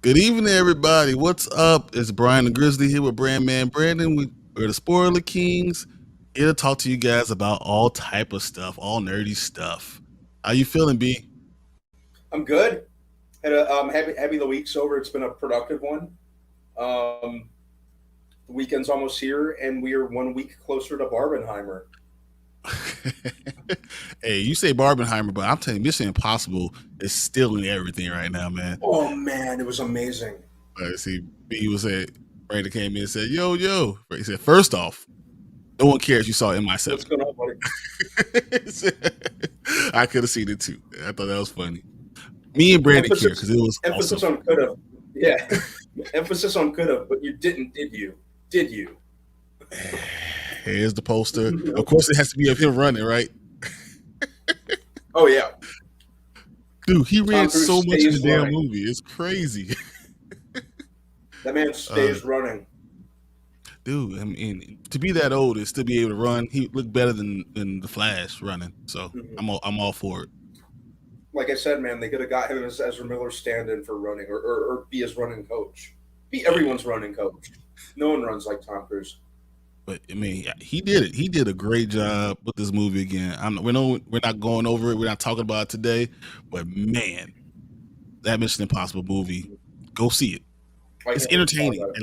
Good evening, everybody. What's up? It's Brian the Grizzly here with Brandman Brandon. We're the Spoiler Kings, here to talk to you guys about all type of stuff, all nerdy stuff. How you feeling, B? I'm good. Had a happy the week's over. It's been a productive one. Um, the weekend's almost here, and we are 1 week closer to Barbenheimer. Hey, you say Barbenheimer, but I'm telling you, Mission Impossible is stealing everything right now, man. Oh man, it was amazing. See, B was at Brandon came in and said, "Yo, yo." He said, "First off, no one cares you saw What's MI7." going on, buddy? I could have seen it too. I thought that was funny. Me and Brandon care because Emphasis, it was awesome. emphasis on could have. Yeah, emphasis on could have, but you didn't, did you? Did you? Here's the poster. Of course, it has to be of him running, right? Oh yeah, Dude, he Tom ran Cruise so much in the stays damn running. movie. It's crazy. That man Uh, stays running. dude, I mean, to be that old and still be able to run, he looked better than the Flash running. So Mhm. I'm all for it. Like I said, man, they could have got him as Ezra Miller stand-in for running, or be his running coach. Be everyone's running coach. No one runs like Tom Cruise. But I mean, yeah, he did it. He did a great job with this movie again. We're not going over it. We're not talking about it today. But man, that Mission Impossible movie, go see it. I It's can't wait to talk entertaining. about it. At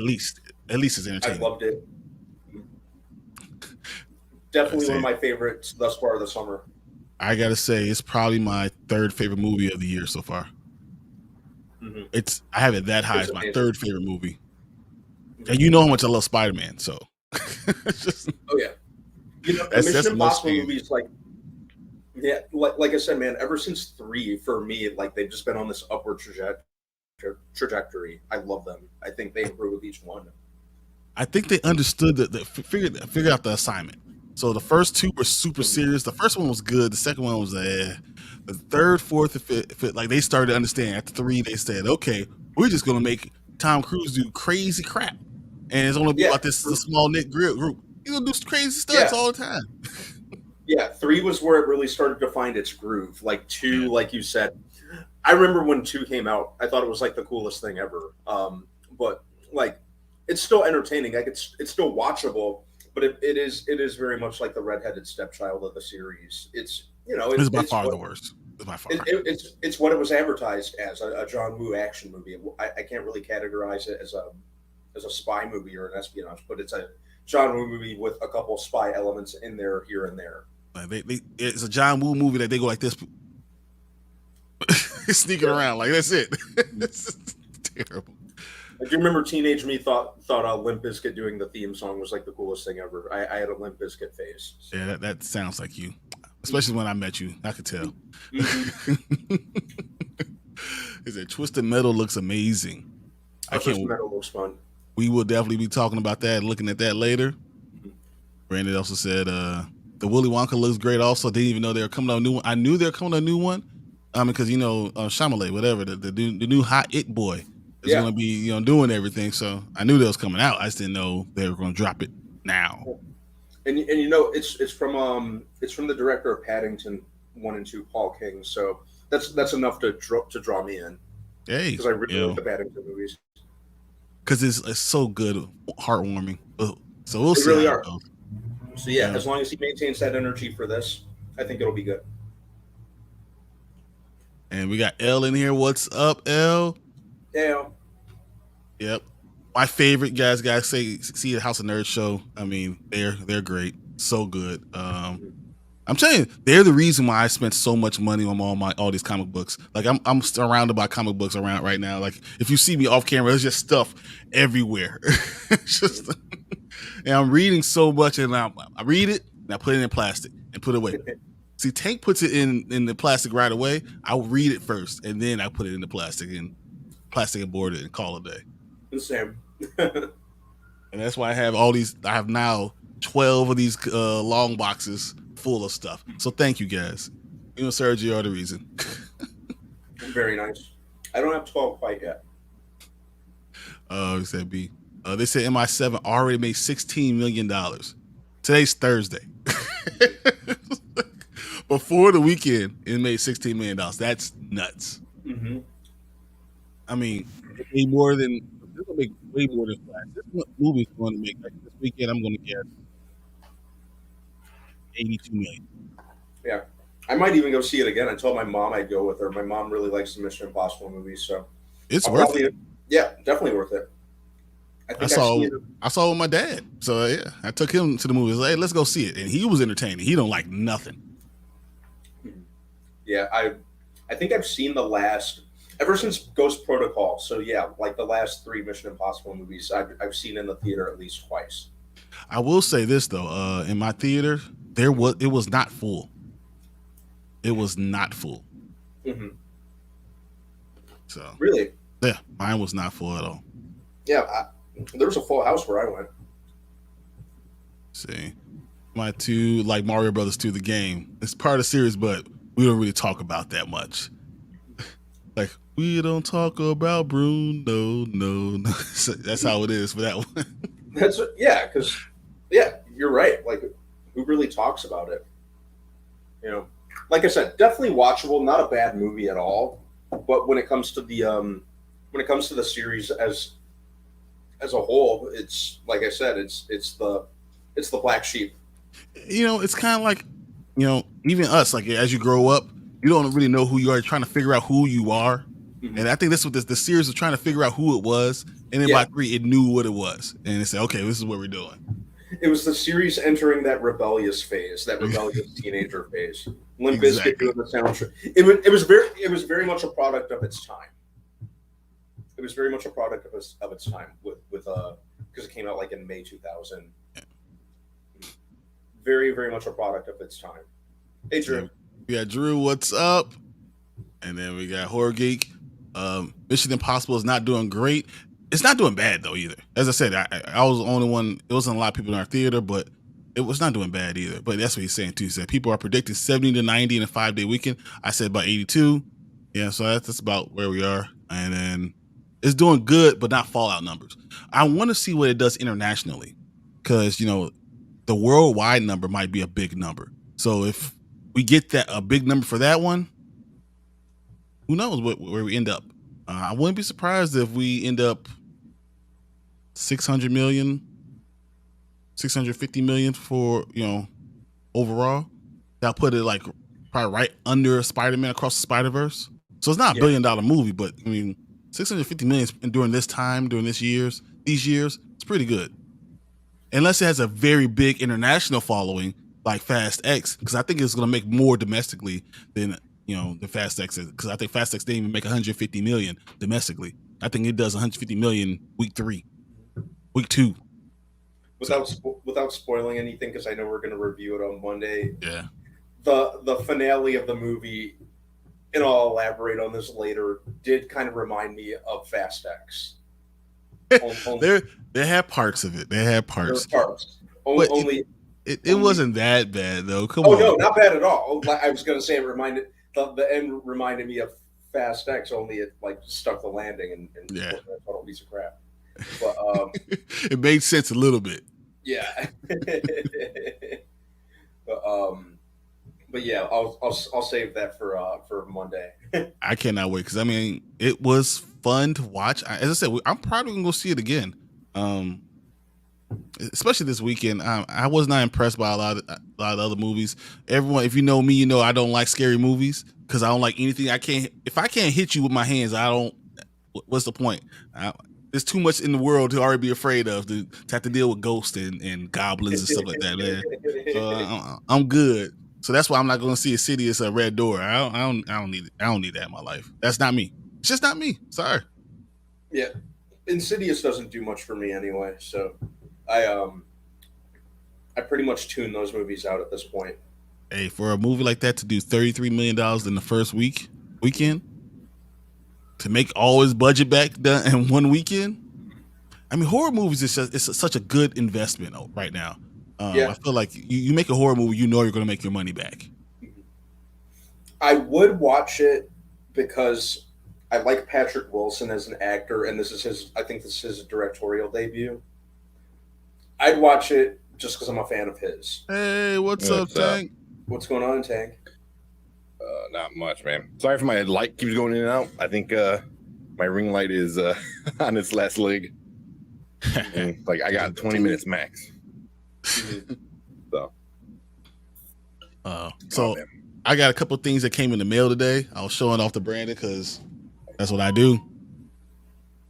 least it's I've entertaining. loved it. I Definitely one of say my favorites thus far this summer. I gotta say it's probably my third favorite movie of the year so far. Hmm. I have it that high It's as my amazing. third favorite movie, and Hmm. you know how much I love Spider Man. So it's just, Oh yeah, the that's Mission the most Impossible thing. movies, like yeah, like I said, man. Ever since three, for me, like they've just been on this upward trajectory. I love them. I think they improve with each one. I think they understood figured out the assignment. So the first two were super Mhm. serious. The first one was good. The second one was The third, fourth, and fifth, like they started to understand. After three, they said, "Okay, we're just gonna make Tom Cruise do crazy crap, and it's only be Yeah, about this the small knit group. He's gonna do crazy stunts yeah, all the time." yeah. Three was where it really started to find its groove. Like Yeah, two, like you said, I remember when two came out. I thought it was like the coolest thing ever. But like, it's still entertaining. Like it's still watchable. But it is very much like the redheaded stepchild of the series. It's it's by it's far the what worst. It's by far. it's what it was advertised as, a John Woo action movie. I can't really categorize it as a spy movie or an espionage, but it's a John Woo movie with a couple spy elements in there here and there. Like it's a John Woo movie that they go like this, sneaking Yeah. around like that's it. It's terrible. I do remember teenage me thought Limp Bizkit doing the theme song was like the coolest thing ever. I had a Limp Bizkit phase. So. Yeah, that sounds like you. Especially when I met you, I could tell. Mm-hmm. He said Twisted Metal looks amazing. I Twisted can't. Metal looks fun. We will definitely be talking about that, looking at that later. Mhm. Brandon also said the Willy Wonka looks great. Also, didn't even know they were coming out a new one. I knew they were coming out a new one. Because Shyamalan, whatever the new hot it boy is going Yeah, to be doing everything. So I knew that was coming out. I just didn't know they were going to drop it now. and it's from the director of Paddington 1 and 2, Paul King. So that's enough to draw me in Hey, because I really like the Paddington movies. because it's so good, heartwarming. So we'll They see really how it are. goes. So yeah, Yeah. as long as he maintains that energy for this, I think it'll be good. And we got L in here. What's up, L? Yeah. Yep. My favorite guys see the House of Nerds show. I mean, they're great. So good. I'm telling you, they're the reason why I spent so much money on all these comic books. Like I'm surrounded by comic books around right now. Like if you see me off camera, there's just stuff everywhere. It's just and I'm reading so much, and I read it and I put it in plastic and put it away. See, Tank puts it in the plastic right away. I'll read it first, and then I put it in the plastic and board it and call it a day. The same. And that's why I have all these. I have now 12 of these long boxes full of stuff. So thank you guys. You and Sergio are the reason. Very nice. I don't have 12 quite yet. He said B. They said MI7 already made $16 million. Today's Thursday. Before the weekend, it made $16 million. That's nuts. Mm-hmm. I mean, It made more than this will make way more than Flash. This movie's going to make like this weekend. I'm going to guess 82 million. Yeah. I might even go see it again. I told my mom I'd go with her. My mom really likes the Mission Impossible movies, so It's I'll worth probably, it. yeah, definitely worth it. I I think I've saw seen it. I saw it with my dad. So yeah, I took him to the movie. I was like, hey, let's go see it, and he was entertaining. He don't like nothing. Yeah, I think I've seen the last ever since Ghost Protocol. So yeah, like the last 3 Mission Impossible movies I've seen in the theater at least twice. I will say this though, in my theater, it was not full. It was not full. Hmm. So Really? yeah, mine was not full at all. Yeah, there was a full house where I went. See, my 2 like Mario Brothers 2, the game. It's part of the series, but we don't really talk about that much. Like we don't talk about Bruno, no. So that's how it is for that one. That's yeah, because yeah, you're right. Like, who really talks about it? You know, like I said, definitely watchable. Not a bad movie at all. But when it comes to the series as a whole, it's like I said, it's the black sheep. It's kind of like, even us. Like as you grow up, you don't really know who you are. You're trying to figure out who you are. Mhm. And I think that's what the series was trying to figure out who it was. And then Yeah. by 3, it knew what it was. And it said, okay, this is what we're doing. It was the series entering that rebellious phase, that rebellious teenager phase. Limp Bizkit Exactly. doing the soundtrack. It was very much a product of its time. It was very much a product of its time with because it came out like in May 2000. Very very much a product of its time. Hey Drew. We got Drew, what's up? And then we got Horror Geek. Mission Impossible is not doing great. It's not doing bad though either. As I said, I was the only one. It wasn't a lot of people in our theater, but it was not doing bad either. But that's what he's saying too. He said people are predicting 70 to 90 in a 5-day weekend. I said about 82. Yeah, so that's about where we are. And then it's doing good, but not Fallout numbers. I want to see what it does internationally, because the worldwide number might be a big number. So if we get a big number for that one, who knows where we end up? I wouldn't be surprised if we end up 600 million, 650 million for overall. That'll put it like probably right under Spider-Man Across the Spider-Verse. So it's not a $1 billion movie, but I mean 650 million during these years, it's pretty good. Unless it has a very big international following like Fast X, because I think it's going to make more domestically than the Fast X, because I think Fast X didn't even make 150 million domestically. I think it does 150 million week 3, week 2. Without spoiling anything, because I know we're going to review it on Monday. Yeah. The finale of the movie, and I'll elaborate on this later, did kind of remind me of Fast X. They had parts of it. They had parts. Only it wasn't that bad though. Come on. on. No, not bad at all. I was going to say the end reminded me of Fast X. Only it like stuck the landing and yeah, a total piece of crap. But it made sense a little bit. Yeah. But yeah, I'll save that for Monday. I cannot wait, because I mean it was fun to watch. As I said, I'm probably gonna go see it again. Especially this weekend. I was not impressed by a lot of other movies. Everyone, if you know me, you know I don't like scary movies, because I don't like anything. If I can't hit you with my hands, I don't. What's the point? There's too much in the world to already be afraid of, to have to deal with ghosts and goblins and stuff like that, man. So I'm good. So that's why I'm not going to see Insidious or Red Door. I don't need it. I don't need that in my life. That's not me. It's just not me. Sorry. Yeah, Insidious doesn't do much for me anyway. So I pretty much tune those movies out at this point. Hey, for a movie like that to do $33 million in the first weekend, to make all his budget back done in one weekend. I mean, horror movies it's such a good investment right now. I feel like you make a horror movie, you're going to make your money back. I would watch it because I like Patrick Wilson as an actor, and I think this is his directorial debut. I'd watch it just because I'm a fan of his. Hey, what's up, Tank? What's going on, Tank? Not much, man. Sorry if my light keeps going in and out. I think My ring light is on its last leg. And, like I got 20 minutes max. So, so man. I got a couple things that came in the mail today. I was showing off to Brandon because that's what I do.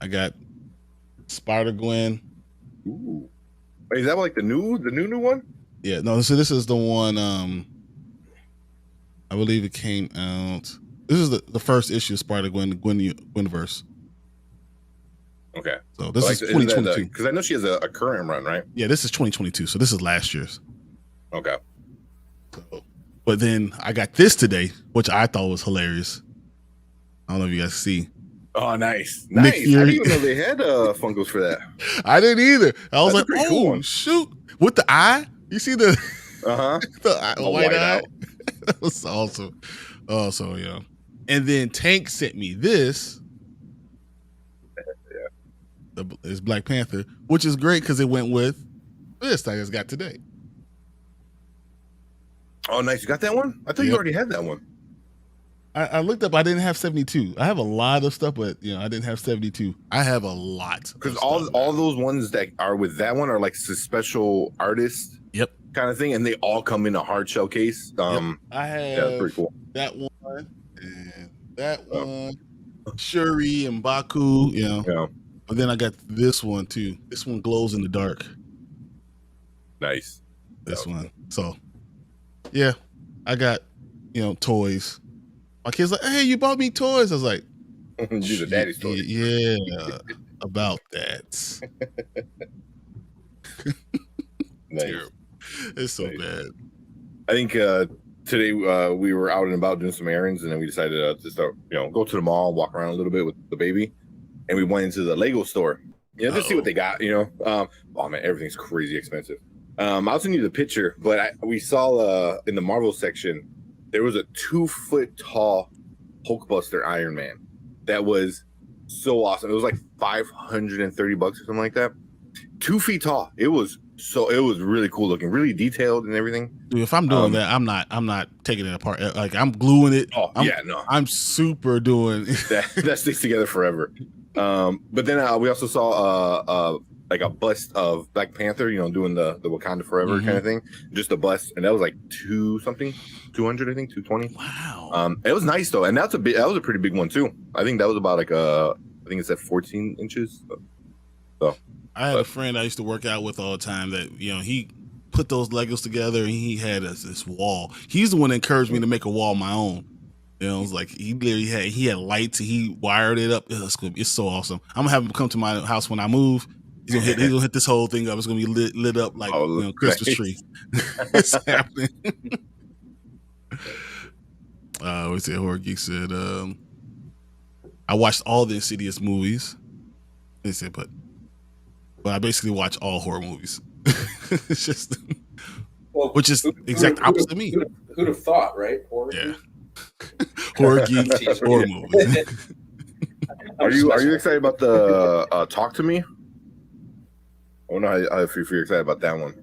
I got Spider-Gwen. Ooh. Wait, is that like the new one? Yeah, no, so this is the one, I believe it came out. This is the first issue of Spider-Gwen, Gwenverse. Okay. So this is 2022. Because I know she has a current run, right? Yeah, this is 2022. So this is last year's. Okay. So, but then I got this today, which I thought was hilarious. I don't know if you guys see. Oh, nice. Nick Nice. I Fury. didn't even know they had Funkos for that. I didn't either. I was That's a like, pretty oh, cool one. shoot. With the eye? You see the, Uh-huh. the white eye? out. That was awesome. Oh, so yeah. And then Tank sent me this. It's Black Panther, which is great because it went with this I just got today. Oh, nice. You got that one? I thought you Yep. already had that one. I looked up. I didn't have 72. I have a lot of stuff, but I didn't have 72. I have a lot Because of all stuff all now. those ones that are with that one are like special artist Yep. kind of thing, and they all come in a hard shell case. I have Yeah, that's pretty cool. that one and that Oh. one, Shuri and Baku. Yeah, But then I got this one too. This one glows in the dark. nice. This Oh. one. So yeah, I got toys. My kid's like, "Hey, you bought me toys." I was like, These are daddy's toys. Yeah, about that. Nice. Terrible. It's so Nice. bad. I think today we were out and about doing some errands, and then we decided to start, go to the mall, walk around a little bit with the baby, and we went into the Lego store. Just see what they got. Oh man, everything's crazy expensive. I'll send you the picture, but we saw in the Marvel section there was a 2-foot tall Hulkbuster Iron Man that was so awesome. It was like $530 or something like that. 2 feet tall. It was really cool looking, really detailed and everything. Dude, if I'm doing that, I'm not taking it apart. Like I'm gluing it. Oh yeah, no, I'm super doing that sticks together forever. But then we also saw like a bust of Black Panther, doing the Wakanda Forever kind of thing. Just a bust, and that was like 200, I think 220. Wow. It was nice though, and that was a pretty big one too. I think that was about like I think it's at 14 inches. So I had a friend I used to work out with all the time that he put those Legos together and he had this wall. He's the one that encouraged me to make a wall of my own. It was like he literally had lights and he wired it up. It's so awesome. I'm gonna have him come to my house when I move. He's gonna hit this whole thing up. It's gonna be lit up like Christmas tree. It's happening. We said Horror Geek said I watched all the Insidious movies. They said, but I basically watch all horror movies. It's just which is exact opposite of me. Who'd have thought, right? Yeah. Horror Geek horror movies. Are you excited about the Talk to Me? I don't know if you're excited about that one.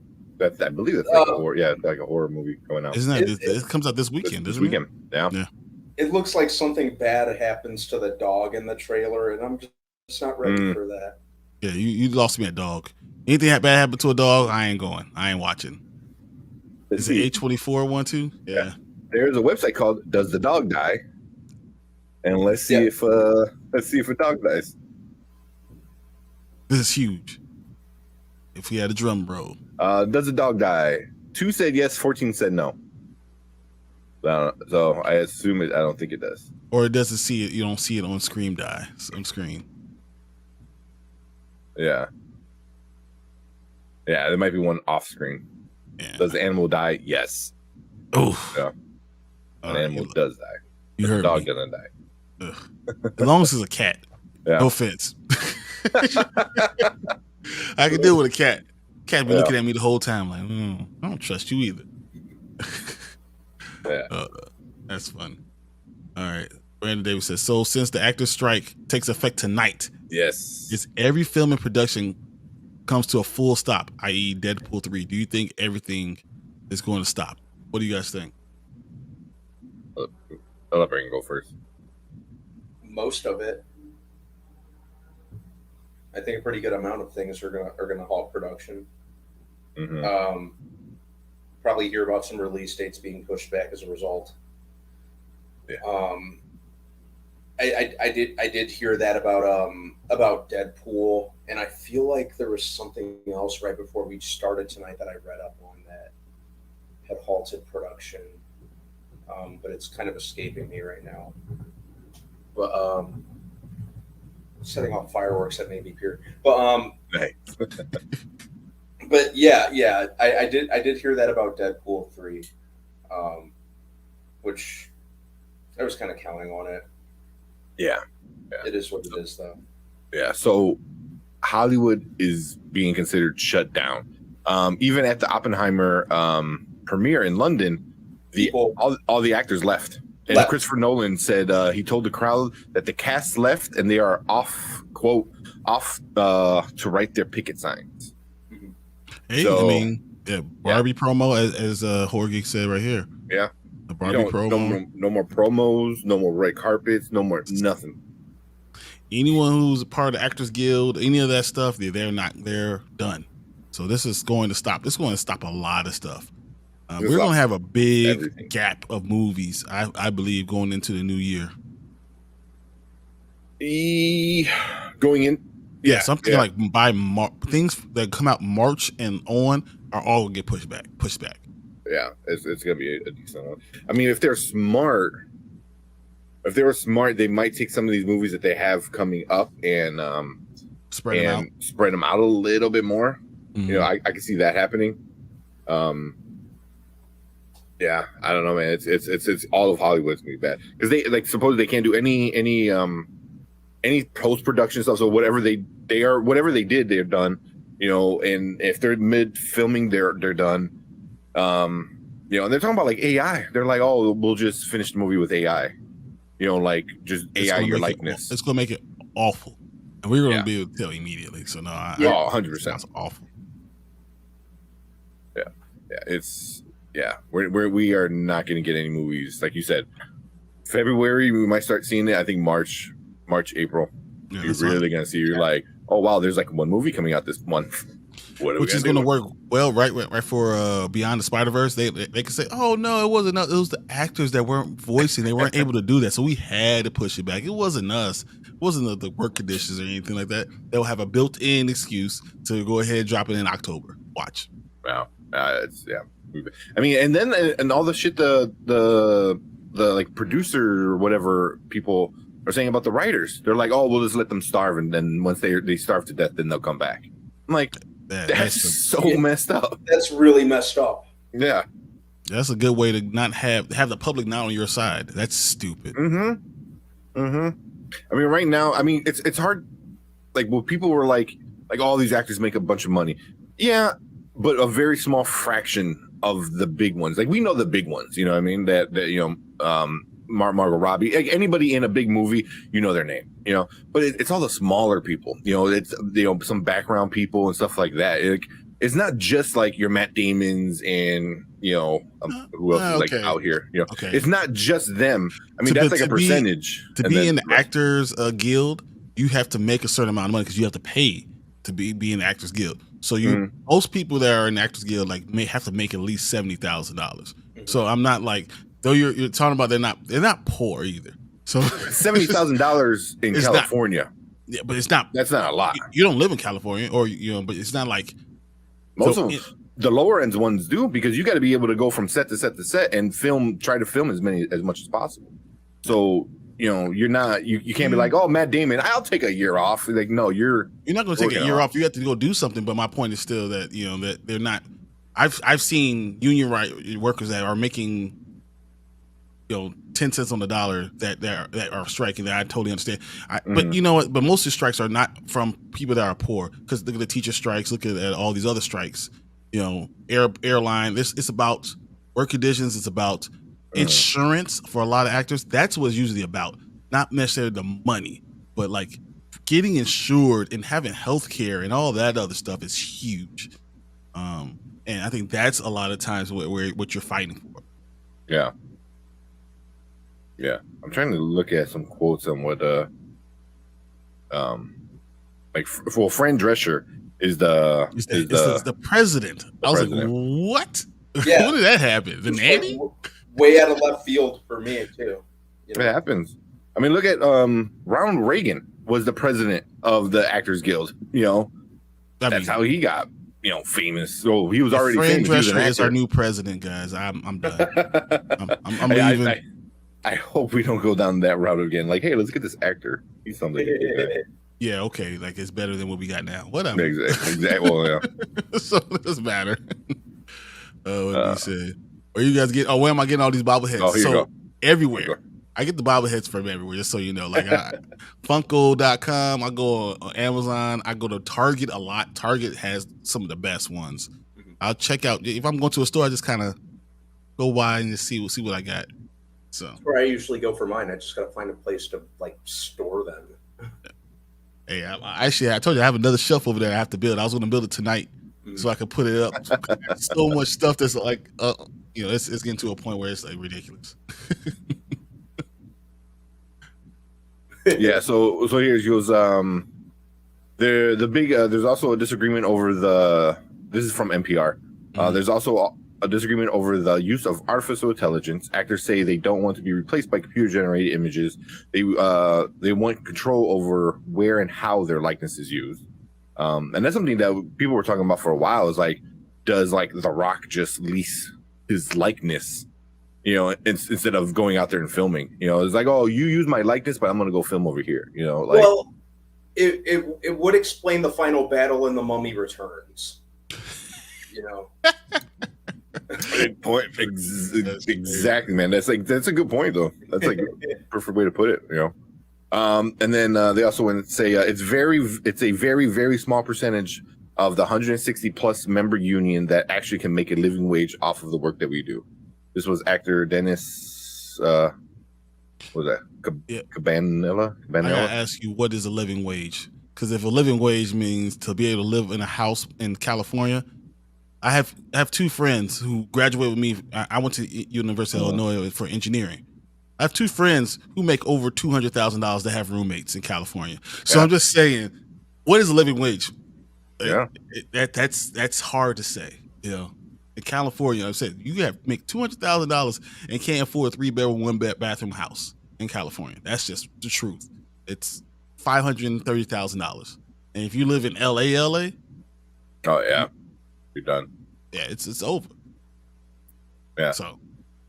I believe it's like a horror, like a horror movie coming out. Isn't that it comes out this weekend? This weekend, yeah. It looks like something bad happens to the dog in the trailer, and I'm just not ready for that. Yeah, you lost me at dog. Anything bad happen to a dog, I ain't going. I ain't watching. Is it A24 one too? Yeah. There's a website called Does the Dog Die? And let's see if a dog dies. This is huge. If we had a drum roll. Does the dog die? 2 said yes, 14 said no. So I assume I don't think it does. Or it doesn't see it. You don't see it on screen die. On screen. Yeah. Yeah, there might be one off screen. Yeah. Does the animal die? Yes. Oh. Yeah. An animal does die. You heard the dog me. doesn't die. Ugh. As long as it's a cat. Yeah. No offense. I can deal with a cat. Cat be looking at me the whole time like, I don't trust you either. Yeah. That's fun. All right. Brandon Davis says, so since the actor's strike takes effect tonight, yes, is every film in production comes to a full stop, i.e. Deadpool 3, do you think everything is going to stop? What do you guys think? I'll let Brandon go first. Most of it. I think a pretty good amount of things are gonna halt production. Mhm. Probably hear about some release dates being pushed back as a result. Yeah. I did hear that about Deadpool, and I feel like there was something else right before we started tonight that I read up on that had halted production, but it's kind of escaping me right now. But setting off fireworks that made me peer. Hey. But yeah, I did hear that about Deadpool 3, which I was kind of counting on it. Yeah. It is what it is, though. Yeah. So Hollywood is being considered shut down. Even at the Oppenheimer premiere in London, all the actors left. And Christopher Nolan said he told the crowd that the cast left and they are off to write their picket signs. Hey, So, I mean, Barbie promo, as Jorge said right here. Yeah. The Barbie promo. No more promos, no more red carpets, no more nothing. Anyone who's a part of the Actors Guild, any of that stuff, they're done. So this is going to stop. This is going to stop a lot of stuff. We're going to have a big gap of movies, I believe, going into the new year. Going in, something like by things that come out March and on are all gonna get pushed back. Yeah, it's gonna be a decent one. I mean, if they were smart, they might take some of these movies that they have coming up and spread them out a little bit more. Mm-hmm. You know, I can see that happening. Yeah, I don't know, man. It's all of Hollywood's gonna be bad because they suppose they can't do any post production stuff. So whatever they did, they're done. You know, and if they're mid filming, they're done. You know, and they're talking about like AI. They're like, oh, we'll just finish the movie with AI. You know, like just AI your likeness. It's gonna make it awful, and we're gonna be able to tell immediately. So no, 100%. Sounds awful. Yeah, we are not going to get any movies like you said. February we might start seeing it. I think March, April. Yeah, you're really going to see. You're like, oh wow, there's like one movie coming out this month. Which is going to work well, right for Beyond the Spider-Verse. They can say, oh no, it wasn't us. It was the actors that weren't voicing. They weren't able to do that, so we had to push it back. It wasn't us. It wasn't the work conditions or anything like that. They'll have a built-in excuse to go ahead and drop it in October. Watch. Wow. I mean, and then and all the shit the like producer or whatever people are saying about the writers. They're like, oh, we'll just let them starve, and then once they starve to death, then they'll come back. I'm like, that's so messed up. That's really messed up. Yeah, that's a good way to not have the public not on your side. That's stupid. I mean, right now, I mean, it's hard. Like, well, people were like all these actors make a bunch of money. Yeah, but a very small fraction of the big ones. Like, we know the big ones, you know what I mean? That you know, Margot Robbie, like anybody in a big movie, you know their name, you know. But it's all the smaller people, you know. It's, you know, some background people and stuff like that. It's not just like your Matt Damons and, you know, who else is like out here, you know. It's not just them. I mean, that's like a percentage. To be in the Actors Guild, you have to make a certain amount of money because you have to pay to be in the Actors Guild. So most people that are in the Actors Guild may have to make at least $70,000. So I'm not like, though you're talking about they're not poor either. So $70,000 in California. Yeah, but it's not. That's not a lot. You don't live in California, or you know, but it's not like most of them. The lower end ones do, because you got to be able to go from set to set to set and try to film as much as possible. So, you know, you can't be like, oh, Matt Damon, I'll take a year off. Like, no, you're not going to take a year off. You have to go do something. But my point is still that, you know, that they're not. I've seen union workers that are making, you know, 10 cents on the dollar that are striking. That I totally understand. But you know what? But most of the strikes are not from people that are poor. Because look at the teacher strikes. Look at all these other strikes. You know, airline. It's about work conditions. It's about insurance for a lot of actors. That's what it's usually about. Not necessarily the money, but like getting insured and having health care and all that other stuff is huge. And I think that's a lot of times what you're fighting for. Yeah. I'm trying to look at some quotes on what Like, well, Fran Drescher is the It's the president. I was president. like, what? Yeah. When did that happen? The It's nanny? like way out of left field for me too. You It know? happens. I mean, look at Ronald Reagan was the president of the Actors Guild. You know, I that's mean, how he got famous. So he was already Fran famous. He was an Drescher is our actor. new president, guys. I'm done. I'm Hey, leaving. I hope we don't go down that route again. Like, hey, let's get this actor. He's something. Yeah, okay. Like it's better than what we got now. Whatever. Exactly. Well, yeah. So it doesn't matter. What did you say? Where you guys get? Oh, where am I getting all these bobbleheads? Oh, here you go. Everywhere. Here you go. I get the bobbleheads from everywhere, just so you know. Like Funko.com, I go on Amazon, I go to Target a lot. Target has some of the best ones. I'll check out if I'm going to a store, I just kind of go by and just see what I got. So That's where I usually go for mine. I just gotta find a place to like store them. hey, I told you I have another shelf over there I have to build. I was going to build it tonight so I could put it up. So much stuff that's like, it's getting to a point where it's like ridiculous. Yeah, so here it goes. There's also a disagreement over this is from NPR. There's also a disagreement over the use of artificial intelligence. Actors say they don't want to be replaced by computer generated images. They want control over where and how their likeness is used. And that's something that people were talking about for a while, is like, does like The Rock just lease his likeness, instead of going out there and filming? It's like, oh, you use my likeness, but I'm going to go film over here. Like, well, it would explain the final battle in The Mummy Returns. Good point. Exactly, man. That's a good point, though. That's like a perfect way to put it. And then they also want to say it's a very, very small percentage of the 160 plus member union that actually can make a living wage off of the work that we do. This was actor Dennis. What was that? Cabanella? I gotta ask you, what is a living wage? Because if a living wage means to be able to live in a house in California, I have two friends who graduated with me. I went to University of Illinois for engineering. I have two friends who make over $200,000 that have roommates in California. So I'm just saying, what is a living wage? Yeah, that's hard to say. In California, I said you have make $200,000 and can't afford a 3-bedroom, 1-bathroom house in California. That's just the truth. It's $530,000, and if you live in LA, oh yeah, you're done. Yeah, it's over. Yeah. So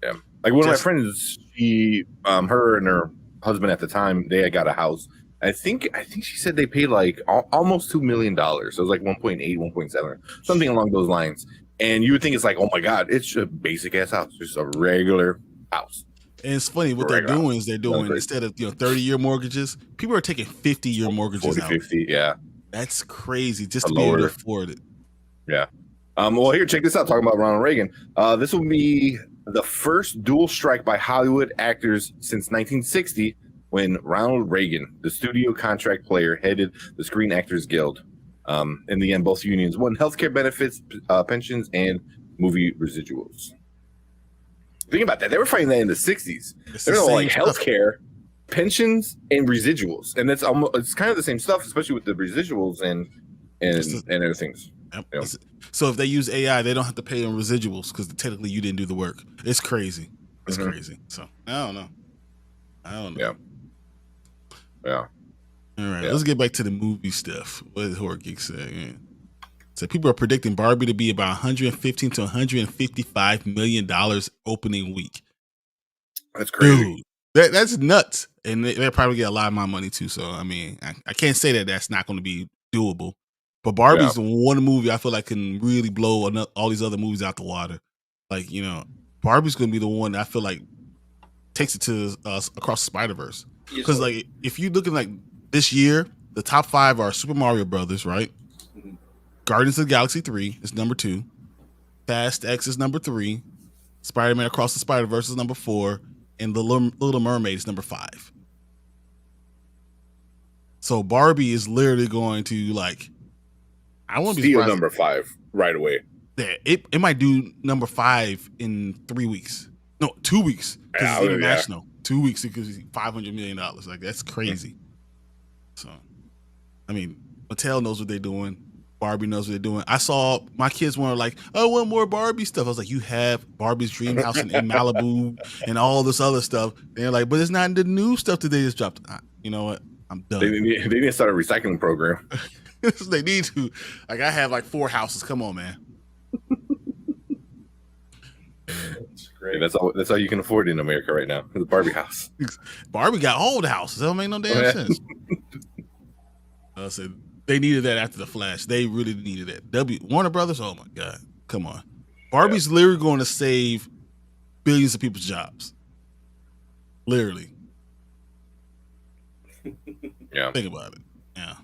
yeah, like one of my friends, she, her and her husband at the time, they had got a house. I think she said they paid like almost $2 million. So it was like 1.8, 1.7, something along those lines. And you would think it's like, oh my God, it's a basic ass house, just a regular house. And it's funny what they're doing is instead of 30-year mortgages, people are taking 50-year mortgages 40, out. 50, yeah. That's crazy just to be able to afford it. Yeah. Well, here, check this out. Talking about Ronald Reagan. This will be the first dual strike by Hollywood actors since 1960, when Ronald Reagan, the studio contract player, headed the Screen Actors Guild. In the end, both unions won healthcare benefits, pensions, and movie residuals. Think about that. They were fighting that in the 60s. They were like healthcare, pensions, and residuals. And it's kind of the same stuff, especially with the residuals and other things. Yep. So if they use AI, they don't have to pay them residuals because technically you didn't do the work. It's crazy. It's crazy. So I don't know. Yeah. All right, let's get back to the movie stuff. What did Horror Geek say? So people are predicting Barbie to be about 115 to 155 million dollars opening week. That's crazy. Dude, that's nuts. And they'll probably get a lot of my money too. So I mean, I can't say that that's not going to be doable. But Barbie's the one movie I feel like can really blow all these other movies out the water. Like, Barbie's going to be the one that I feel like takes it to across the Spider-Verse. Because like if you're looking like this year, the top 5 are Super Mario Brothers, right? Mm-hmm. Guardians of the Galaxy 3 is number 2. Fast X is number 3. Spider-Man Across the Spider-Verse is number 4. And The Little Mermaid is number 5. So Barbie is literally going to like, I want to be steal number 5 right away. Yeah, it might do number 5 in 3 weeks. No, 2 weeks. Because it's international. Yeah. 2 weeks, it could be $500 million. Like, that's crazy. So, I mean, Mattel knows what they're doing. Barbie knows what they're doing. I saw my kids were like, "I want more Barbie stuff." I was like, "You have Barbie's Dream House in Malibu and all this other stuff." They're like, "But it's not the new stuff that they just dropped." You know what? I'm done. They need to start a recycling program. They need to. Like, I have like 4 houses. Come on, man. It's great. Yeah, that's all you can afford in America right now. The Barbie house. Barbie got all the houses. That don't make no damn sense. I said they needed that after the Flash. They really needed that. Warner Brothers. Oh my God, come on. Barbie's literally going to save billions of people's jobs. Literally. Yeah. Think about it. Yeah.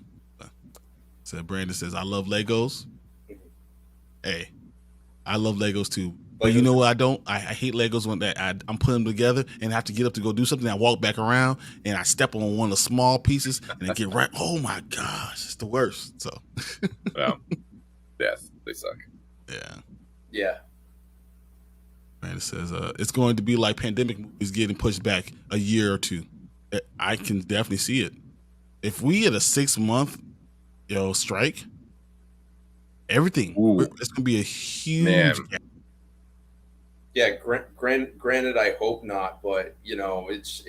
So Brandon says, "I love Legos." Hey, I love Legos too. But you know what? I don't. I hate Legos when I'm putting them together and I have to get up to go do something. I walk back around and I step on one of the small pieces and I get right. Oh my gosh, it's the worst. So, Yeah. Yes, they suck. yeah. Yeah. Brandon says, "It's going to be like pandemic movies getting pushed back a year or two." I can definitely see it. If we had a 6-month, strike, everything, Ooh. it's going to be a huge Man. gap. Yeah, granted, I hope not, but it's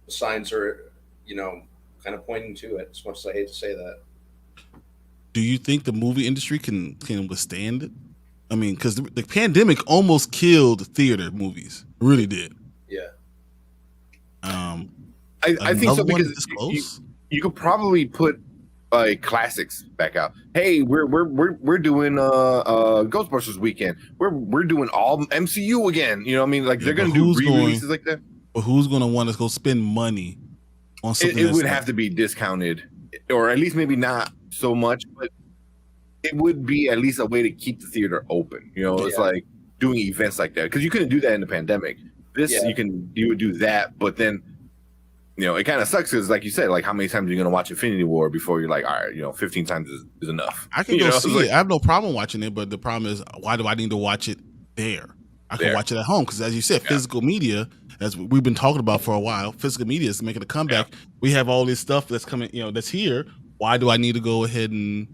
the signs are, kind of pointing to it. As much as I hate to say that. Do you think the movie industry can withstand it? I mean, because the pandemic almost killed theater movies, it really did. Yeah. I think so, Another one because this close? you could probably put like classics back out. Hey, we're doing Ghostbusters weekend. We're doing all MCU again. You know what I mean? Like they're gonna do re-releases like that. But who's gonna want to go spend money on something? It would have to be discounted, or at least maybe not so much, but it would be at least a way to keep the theater open. It's like doing events like that, because you couldn't do that in the pandemic. This you would do that, but then it kind of sucks because, like you said, like how many times are you going to watch Infinity War before you're like, all right, 15 times is enough. I can go see it. I have no problem watching it, but the problem is, why do I need to watch it there? I can watch it at home because, as you said, physical media, as we've been talking about for a while, physical media is making a comeback. Yeah. We have all this stuff that's coming, that's here. Why do I need to go ahead and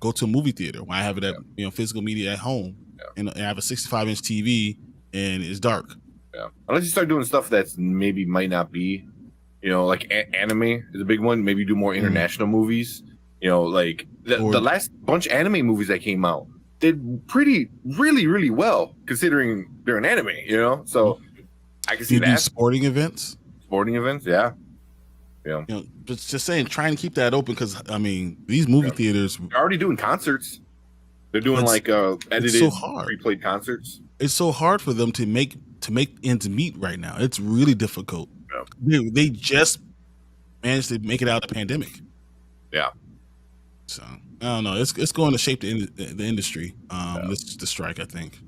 go to a movie theater? Why have it at physical media at home and I have a 65-inch TV and it's dark? Yeah, unless you start doing stuff that's maybe might not be. Like anime is a big one. Maybe do more international movies. Like the last bunch of anime movies that came out did really well considering they're an anime. So I can see that. Do sporting events? Sporting events, yeah. Just saying, trying to keep that open because these movie theaters they're already doing concerts. They're doing edited, so hard. replayed concerts. It's so hard for them to make ends meet right now. It's really difficult. They just managed to make it out of the pandemic. Yeah. So I don't know. It's going to shape the industry. This the strike, I think.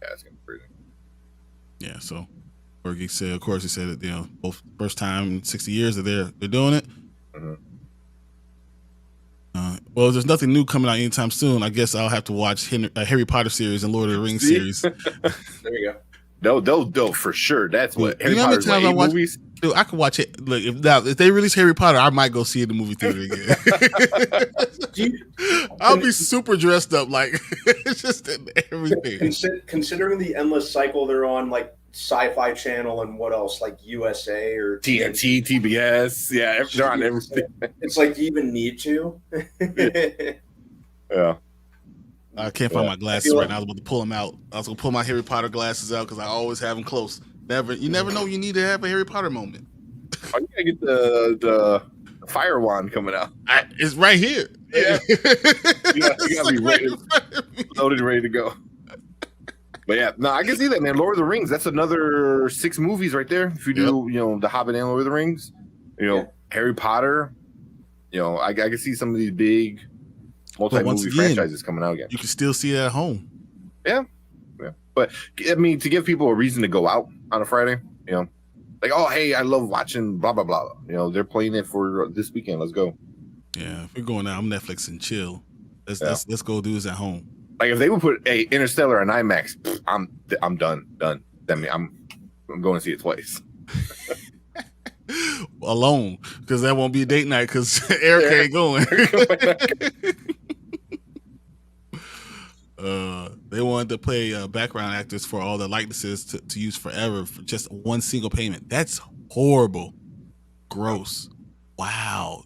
Yeah, it's gonna be crazy. Yeah. So, Fergie said, of course, he said that both first time in 60 years that they're doing it. Mm-hmm. Well, there's nothing new coming out anytime soon. I guess I'll have to watch Harry Potter series and Lord of the Rings series. There you go. They'll for sure. That's what Harry Potter's like 8 movies. Dude, I could watch it. Look, if they release Harry Potter, I might go see it in the movie theater again. I'll be super dressed up, like it's just everything. Considering the endless cycle they're on, like Sci-Fi Channel and what else, like USA or TNT, TBS, they're on everything. It's like, do you even need to? Yeah. I can't find my glasses right now. I was about to pull them out. I was going to pull my Harry Potter glasses out because I always have them close. You never know. You need to have a Harry Potter moment. Oh, you gotta get the fire wand coming out. It's right here. Yeah. you gotta be loaded, ready to go. But yeah, no, I can see that, man. Lord of the Rings, that's another 6 movies right there. If you do, The Hobbit and Lord of the Rings, Harry Potter, I can see some of these big multi-movie franchises coming out again. You can still see it at home. Yeah. But to give people a reason to go out on a Friday, like, oh, hey, I love watching blah blah blah. They're playing it for this weekend. Let's go. Yeah, if we're going out, I'm Netflix and chill. Let's go do this at home. Like if they would put Interstellar on IMAX, I'm done. I mean, I'm going to see it twice. alone because that won't be a date night because Eric ain't going. They wanted to play background actors for all the likenesses to use forever for just one single payment. That's horrible. Gross. Wow.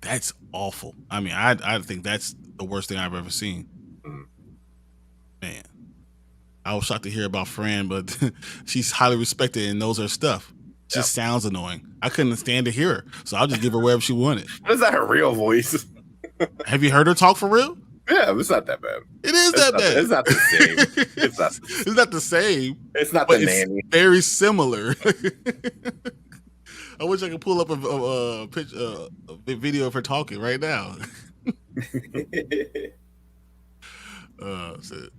That's awful. I mean, I think that's the worst thing I've ever seen. Man. I was shocked to hear about Fran, but she's highly respected and knows her stuff. Just sounds annoying. I couldn't stand to hear her, so I'll just give her wherever she wanted. Is that her real voice? Have you heard her talk for real? Yeah, it's not that bad. It is that bad. It's not the same. It's not the same. It's not but the nanny. It's very similar. I wish I could pull up a video of her talking right now.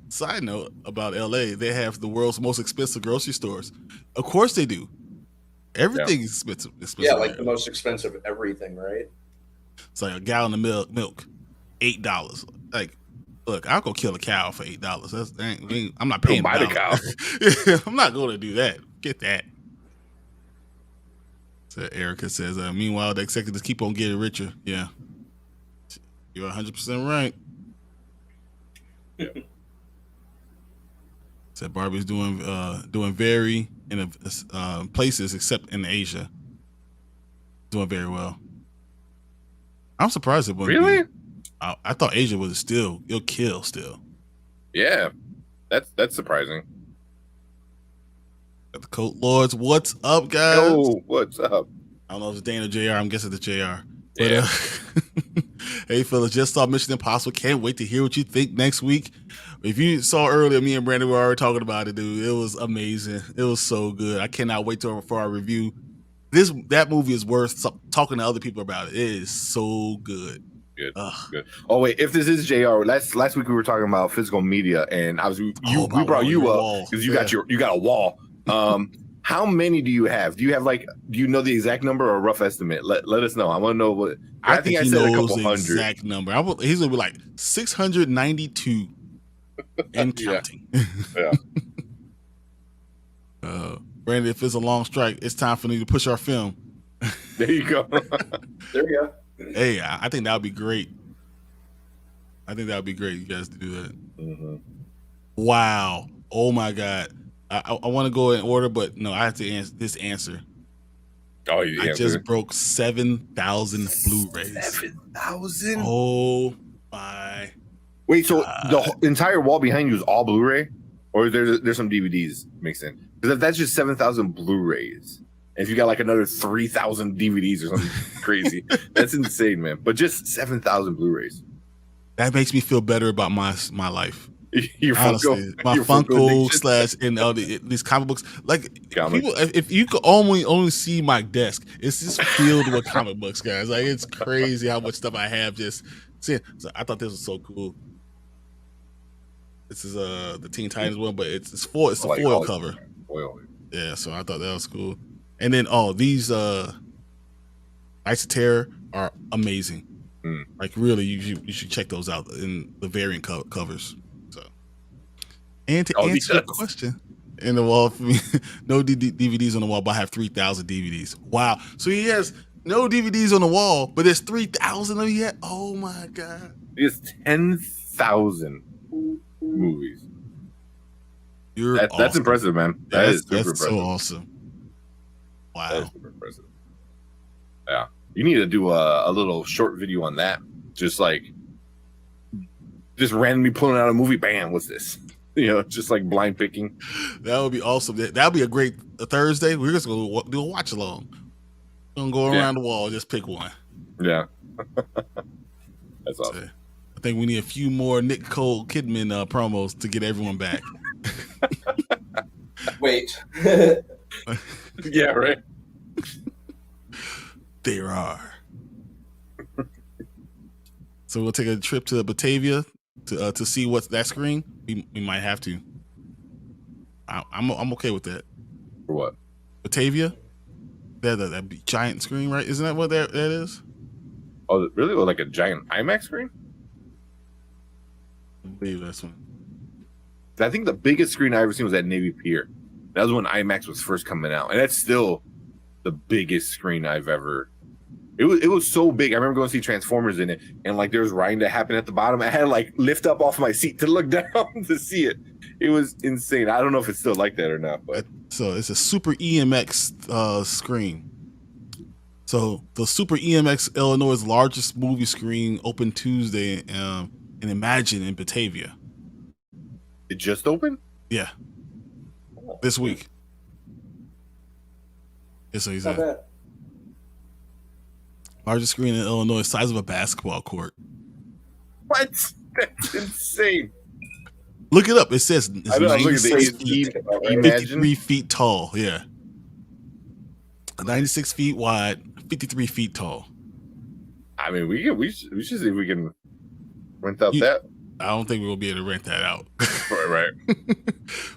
Side note about LA, they have the world's most expensive grocery stores. Of course they do. Everything is expensive. Yeah, like the most expensive everything, right? It's like a gallon of milk, $8. Like, look, I'll go kill a cow for $8. I'm not paying. Buy the cow. I'm not going to do that. Get that. So Erica says, meanwhile, the executives keep on getting richer. Yeah. You're 100% right. Yeah. Said Barbie's doing very in places except in Asia. Doing very well. I'm surprised it wouldn't. Really? I thought Asia was it'll kill still. Yeah. That's surprising. Got the Coat Lords. What's up, guys? Oh, what's up? I don't know if it's Dane or JR. I'm guessing it's JR. But, Yeah. hey, fellas, just saw Mission Impossible. Can't wait to hear what you think next week. If you saw earlier, me and Brandon were already talking about it, dude. It was amazing. It was so good. I cannot wait for our review. That movie is worth talking to other people about. It is so good. Good. Good. Oh wait, if this is JR, last week we were talking about physical media, and we brought you up because you got a wall. How many do you have? Do you know the exact number or a rough estimate? Let us know. I want to know what. I think I he said knows a couple the hundred. exact number. He's gonna be like 692 and counting. Yeah. Brandon, if it's a long strike, it's time for me to push our film. There you go. There you go. Hey, I think that would be great. I think that would be great, you guys, to do that. Mm-hmm. Wow. Oh, my God. I want to go in order, but no, I have to answer. Oh, you I just broke 7,000 Blu-rays. 7,000? Oh, my. Wait, so the entire wall behind you is all Blu-ray? Or there's some DVDs mixed in? Because if that's just 7,000 Blu-rays, and if you got like another 3,000 DVDs or something crazy, that's insane, man. But just 7,000 Blu-rays. That makes me feel better about my life. Your Honestly, Funko, my your Funko / and these comic books. Like people, if you could only see my desk, it's just filled with comic books, guys. Like it's crazy how much stuff I have. Just seeing. So I thought this was so cool. This is the Teen Titans one, but it's a foil cover. Foil. Yeah, so I thought that was cool. And then these Knights of Terror are amazing. Like really, you should check those out in the variant covers. So, and to answer your question, in the wall for me, no DVDs on the wall, but I have 3,000 DVDs. Wow! So he has no DVDs on the wall, but there's 3,000 of them yet. Oh my God! He has 10,000 movies. That's impressive, man. That's super impressive. So awesome. Wow. That is super impressive. Yeah. You need to do a little short video on that. Just randomly pulling out a movie. Bam, what's this? Just like blind picking. That would be awesome. That would be a great Thursday. We're just going to do a watch along. We're going to go around the wall, just pick one. Yeah. That's awesome. So, I think we need a few more Nicole Kidman promos to get everyone back. Wait. Yeah, right. There are. So we'll take a trip to Batavia to see what's that screen. We might have to. I'm okay with that. For what? Batavia. That giant screen, right? Isn't that what that is? Oh, really? Well, like a giant IMAX screen? I believe that's one. I think the biggest screen I ever seen was at Navy Pier. That was when IMAX was first coming out, and that's still the biggest screen I've ever. It was so big. I remember going to see Transformers in it, and like there was writing that happened at the bottom. I had to like lift up off my seat to look down to see it. It was insane. I don't know if it's still like that or not, but So it's a Super EMX screen. So the Super EMX, Illinois' largest movie screen, opened Tuesday in Imagine in Batavia. it just opened. Yeah, this week. Yeah, so he's Not bad. largest screen in Illinois, size of a basketball court. What? That's insane. Look it up. It says it's I know. Look at 96 the feet, Imagine. 53 feet tall. Yeah, 96 feet wide, 53 feet tall. I mean, we should see if we can rent out You- that. I don't think we'll be able to rent that out. Right.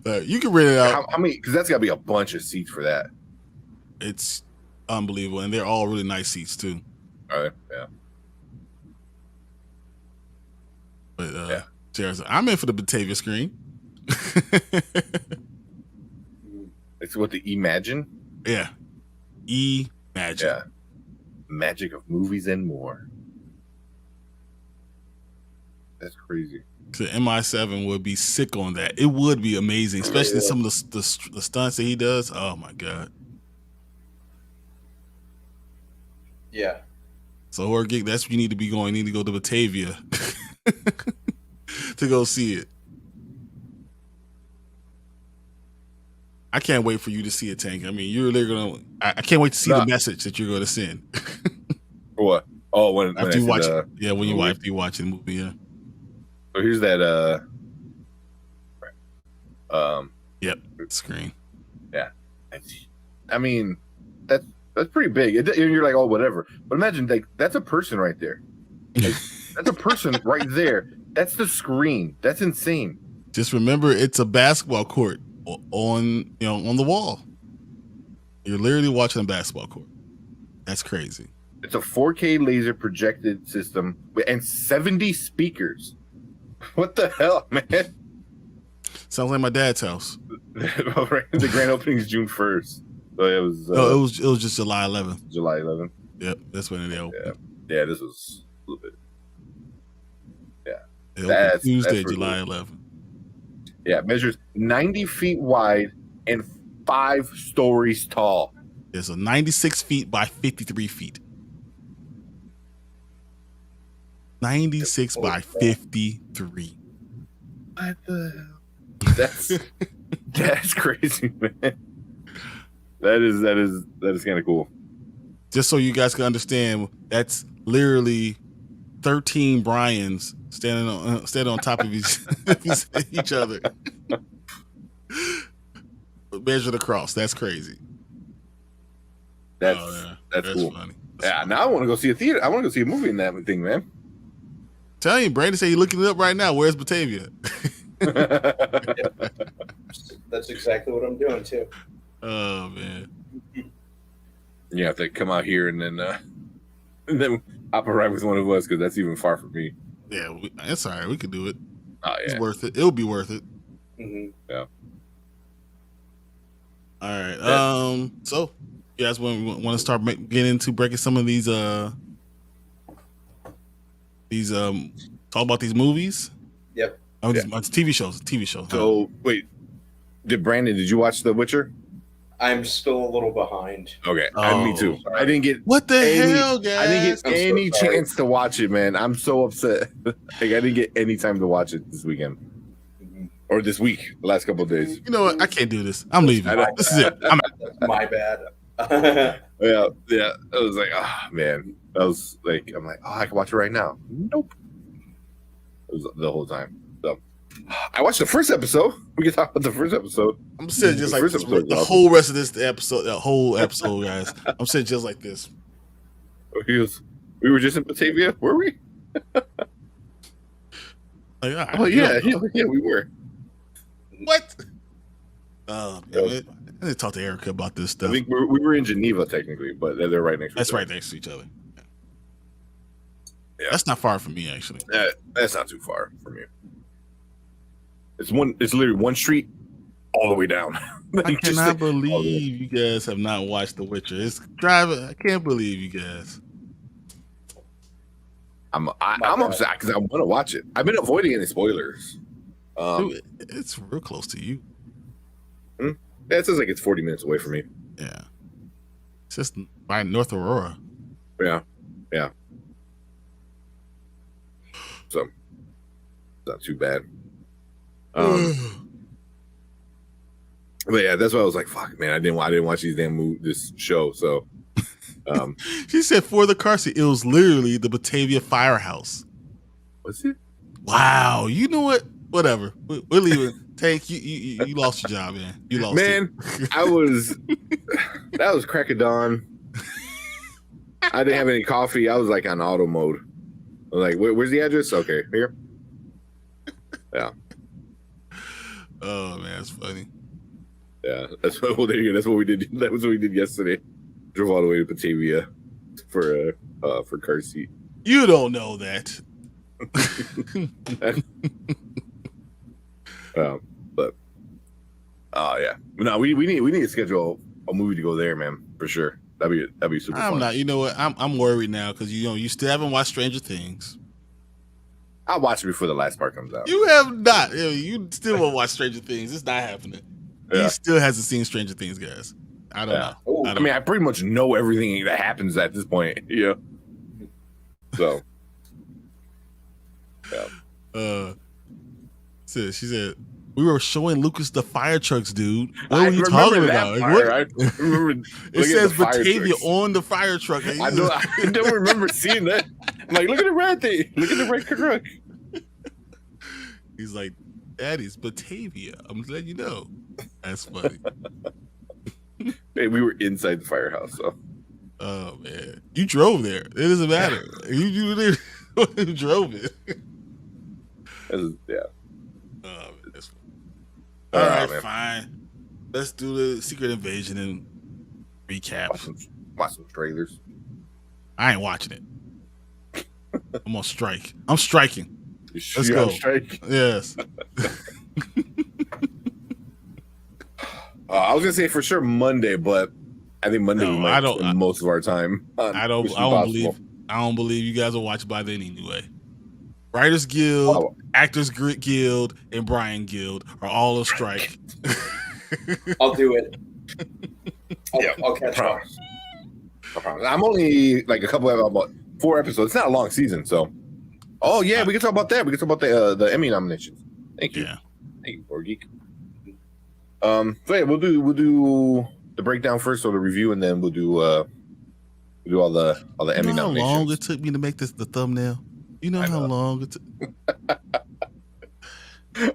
But you can rent it out. How many? Because that's got to be a bunch of seats for that. It's unbelievable, and they're all really nice seats too. All right. Yeah. But Yeah. Jared said, I'm in for the Batavia screen. It's what the Imagine. Yeah. Imagine. Yeah. Magic of movies and more. That's crazy. So MI7 would be sick on that. It would be amazing, especially some of the stunts that he does. Oh my god! Yeah. So Horror Geek, that's what you need to be going. You need to go to Batavia to go see it. I can't wait for you to see it, Tank. I mean, you're literally gonna. I can't wait to see the message that you're going to send For what? Oh, when after I you see watch the- it. Yeah, when you movie. after you watch the movie. Yeah. So here's that. Yep. Screen. I mean, that's pretty big. You're like, oh, whatever. But imagine, like, that's a person right there. Like, that's a person right there. That's the screen. That's insane. Just remember, it's a basketball court on the wall. You're literally watching a basketball court. That's crazy. It's a 4K laser projected system and 70 speakers. What the hell, man? Sounds like my dad's house. The grand opening is June 1st. So it was No, it was just July 11th. July 11th. Yep, that's when they opened. Yeah, this was a little bit. It opened That's Tuesday, pretty July cool. 11th. Yeah, it measures 90 feet wide and 5 stories tall. It's a 96 feet by 53 feet. 96 by 53. What the hell? That's crazy, man. That is kind of cool. Just so you guys can understand, that's literally 13 Bryans standing on top of each other. Measured across. That's crazy. That's yeah. that's cool. Funny. Yeah, now I want to go see a theater. I want to go see a movie in that thing, man. Tell you, Brandon said you're looking it up right now. Where's Batavia? That's exactly what I'm doing too. Oh man. You have to come out here and then hop a ride with one of us because that's even far from me. Yeah, it's all right. We could do it. Oh It's yeah, worth it. It'll be worth it. hmm All right. So you guys want to start getting into breaking some of these talk about these movies? Yep. Oh, Yeah. these TV shows. TV shows. So wait, did you watch The Witcher? I'm still a little behind. Okay, Oh. me too. I didn't get What the any- hell, guys? I didn't get I'm so any sorry. chance to watch it, man. I'm so upset. Like I didn't get any time to watch it this weekend Mhm. or this week, the last couple of days. You know what? I can't do this. I'm leaving. I know. This is it. I'm out. That's my bad. Yeah. I was like, oh man. I was like, I'm like, oh, I can watch it right now. Nope. It was the whole time. So I watched the first episode. We can talk about the first episode. I'm sitting just like First this, episode, the awesome. whole rest of this episode, the whole episode, guys. I'm sitting just like this. We were just in Batavia, were we? Like, all right, Oh yeah, you know, yeah, we were. What? Oh, damn it. I need to talk to Erica about this I stuff. think we were in Geneva technically, but they're right next to That's each other. right next to each other. Yeah. That's not far from me, actually. That's not too far from you. It's literally one street all the way down. I cannot believe you guys have not watched The Witcher. It's driving. I can't believe you guys. I'm upset because I want to watch it. I've been avoiding any spoilers. Dude, it's real close to you. It says like it's 40 minutes away from me. Yeah. It's just by North Aurora. Yeah. So, not too bad. But yeah, that's why I was like, "Fuck, man! I didn't watch this show." So, She said for the car seat, it was literally the Batavia Firehouse. what's it? Wow, you know what? Whatever. We're leaving. Tank, you lost your job, man. You lost, Man, that was crack of dawn. I didn't have any coffee. I was like on auto mode. I was like, where's the address? Okay, here. Yeah. Oh man, that's funny. Yeah, that's what we did. That was what we did yesterday. Drove all the way to Batavia for car seat. You don't know that. But yeah, no, we need to schedule a movie to go there, man, for sure. That'd be super fun. I'm not. You know what? I'm worried now because you still haven't watched Stranger Things. I'll watch it before the last part comes out. You have not. You still won't watch Stranger Things. It's not happening. Yeah. He still hasn't seen Stranger Things, guys. I don't know. Oh, I mean, I pretty much know everything that happens at this point. Yeah. So. Yeah. So she said we were showing Lucas the fire trucks, dude. What I were you remember talking that about? Like, part. what? I remember. It says fire Batavia trucks. on the fire truck. I don't remember seeing that. I'm like, look at the red thing. Look at the red truck. He's like, Daddy's Batavia. I'm just letting you know. That's funny. Hey, we were inside the firehouse, so. Oh man, you drove there. It doesn't matter. you drove it. Yeah. Oh, that's funny. Oh, All right, man. fine. Let's do the Secret Invasion and recap. Watch some trailers. I ain't watching it. I'm on strike. I'm striking. Let's You're go. on strike? Yes. I was gonna say for sure Monday, but I think Monday No, we might I don't- spend most of our time. I don't believe you guys will watch it by then anyway. Writers Guild, Oh. Actors Guild, and Brian Guild are all on strike. I'll do it. I'll catch up. Promise. I promise. I'm only like about 4 episodes. It's not a long season, so. Oh yeah, we can talk about that. We can talk about the Emmy nominations. Thank you. Yeah. Thank you, Board Geek. So yeah, we'll do the breakdown first, or the review, and then we'll do all the Emmy You know how nominations. long it took me to make the thumbnail? You know how long it took?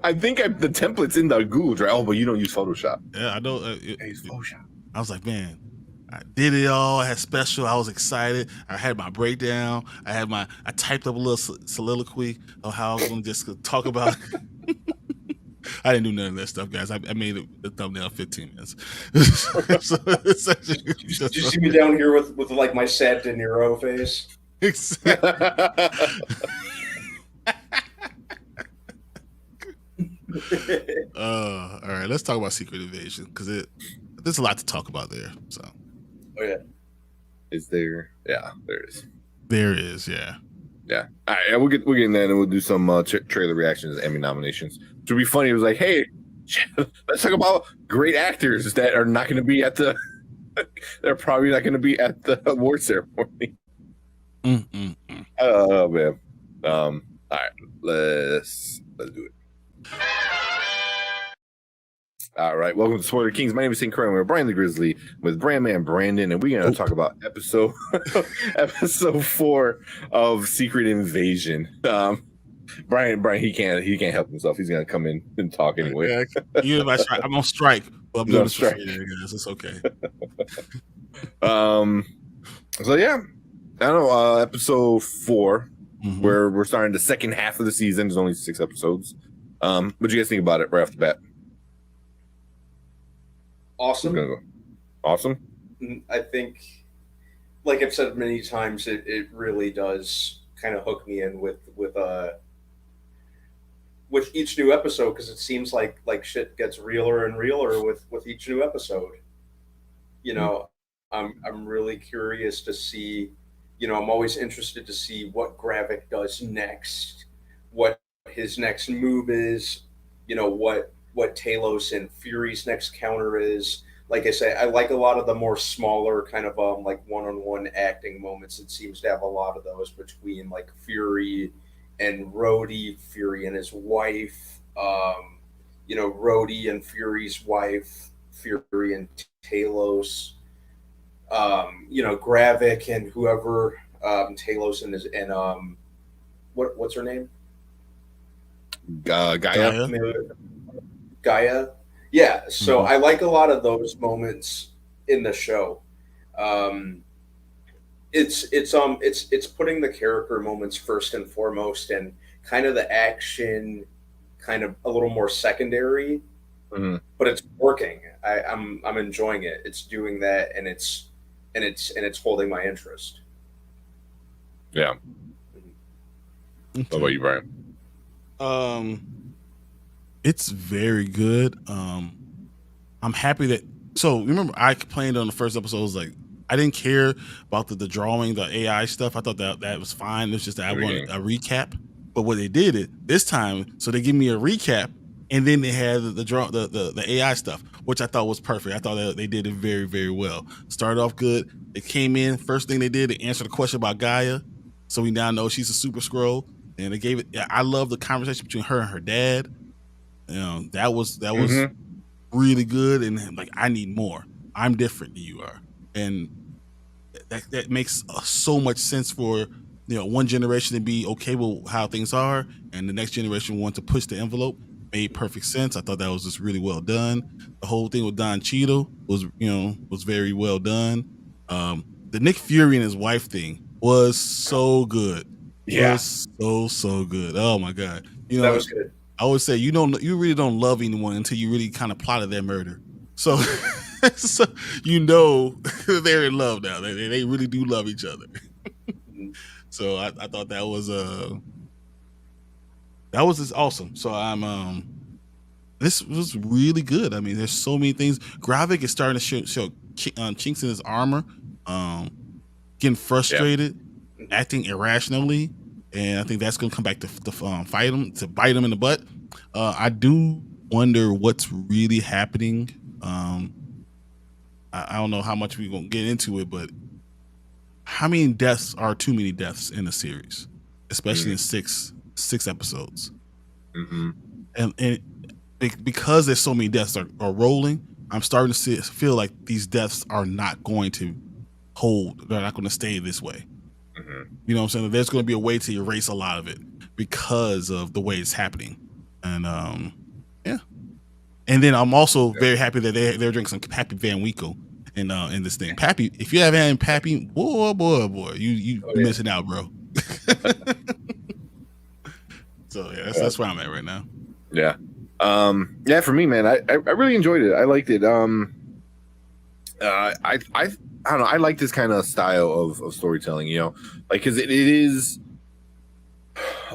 I think the template's in the Google Drive. Oh, but you don't use Photoshop. Yeah, I know. I use Photoshop. I was like, man, I did it all. I had special. I was excited. I had my breakdown. I typed up a little soliloquy of how I was going to just talk about. I didn't do none of that stuff, guys. I made the thumbnail in 15 minutes. So it's actually Did you see me down here with like my sad De Niro face? Exactly. All right, let's talk about Secret Invasion because there's a lot to talk about there. So, Oh yeah. Is there? Yeah, there is. there is, yeah. Yeah. All right. Yeah, we'll get in there, and we'll do some trailer reactions, Emmy nominations. To be funny, it was like, hey, let's talk about great actors that are not going to be at the. They're probably not going to be at the award ceremony. Oh man. All right. Let's do it. All right, welcome to Spoiler Kings. My name is St. Curran. We're Brian the Grizzly with Brandman Brandon, and we're going to talk about episode 4 of Secret Invasion. Brian, he can't help himself. He's going to come in and talk anyway. Yeah, I'm on strike, but I'm You're doing on this for strike. free, guys. It's okay. So yeah, I don't know. Episode 4, Mhm. where we're starting the second half of the season. There's only 6 episodes. What do you guys think about it right off the bat? Awesome. Who's gonna go? Awesome. I think, like I've said many times, it really does kind of hook me in with with each new episode, because it seems like shit gets realer and realer with each new episode. You know, I'm really curious to see. You know, I'm always interested to see what Gravik does next, what his next move is. You know, what Talos and Fury's next counter is. Like I say, I like a lot of the more smaller kind of like one-on-one acting moments. It seems to have a lot of those between like Fury and Rhodey, Fury and his wife, you know, Rhodey and Fury's wife, Fury and Talos, you know, Gravik and whoever, Talos and his and what's her name? Gaia. Gaia. Yeah, so I like a lot of those moments in the show. It's putting the character moments first and foremost, and kind of the action kind of a little more secondary. But it's working. I'm enjoying it. It's doing that, and it's holding my interest. Yeah. What about you, Brian? It's very good. I'm happy that. So remember, I complained on the first episode. I was like, I didn't care about the drawing, the AI stuff. I thought that was fine. It's just that I wanted a recap. But what they did it this time, so they give me a recap, and then they had the AI stuff, which I thought was perfect. I thought that they did it very, very well. Started off good. It came in. First thing they did, they answered the question about Gaia, so we now know she's a Super Skrull. And they gave it. I love the conversation between her and her dad. You know, that was really good. And like, I need more. I'm different than you are, and that makes so much sense for, you know, one generation to be okay with how things are, and the next generation want to push the envelope. Made perfect sense. I thought that was just really well done. The whole thing with Don Cheadle was very well done. The Nick Fury and his wife thing was so good. Yeah, was so good. Oh my god, you know, That was good. I always say you really don't love anyone until you really kind of plotted their murder. So, so you know they're in love now. They really do love each other. So I thought that was just awesome. So this was really good. I mean, there's so many things. Gravik is starting to show chinks in his armor, getting frustrated, acting irrationally, and I think that's going to come back to fight him, to bite him in the butt. I do wonder what's really happening. I don't know how much we're going to get into it, but how many deaths are too many deaths in a series, especially in six episodes? And because there's so many deaths are rolling, I'm starting to feel like these deaths are not going to hold. They're not going to stay this way. You know what I'm saying? There's going to be a way to erase a lot of it because of the way it's happening. And yeah. And then I'm also very happy that they're drinking some Pappy Van Winkle in this thing. Pappy, if you haven't had Pappy, boy, you missing out, bro. So yeah, that's where I'm at right now. Yeah. Yeah, for me, man, I really enjoyed it. I liked it. I don't know. I like this kind of style of storytelling, you know, like, because it is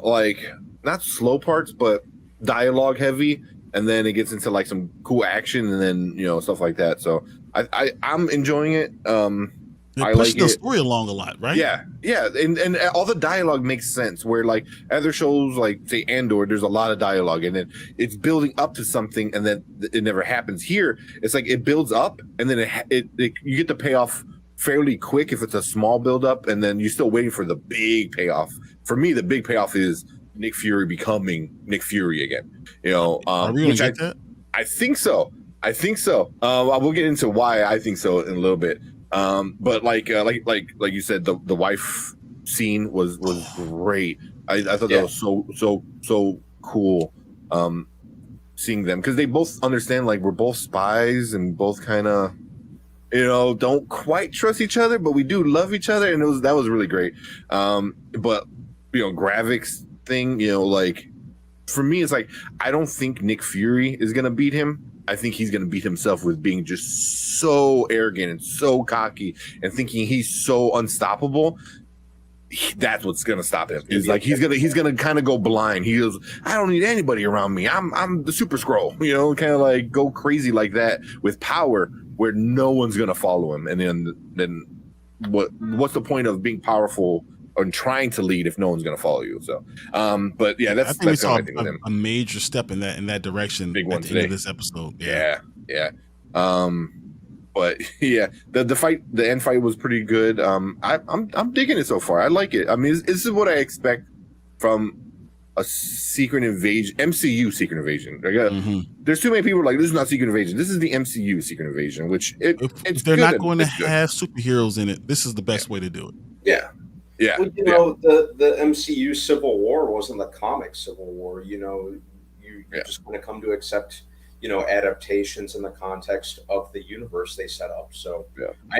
like not slow parts, but dialogue heavy, and then it gets into like some cool action, and then, you know, stuff like that. So I'm enjoying it. They're pushing the story along a lot, right? Yeah, and all the dialogue makes sense. Where like other shows, like say Andor, there's a lot of dialogue, and then it's building up to something, and then it never happens. Here, it's like it builds up, and then it you get the payoff fairly quick if it's a small build up, and then you're still waiting for the big payoff. For me, the big payoff is Nick Fury becoming Nick Fury again. You know, are we gonna get that? I think so. I will get into why I think so in a little bit. But like you said, the wife scene was great. I thought that was so cool. Seeing them, because they both understand, like, we're both spies and both kind of, you know, don't quite trust each other, but we do love each other, and that was really great. But you know, Gravik's thing, you know, like, for me, it's like, I don't think Nick Fury is gonna beat him. I think he's going to beat himself with being just so arrogant and so cocky and thinking he's so unstoppable. that's what's gonna stop him. Is like he's gonna kind of go blind. He goes, I don't need anybody around me. I'm the Super Scroll, you know, kind of like go crazy like that with power where no one's gonna follow him. And then what's the point of being powerful and trying to lead if no one's gonna follow you? So, but yeah, I think we saw my thing with him. a major step in that direction Big at one the today. end of this episode. Yeah. But yeah, the end fight was pretty good. I'm digging it so far. I like it. I mean, this is what I expect from a Secret Invasion, MCU Secret Invasion. There's too many people like, this is not Secret Invasion. This is the MCU Secret Invasion, which if they're not going to have superheroes in it, this is the best way to do it. Yeah. Yeah. Well, you know, the MCU Civil War wasn't the comic Civil War. You know, you just want to come to accept, you know, adaptations in the context of the universe they set up. So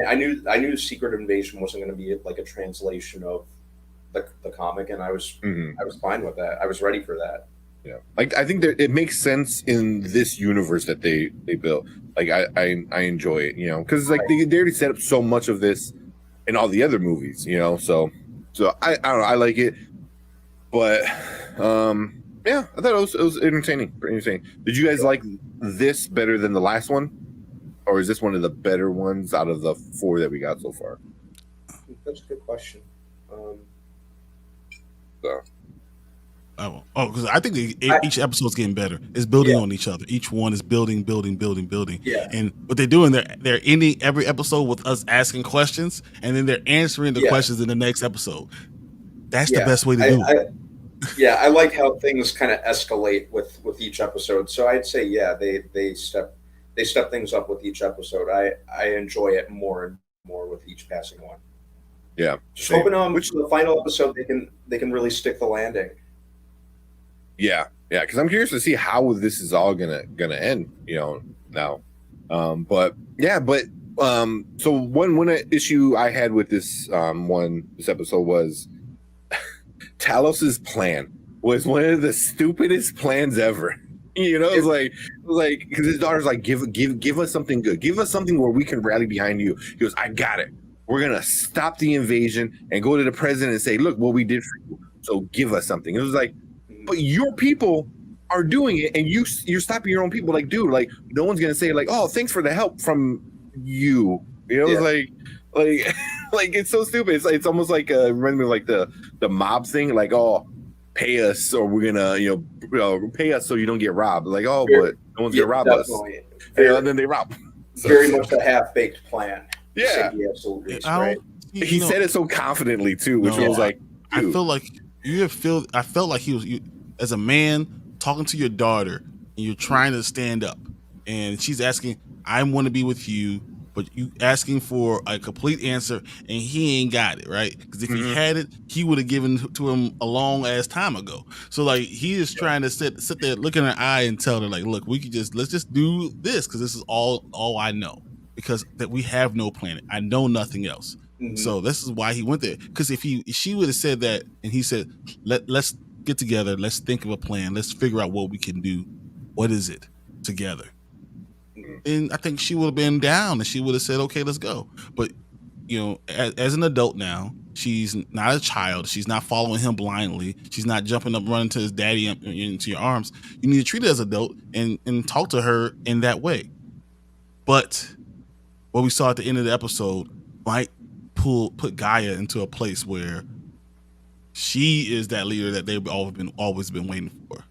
I knew Secret Invasion wasn't going to be like a translation of the comic, and I was fine with that. I was ready for that. Yeah, like I think that it makes sense in this universe that they built. Like I enjoy it, you know, because like they already set up so much of this in all the other movies, you know. So I don't know, I like it, but yeah, I thought it was entertaining. Pretty entertaining. Did you guys like this better than the last one, or is this one of the better ones out of the 4 that we got so far? That's a good question. Because I think each episode's getting better. It's building on each other. Each one is building. Yeah. And what they're doing, they're ending every episode with us asking questions, and then they're answering the questions in the next episode. That's the best way to do it. Yeah, I like how things kind of escalate with each episode. So I'd say, they step things up with each episode. I enjoy it more and more with each passing one. Yeah, just hoping the final episode they can really stick the landing. Yeah, because I'm curious to see how this is all gonna end. You know, now, so one issue I had with this episode was Talos's plan was one of the stupidest plans ever. You know, it's like because his daughter's like, give us something good, give us something where we can rally behind you. He goes, I got it. We're gonna stop the invasion and go to the president and say, look what we did for you. So give us something. It was like, but your people are doing it, and you're stopping your own people. Like, dude, like no one's gonna say like, oh, thanks for the help from you. You know, it's like it's so stupid. It's almost like remember me like the mob thing, like, oh, pay us or we're gonna pay us so you don't get robbed. Like, oh, but no one's gonna rob us. And then they rob. So, very much a half-baked plan. Yeah, absolutely. Right. He said it so confidently too, which was like, dude. I feel like I felt like he was as a man talking to your daughter, and you're trying to stand up, and she's asking, "I want to be with you," but you asking for a complete answer, and he ain't got it, right? Because if he had it, he would have given to him a long ass time ago. So like he is trying to sit there, look in her eye, and tell her like, "Look, let's just do this because this is all I know." Because that we have no planet. I know nothing else. So this is why he went there. Because if she would have said that, and he said, let's get together, let's think of a plan, let's figure out what we can do. What is it together? And I think she would have been down, and she would have said, okay, let's go. But you know, as an adult now, she's not a child. She's not following him blindly. She's not jumping up, running to his daddy into your arms. You need to treat her as an adult and talk to her in that way. But what we saw at the end of the episode might put Gaia into a place where she is that leader that they've always been waiting for.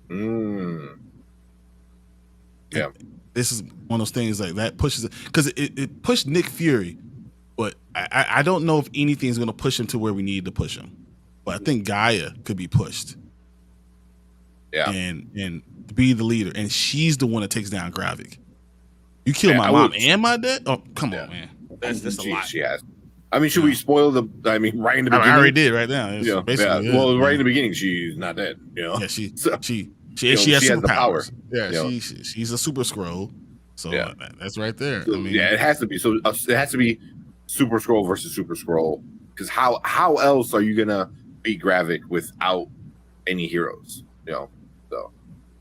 Yeah, this is one of those things like that pushes it because it pushed Nick Fury, but I don't know if anything's going to push him to where we need to push him. But I think Gaia could be pushed. Yeah, and be the leader, and she's the one that takes down Gravik. You killed my mom and my dad? Oh, come on, man. That's a lot. She has. I mean, should we spoil right in the beginning? I already did right now. Well, right in the beginning, she's not dead. You know? Yeah, she has superpowers. Yeah, she's a super scroll. So that's right there. So, I mean, it has to be. So it has to be Super Scroll versus Super Scroll. Because how else are you gonna beat Gravik without any heroes? You know, so.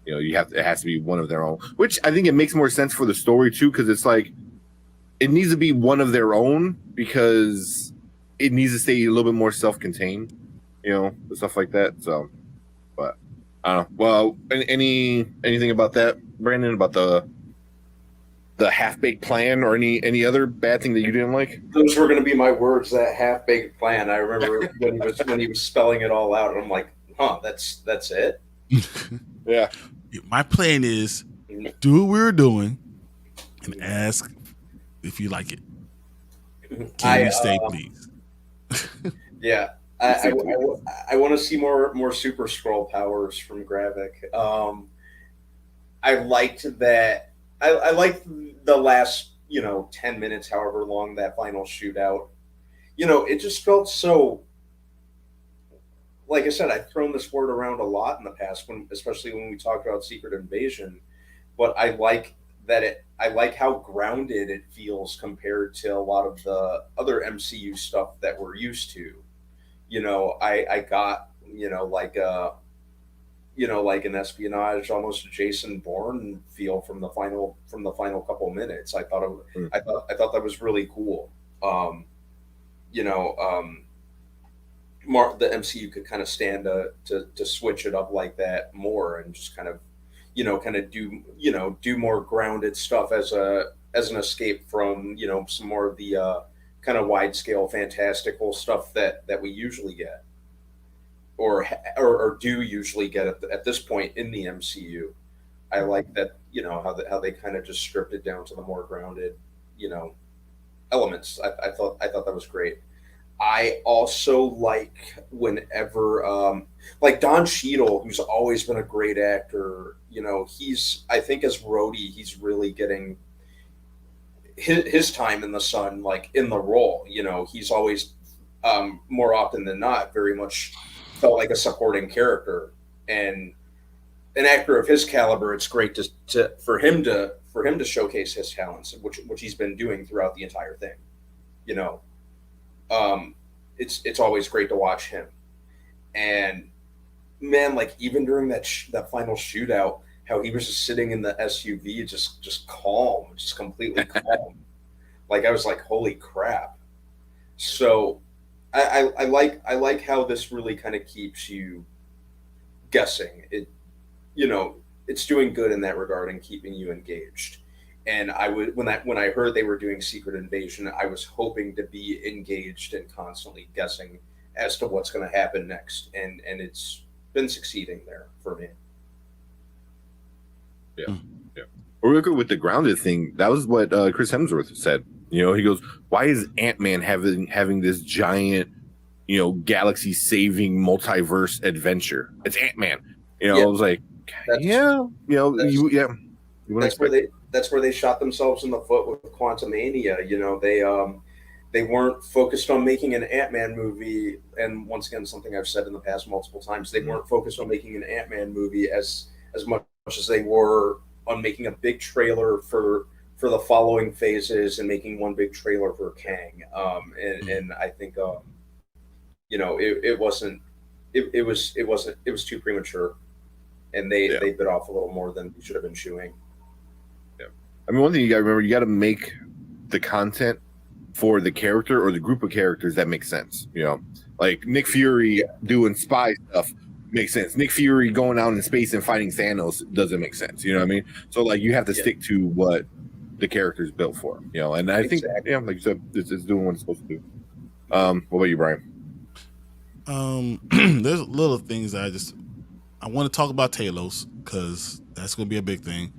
You know, it has to be one of their own, which I think it makes more sense for the story too, because it's like it needs to be one of their own because it needs to stay a little bit more self-contained. stuff like that. So, but I don't know. Well, anything about that, Brandon, about the half-baked plan, or any other bad thing that you didn't like? Those were going to be my words. That half-baked plan. I remember when he was spelling it all out, and I'm like, huh, that's it. Yeah. My plan is do what we're doing and ask if you like it. Can we stay, please? Yeah. I want to see more Super Scroll powers from Gravik. I liked that. I liked the last 10 minutes, however long that final shootout. It just felt so. Like I said, I've thrown this word around a lot in the past, especially when we talked about Secret Invasion. But I like that I like how grounded it feels compared to a lot of the other MCU stuff that we're used to. I got like an espionage, almost a Jason Bourne feel from the final couple of minutes. I thought that was really cool. Um, you know, the MCU could kind of stand to switch it up like that more and just kind of do more grounded stuff as an escape from some more of the kind of wide scale fantastical stuff that we usually get or do usually get at this point in the MCU. I like that how they kind of just stripped it down to the more grounded elements. I thought that was great. I also like whenever, like Don Cheadle, who's always been a great actor. I think as Rhodey, he's really getting his time in the sun, like in the role. He's always, more often than not, very much felt like a supporting character, and an actor of his caliber, it's great for him to showcase his talents, which he's been doing throughout the entire thing. You know, it's always great to watch him. And man, like even during that final shootout, how he was just sitting in the SUV, just calm, just completely calm. Like I was like, holy crap. So I like how this really kind of keeps you guessing. It's doing good in that regard and keeping you engaged. And I would when I heard they were doing Secret Invasion, I was hoping to be engaged and constantly guessing as to what's going to happen next, and it's been succeeding there for me. Yeah, yeah. Or real quick with the grounded thing, that was what Chris Hemsworth said. He goes, "Why is Ant-Man having this giant, galaxy saving multiverse adventure? It's Ant-Man." Yeah. I was like, That's- yeah, yeah. That's where they shot themselves in the foot with Quantumania. They weren't focused on making an Ant-Man movie, and once again, something I've said in the past multiple times, they weren't focused on making an Ant-Man movie as much as they were on making a big trailer for the following phases and making one big trailer for Kang. And I think it was too premature, and they bit off a little more than they should have been chewing. Yeah, I mean, one thing you got to remember, you got to make the content for the character or the group of characters that makes sense. Like Nick Fury doing spy stuff makes sense. Nick Fury going out in space and fighting Thanos doesn't make sense. You know what I mean? So like you have to stick to what the character's built for. And I think like you said, it's doing what it's supposed to do. What about you, Brian? There's little things that I want to talk about Talos because that's going to be a big thing.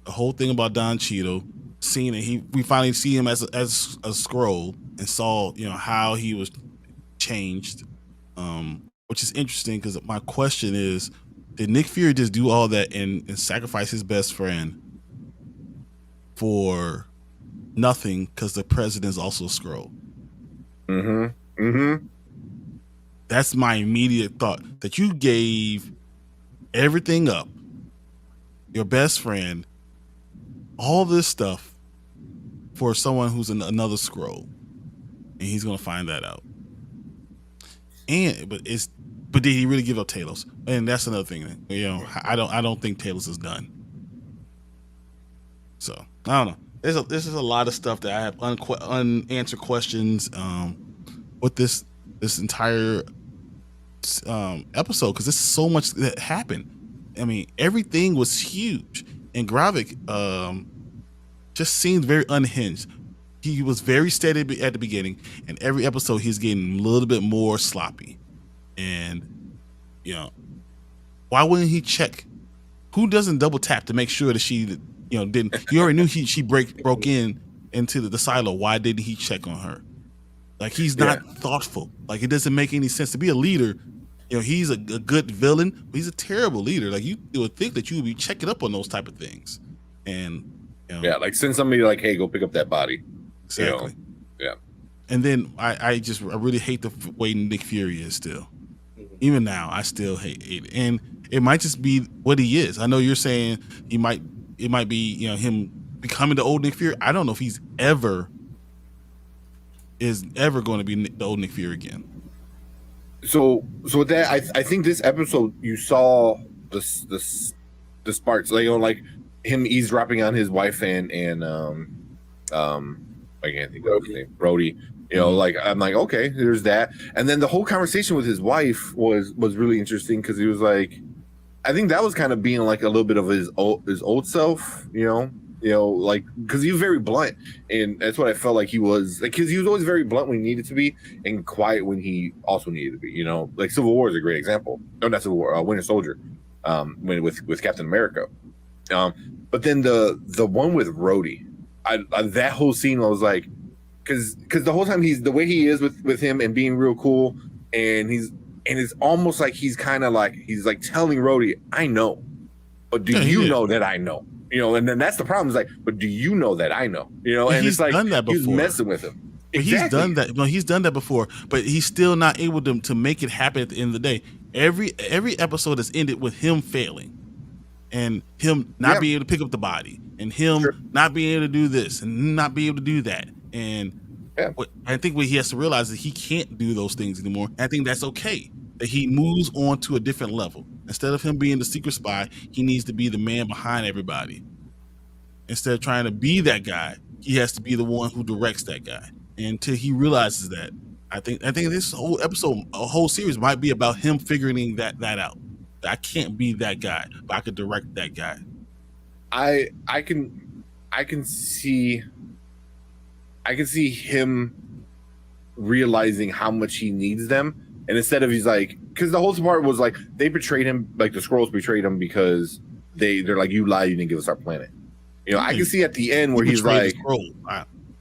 The whole thing about Don Cheadle, seeing that we finally see him as a Skrull and saw how he was changed, which is interesting because my question is, did Nick Fury just do all that and sacrifice his best friend for nothing because the president's also a Skrull? That's my immediate thought, that you gave everything up, your best friend, all this stuff for someone who's another Skrull, and he's gonna find that out. But did he really give up Talos? And that's another thing. I don't think Talos is done. So I don't know. There's just a lot of stuff that I have unanswered questions with this entire episode because there's so much that happened. I mean, everything was huge, and Gravik just seemed very unhinged. He was very steady at the beginning, and every episode he's getting a little bit more sloppy. And why wouldn't he check? Who doesn't double tap to make sure that she, didn't? You already knew she broke into the silo. Why didn't he check on her? Like, he's not thoughtful. Like, it doesn't make any sense to be a leader. He's a good villain, but he's a terrible leader. Like, you would think that you would be checking up on those type of things. And like send somebody like, hey, go pick up that body. Exactly. Yeah. And then I really hate the way Nick Fury is still. Even now, I still hate it. And it might just be what he is. I know you're saying it might be, him becoming the old Nick Fury. I don't know if he's ever going to be the old Nick Fury again. So with that, I think this episode you saw the sparks, like him eavesdropping on his wife and I can't think of his name, Brody. Like, I'm like, okay, there's that. And then the whole conversation with his wife was really interesting because he was like, I think that was kind of being like a little bit of his old self, like, because he was very blunt, and that's what I felt like he was, like, because he was always very blunt when he needed to be and quiet when he also needed to be. Like Civil War is a great example. No, not Civil War, Winter Soldier, with Captain America. But then the one with Rhodey, that whole scene, I was like, because the whole time the way he is with him and being real cool, and it's almost like he's kind of like, he's like telling Rhodey, I know, but do you know that I know? And then that's the problem. Is like, but do you know that I know? And it's like, done that before. He's messing with him. Exactly. He's done that. No, he's done that before, but he's still not able to make it happen at the end of the day. Every episode has ended with him failing, and him not being able to pick up the body, and him not being able to do this and not being able to do that. And I think what he has to realize is he can't do those things anymore. I think that's okay. That he moves on to a different level. Instead of him being the secret spy, he needs to be the man behind everybody. Instead of trying to be that guy, he has to be the one who directs that guy. And until he realizes that, I think this whole episode, a whole series, might be about him figuring that out. I can't be that guy, but I could direct that guy. I can see him realizing how much he needs them. And instead of, he's like, because the whole part was like, they betrayed him, like the Skrulls betrayed him because they're like, you lied, you didn't give us our planet. I can see at the end where he's like,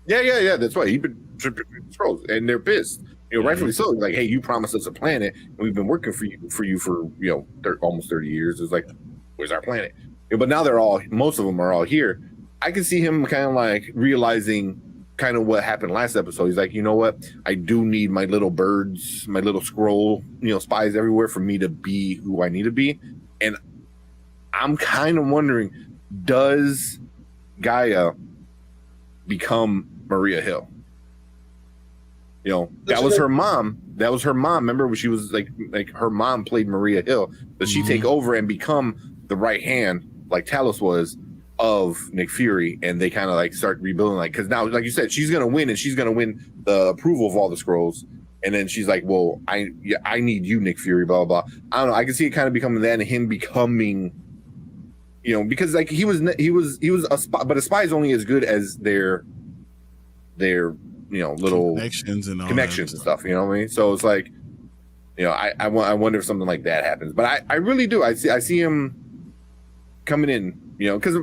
yeah, that's right. He betrayed the Skrulls, and they're pissed. Rightfully so. Like, hey, you promised us a planet, and we've been working for you for almost 30 years. It's like, where's our planet? But now most of them are all here. I can see him kind of like realizing kind of what happened last episode. He's like, you know what? I do need my little birds, my little Skrull, spies everywhere for me to be who I need to be. And I'm kind of wondering, does Gaia become Maria Hill? That was her mom. That was her mom. Remember when she was like her mom played Maria Hill? Does she take over and become the right hand like Talos was of Nick Fury, and they kind of like start rebuilding, like, because now, like you said, she's gonna win, and she's gonna win the approval of all the Skrulls, and then she's like, well, I need you, Nick Fury, blah blah blah. I don't know. I can see it kind of becoming that, and him becoming, because like he was a spy, but a spy is only as good as their little connections and stuff. You know what I mean? So it's like, I wonder if something like that happens, but I really do. I see him coming in. Because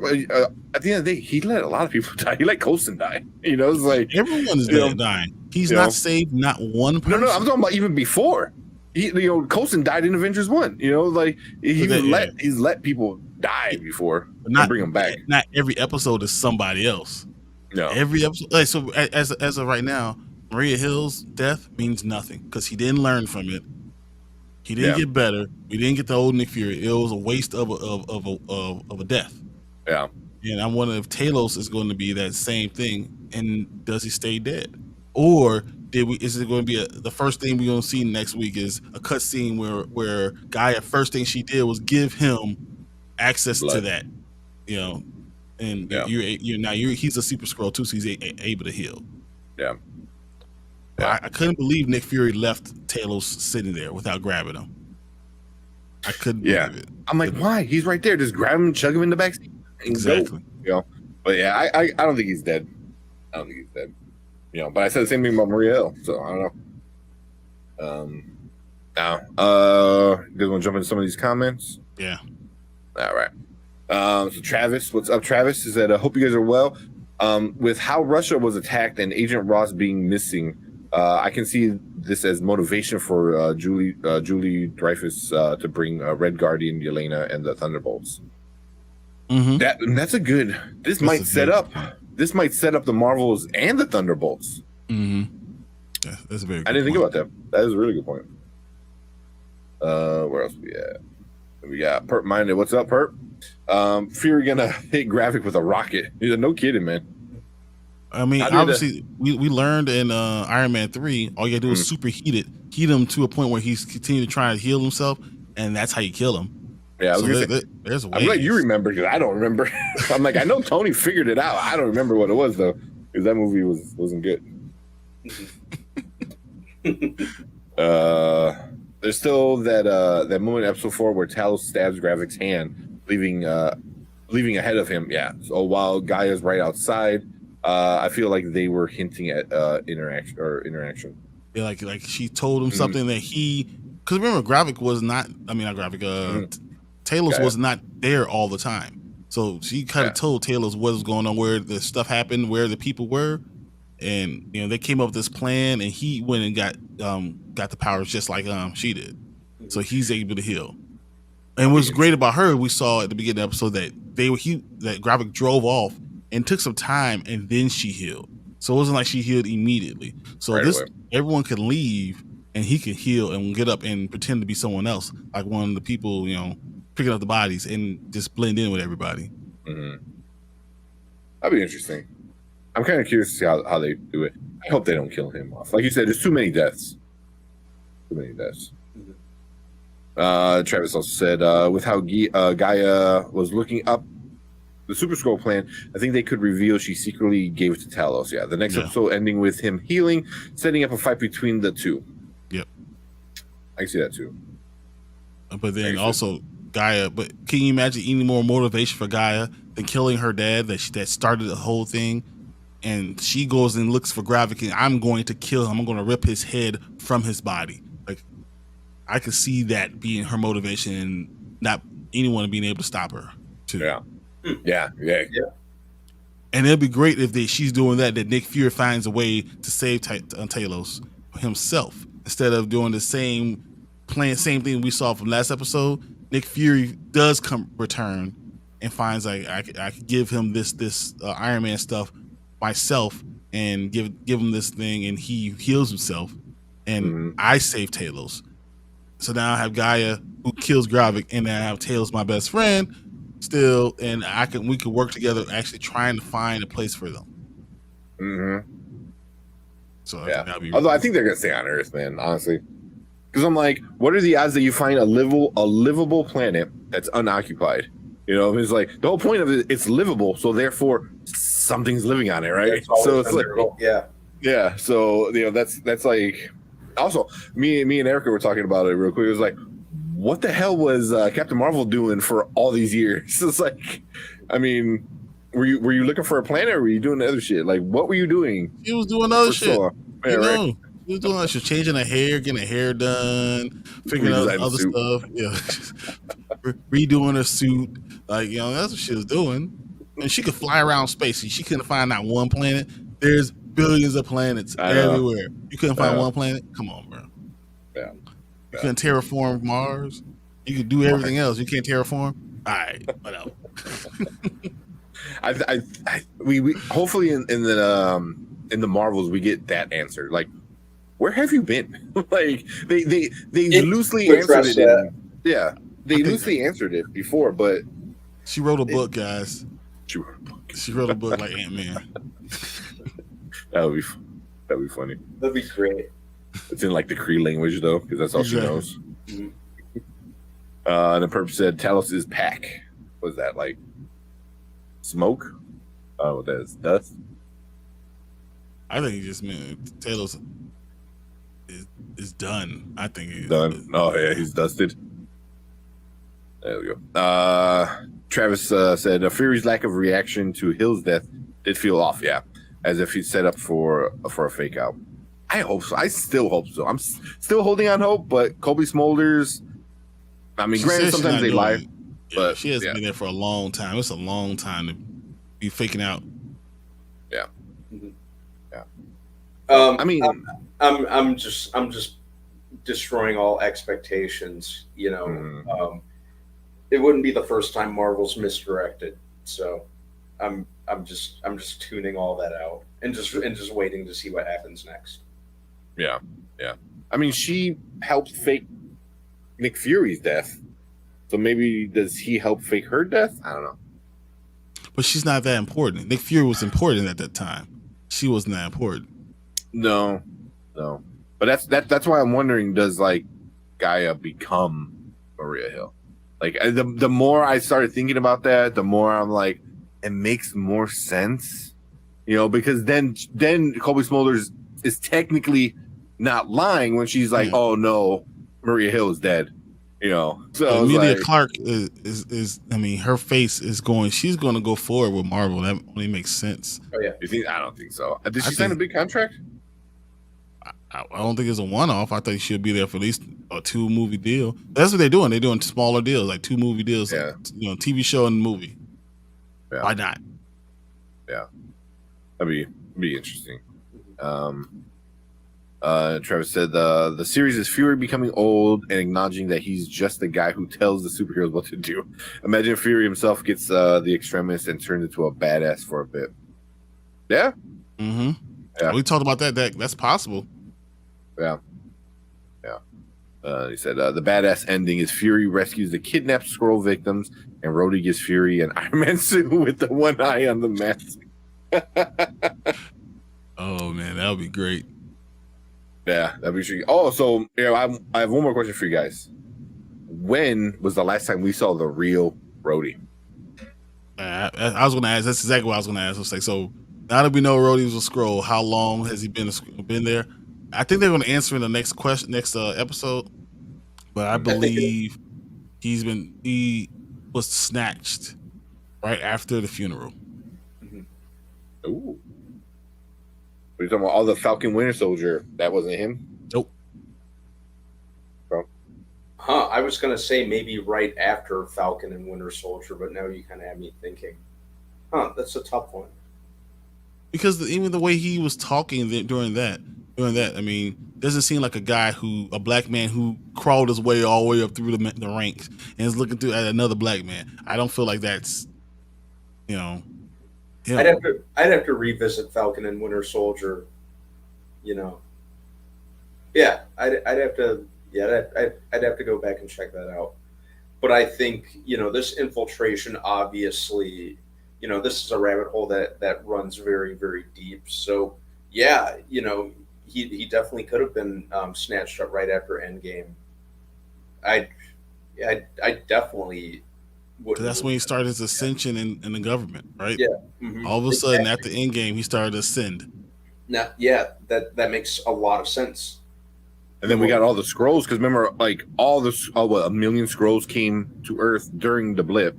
at the end of the day, he let a lot of people die. He let Coulson die. It's like everyone is dying. He's not saved not one person. No, I'm talking about even before. Coulson died in Avengers 1. Like he's let people die before, but not bring them back. Not every episode is somebody else. No, every episode. Like, so as of right now, Maria Hill's death means nothing because he didn't learn from it. He didn't get better. We didn't get the old Nick Fury. It was a waste of a death. Yeah. And I'm wondering if Talos is going to be that same thing, and does he stay dead, or is it going to be the first thing we're going to see next week is a cut scene where Gaia first thing she did was give him access to that, and he's a super Skrull too, so he's able to heal. Yeah. I couldn't believe Nick Fury left Talos sitting there without grabbing him. I couldn't Yeah. believe it. I'm like, why? He's right there. Just grab him, chug him in the backseat, and Exactly. go. You know. But yeah, I don't think he's dead. I don't think he's dead. You know. But I said the same thing about Maria Hill, so I don't know. Now, you guys want to jump into some of these comments? Yeah. All right. So Travis, what's up, Travis? Is that I hope you guys are well. With how Russia was attacked and Agent Ross being missing, I can see this as motivation for Julie Dreyfus to bring Red Guardian, Yelena, and the Thunderbolts. Mm-hmm. That's a good. This might set up the Marvels and the Thunderbolts. Mm-hmm. Yeah, that's a very. I didn't think about that. That is a really good point. Where else we at? We got Perp Minded. What's up, Perp? Fury gonna hit Gravik with a rocket. He's like, no kidding, man. I mean, obviously, we learned in Iron Man 3, all you gotta do is heat him to a point where he's continuing to try to heal himself, and that's how you kill him. Yeah, I was so gonna say, there's ways. I'm glad you remember because I don't remember. I'm like, I know Tony figured it out. I don't remember what it was though, because that movie wasn't good. There's still that moment in episode 4 where Talos stabs Gravik's hand, leaving ahead of him. Yeah. So while Gaia's right outside, I feel like they were hinting at interaction. Yeah, like she told him something that because remember Gravik was not. I mean, not Gravik. Talos was not there all the time, so she kind of told Talos what was going on, where the stuff happened, where the people were, and they came up with this plan, and he went and got the powers just like she did, so he's able to heal. And what's great about her, we saw at the beginning of the episode that that Gravik drove off and took some time, and then she healed. So it wasn't like she healed immediately. So everyone could leave, and he could heal and get up and pretend to be someone else, like one of the people, picking up the bodies and just blend in with everybody. Mm-hmm. That'd be interesting. I'm kind of curious to see how they do it. I hope they don't kill him off. Like you said, there's too many deaths. Travis also said, with how Gaia was looking up the Super Scroll plan, I think they could reveal she secretly gave it to Talos. Yeah, the next episode ending with him healing, setting up a fight between the two. Yep. I can see that too. But then also Gaia, but can you imagine any more motivation for Gaia than killing her dad that started the whole thing? And she goes and looks for Gravik, and I'm going to kill him. I'm going to rip his head from his body. Like, I could see that being her motivation, and not anyone being able to stop her. Too. Yeah. And it'd be great if she's doing that Nick Fury finds a way to save Talos himself instead of doing the same thing we saw from last episode. Nick Fury does return and finds like I could give him this Iron Man stuff myself and give him this thing, and he heals himself, and I save Talos. So now I have Gaia who kills Gravik, and then I have Talos, my best friend, still, and we could work together, actually trying to find a place for them. Mm-hmm. So although I think they're gonna stay on Earth, man, honestly. Because I'm like, what are the odds that you find a livable planet that's unoccupied? It's like the whole point of it, it's livable, so therefore something's living on it, right? So it's like, yeah. So that's like. Also, me and Erica were talking about it real quick. It was like, what the hell was Captain Marvel doing for all these years? It's like, I mean, were you looking for a planet, or were you doing other shit? Like, what were you doing? He was doing other shit. Right? He was doing other shit, changing her hair, getting her hair done, figuring out other stuff. Yeah, redoing her suit. Like, that's what she was doing. And she could fly around space. She couldn't find not one planet. There's billions of planets everywhere. You couldn't find one planet? Come on, bro. Yeah. You couldn't terraform Mars? You could do everything else. You can't terraform? All right, whatever. We hopefully in the Marvels we get that answer. Like, where have you been? Like they loosely answered it. They loosely answered it before, but she wrote a book, guys. She wrote a book like Ant-Man. That would be funny. That'd be great. It's in like the Kree language though, because that's all she knows. Mm-hmm. And the Perp said Talos is pack. What is that, like smoke? Oh, what that is, dust. I think he just meant Talos. is done. I think he's Done. Oh yeah, he's dusted. There we go. Travis said Fury's lack of reaction to Hill's death did feel off. Yeah, as if he's set up for a fake out. I hope so. I still hope so. I'm still holding on hope, but Kobe Smulders. I mean, She granted, said she's sometimes not they doing lie, it. Yeah, but she has yeah. been there for a long time. It's a long time to be faking out. I mean, I'm just destroying all expectations. You know, it wouldn't be the first time Marvel's misdirected. So, I'm just tuning all that out and just waiting to see what happens next. yeah. I mean, she helped fake Nick Fury's death, so maybe does he help fake her death? I don't know. But she's not that important. Nick Fury was important at that time. She wasn't that important. No. But that's why I'm wondering: does like Gaia become Maria Hill? Like the more I started thinking about that, the more I'm like, it makes more sense, because then Kobe Smulders is technically not lying when she's like, "Oh no, Maria Hill is dead," So Emilia like, Clarke is. I mean, her face is going. She's going to go forward with Marvel. That only makes sense. Oh yeah. you think? I don't think so. Did she I sign a think- big contract? I don't think it's a one-off. I think she'll be there for at least a 2-movie deal. That's what they're doing. They're doing smaller deals, like 2-movie deals. Yeah. Like, TV show and movie. Yeah. Why not? That'd be interesting. Travis said the series is Fury becoming old and acknowledging that he's just the guy who tells the superheroes what to do. Imagine Fury himself gets the extremist and turns into a badass for a bit. Yeah, Mm-hmm. Yeah. We talked about that. That's possible. yeah. He said the badass ending is Fury rescues the kidnapped Skrull victims, and Rhodey gives Fury an Iron Man suit with the one eye on the mask. Oh man, that would be great. Yeah, that'd be true. Oh, so I have one more question for you guys. When was the last time we saw the real Rhodey? I was going to ask. That's exactly what I was going to ask. I was like, so now that we know Rhodey was a Skrull, how long has he been there? I think they're going to answer in the next episode. But I believe he was snatched right after the funeral. Ooh. What are you talking about? All the Falcon Winter Soldier. That wasn't him? Nope. Huh? I was gonna say maybe right after Falcon and Winter Soldier, but now you kind of have me thinking. Huh? That's a tough one. Because even the way he was talking during that, I mean, doesn't seem like a black man who crawled his way all the way up through the ranks and is looking at another black man. I don't feel like that's, him. I'd have to revisit Falcon and Winter Soldier. Yeah, I'd have to. Yeah, I'd have to go back and check that out. But I think this infiltration, obviously, this is a rabbit hole that runs very, very deep. So yeah, he definitely could have been snatched up right after Endgame. I definitely would. That's when he started his ascension in the government, right? Yeah. Mm-hmm. All of a sudden, after Endgame, he started to ascend. Now, yeah, that makes a lot of sense. And then we got all the scrolls, because remember, like a million scrolls came to Earth during the blip,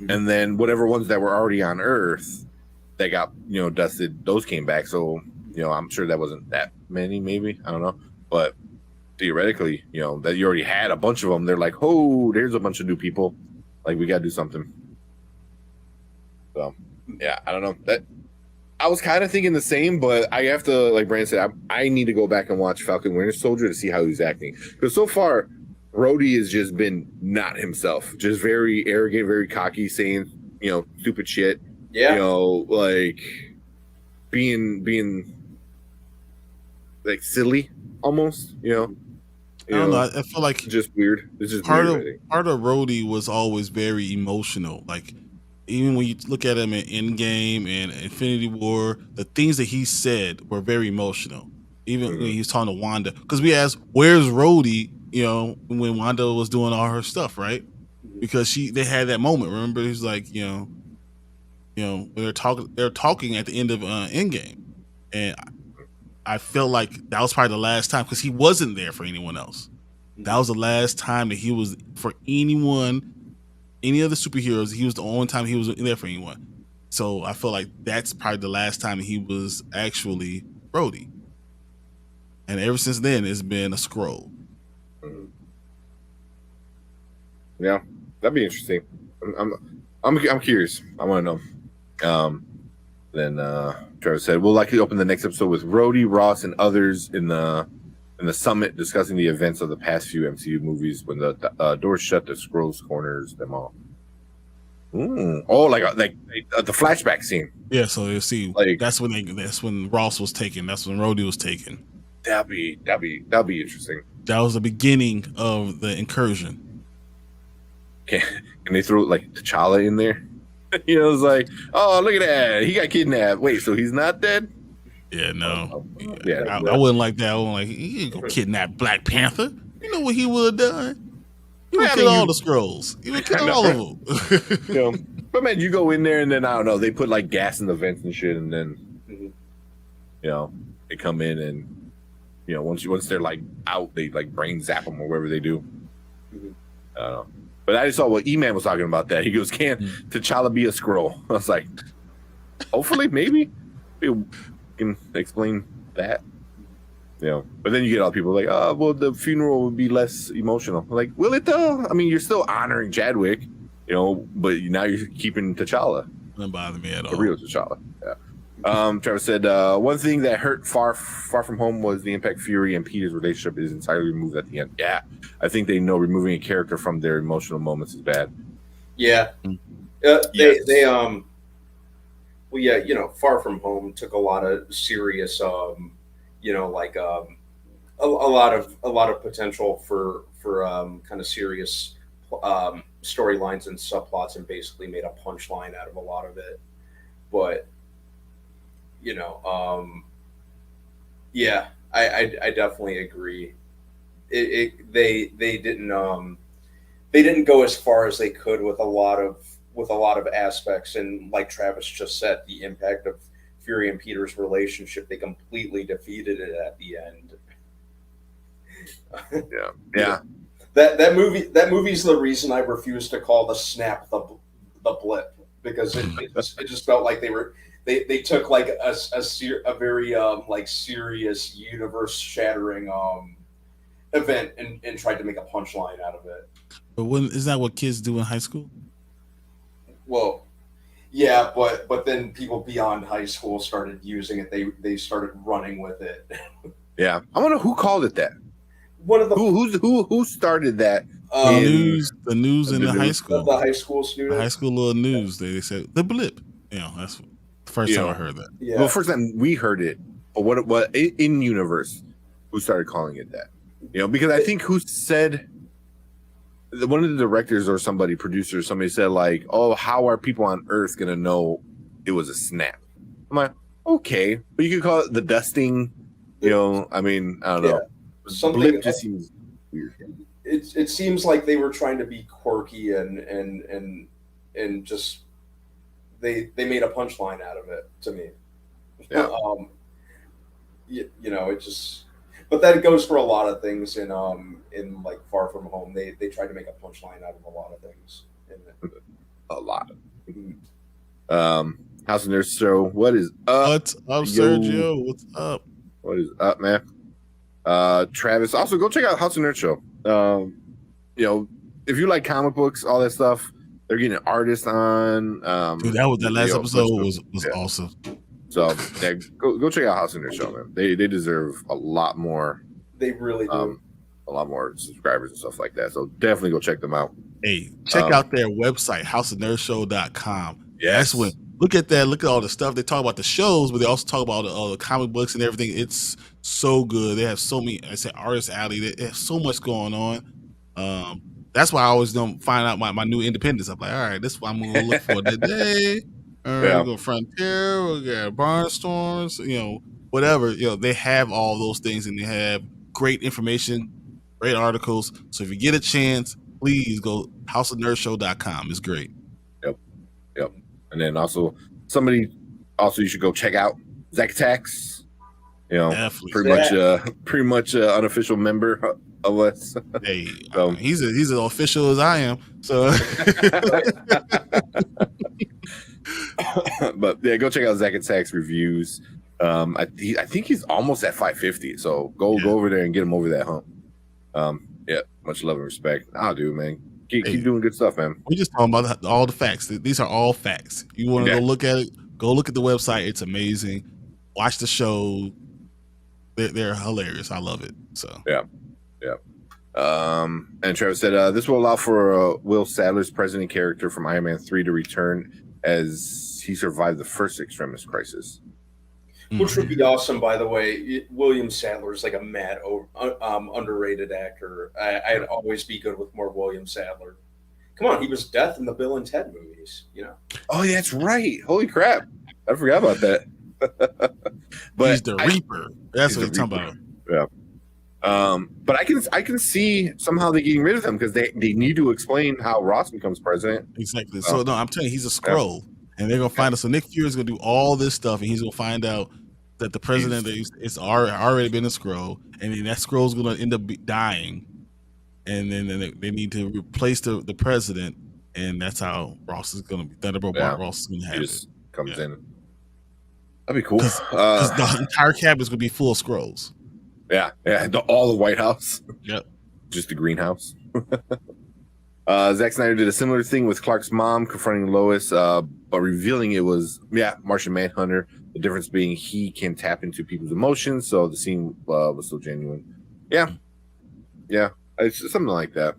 and then whatever ones that were already on Earth that got dusted, those came back. So I'm sure that wasn't that many, maybe, I don't know, but theoretically, that you already had a bunch of them. They're like, oh, there's a bunch of new people, like we got to do something. So yeah, I don't know that. I was kind of thinking the same, but I have to, like Brandon said, I need to go back and watch Falcon Winter Soldier to see how he's acting. Because so far, Rhodey has just been not himself, just very arrogant, very cocky, saying stupid shit. Yeah, like being like silly almost. I don't know. I feel like just weird. It's just part weird, of Rhodey was always very emotional. Like, even when you look at him in Endgame and Infinity War, the things that he said were very emotional. Even when he was talking to Wanda, because we asked, "Where's Rhodey?" When Wanda was doing all her stuff, right? Because they had that moment. Remember, he was like, they're talking at the end of Endgame, and I felt like that was probably the last time because he wasn't there for anyone else. That was the last time that he was for anyone, any of the superheroes. He was the only time he was there for anyone. So I feel like that's probably the last time he was actually Rhodey. And ever since then, it's been a Skrull. Yeah, that'd be interesting. I'm curious. I want to know. Then Trevor said we'll likely open the next episode with Rhodey, Ross, and others in the summit discussing the events of the past few MCU movies. When the doors shut, the Skrulls corners them all. Oh, like the flashback scene. Yeah, so you see, Like- that's when Ross was taken. That's when Rhodey was taken. That'd be interesting. That was the beginning of the incursion. Can they throw like T'Challa in there? You know, it's like, oh, look at that, he got kidnapped. Wait, so he's not dead? Yeah, no. Yeah, I wouldn't like that. I wouldn't like he ain't gonna kidnap Black Panther. You know what he would have done? He would kill all the Skrulls. He would kill all of them. You know, but man, you go in there and then I don't know, they put like gas in the vents and shit, and then you know they come in and you know once they're like out, they like brain zap them or whatever they do. I don't know. But I just saw what E-Man was talking about that. He goes, "Can T'Challa be a Skrull?" I was like, hopefully, maybe you can explain that. You know, but then you get all the people like, "Oh, well, the funeral would be less emotional." Like, will it though? I mean, you're still honoring Chadwick, you know, but now you're keeping T'Challa. Doesn't bother me at all. The real T'Challa. Yeah. Trevor said one thing that hurt Far From Home was the impact Fury and Peter's relationship is entirely removed at the end. Yeah, I think they know removing a character from their emotional moments is bad. Yeah, Yes. they well, yeah, you know, Far From Home took a lot of serious, you know, like a lot of potential for kind of serious storylines and subplots, and basically made a punchline out of a lot of it. But you know, yeah, I definitely agree. They didn't go as far as they could with a lot of aspects, and like Travis just said, the impact of Fury and Peter's relationship, they completely defeated it at the end. Yeah. That movie's the reason I refuse to call the snap the blip, because it just felt like they took like a very like serious universe shattering event and tried to make a punchline out of it. But isn't that what kids do in high school? Well, yeah, but then people beyond high school started using it. They started running with it. Yeah, I wonder who called it that. One of the Who started that? The news in the high school. the high school The students. high school little news. They said the blip. You know, that's the first time I heard that. Yeah. Well, first time we heard it, but what in universe, who started calling it that? You know, because I think who said, one of the directors or somebody said like, "Oh, how are people on Earth gonna know it was a snap?" I'm like, okay, but you could call it the dusting. You know, I mean, I don't know. Something Blip just seems weird. It seems like they were trying to be quirky and just they made a punchline out of it to me. Yeah. You know, it just, but that goes for a lot of things in like Far From Home. They tried to make a punchline out of a lot of things. A lot. House of Nerds show. What is up? What's up, Sergio? What's up? What is up, man? Travis, also go check out House of Nerds show. You know, if you like comic books, all that stuff, they're getting an artist on. Dude, that last episode was awesome. So yeah, go check out House of Nerds show, man. They deserve a lot more. They really do. A lot more subscribers and stuff like that. So definitely go check them out. Hey, check out their website, houseofnerdshow.com. Yes. That's when look at all the stuff. They talk about the shows, but they also talk about all the comic books and everything. It's so good. They have so many, I said Artist Alley. They have so much going on. That's why I always don't find out my new independence. I'm like, all right, this is what I'm gonna look for today. All right, we got Frontier, we got Barnstorms, you know, whatever. You know, they have all those things, and they have great information, great articles. So if you get a chance, please go houseofnerdshow.com. It's great. Yep. And then also you should go check out Zack Attacks. You You know, Definitely. pretty much unofficial member of us. Hey, So- he's as official as I am. So, but yeah, go check out Zach and Sack's reviews. I think he's almost at 550. So go over there and get him over that hump. Yeah, much love and respect. I'll do, man. Keep doing good stuff, man. we just talking about all the facts. These are all facts. You want to go look at it? Go look at the website. It's amazing. Watch the show. They're hilarious. I love it. So yeah. And Travis said this will allow for Will Sadler's president character from Iron Man 3 to return as he survived the first Extremis crisis. Which would be awesome, by the way. William Sadler is like a mad, underrated actor. I'd always be good with more William Sadler. Come on, he was Death in the Bill and Ted movies, you know. Oh, yeah, that's right. Holy crap. I forgot about that. But he's the Reaper. That's what he's talking about. Yeah. But I can see somehow they getting rid of him because they need to explain how Ross becomes president. Exactly. So no, I'm telling you, he's a Skrull, and they're gonna find out. So Nick Fury's gonna do all this stuff, and he's gonna find out that the president is already been a Skrull, and then that Skrull's gonna end up dying, and then they need to replace the president, and that's how Ross is gonna be. Thunderbolt Ross is gonna have it. Comes in. That'd be cool. Because the entire cabinet is gonna be full of Skrulls. Yeah. All the White House. Yep. Just the greenhouse. Zack Snyder did a similar thing with Clark's mom confronting Lois, but revealing it was Martian Manhunter. The difference being he can tap into people's emotions, so the scene was so genuine. Yeah, it's something like that.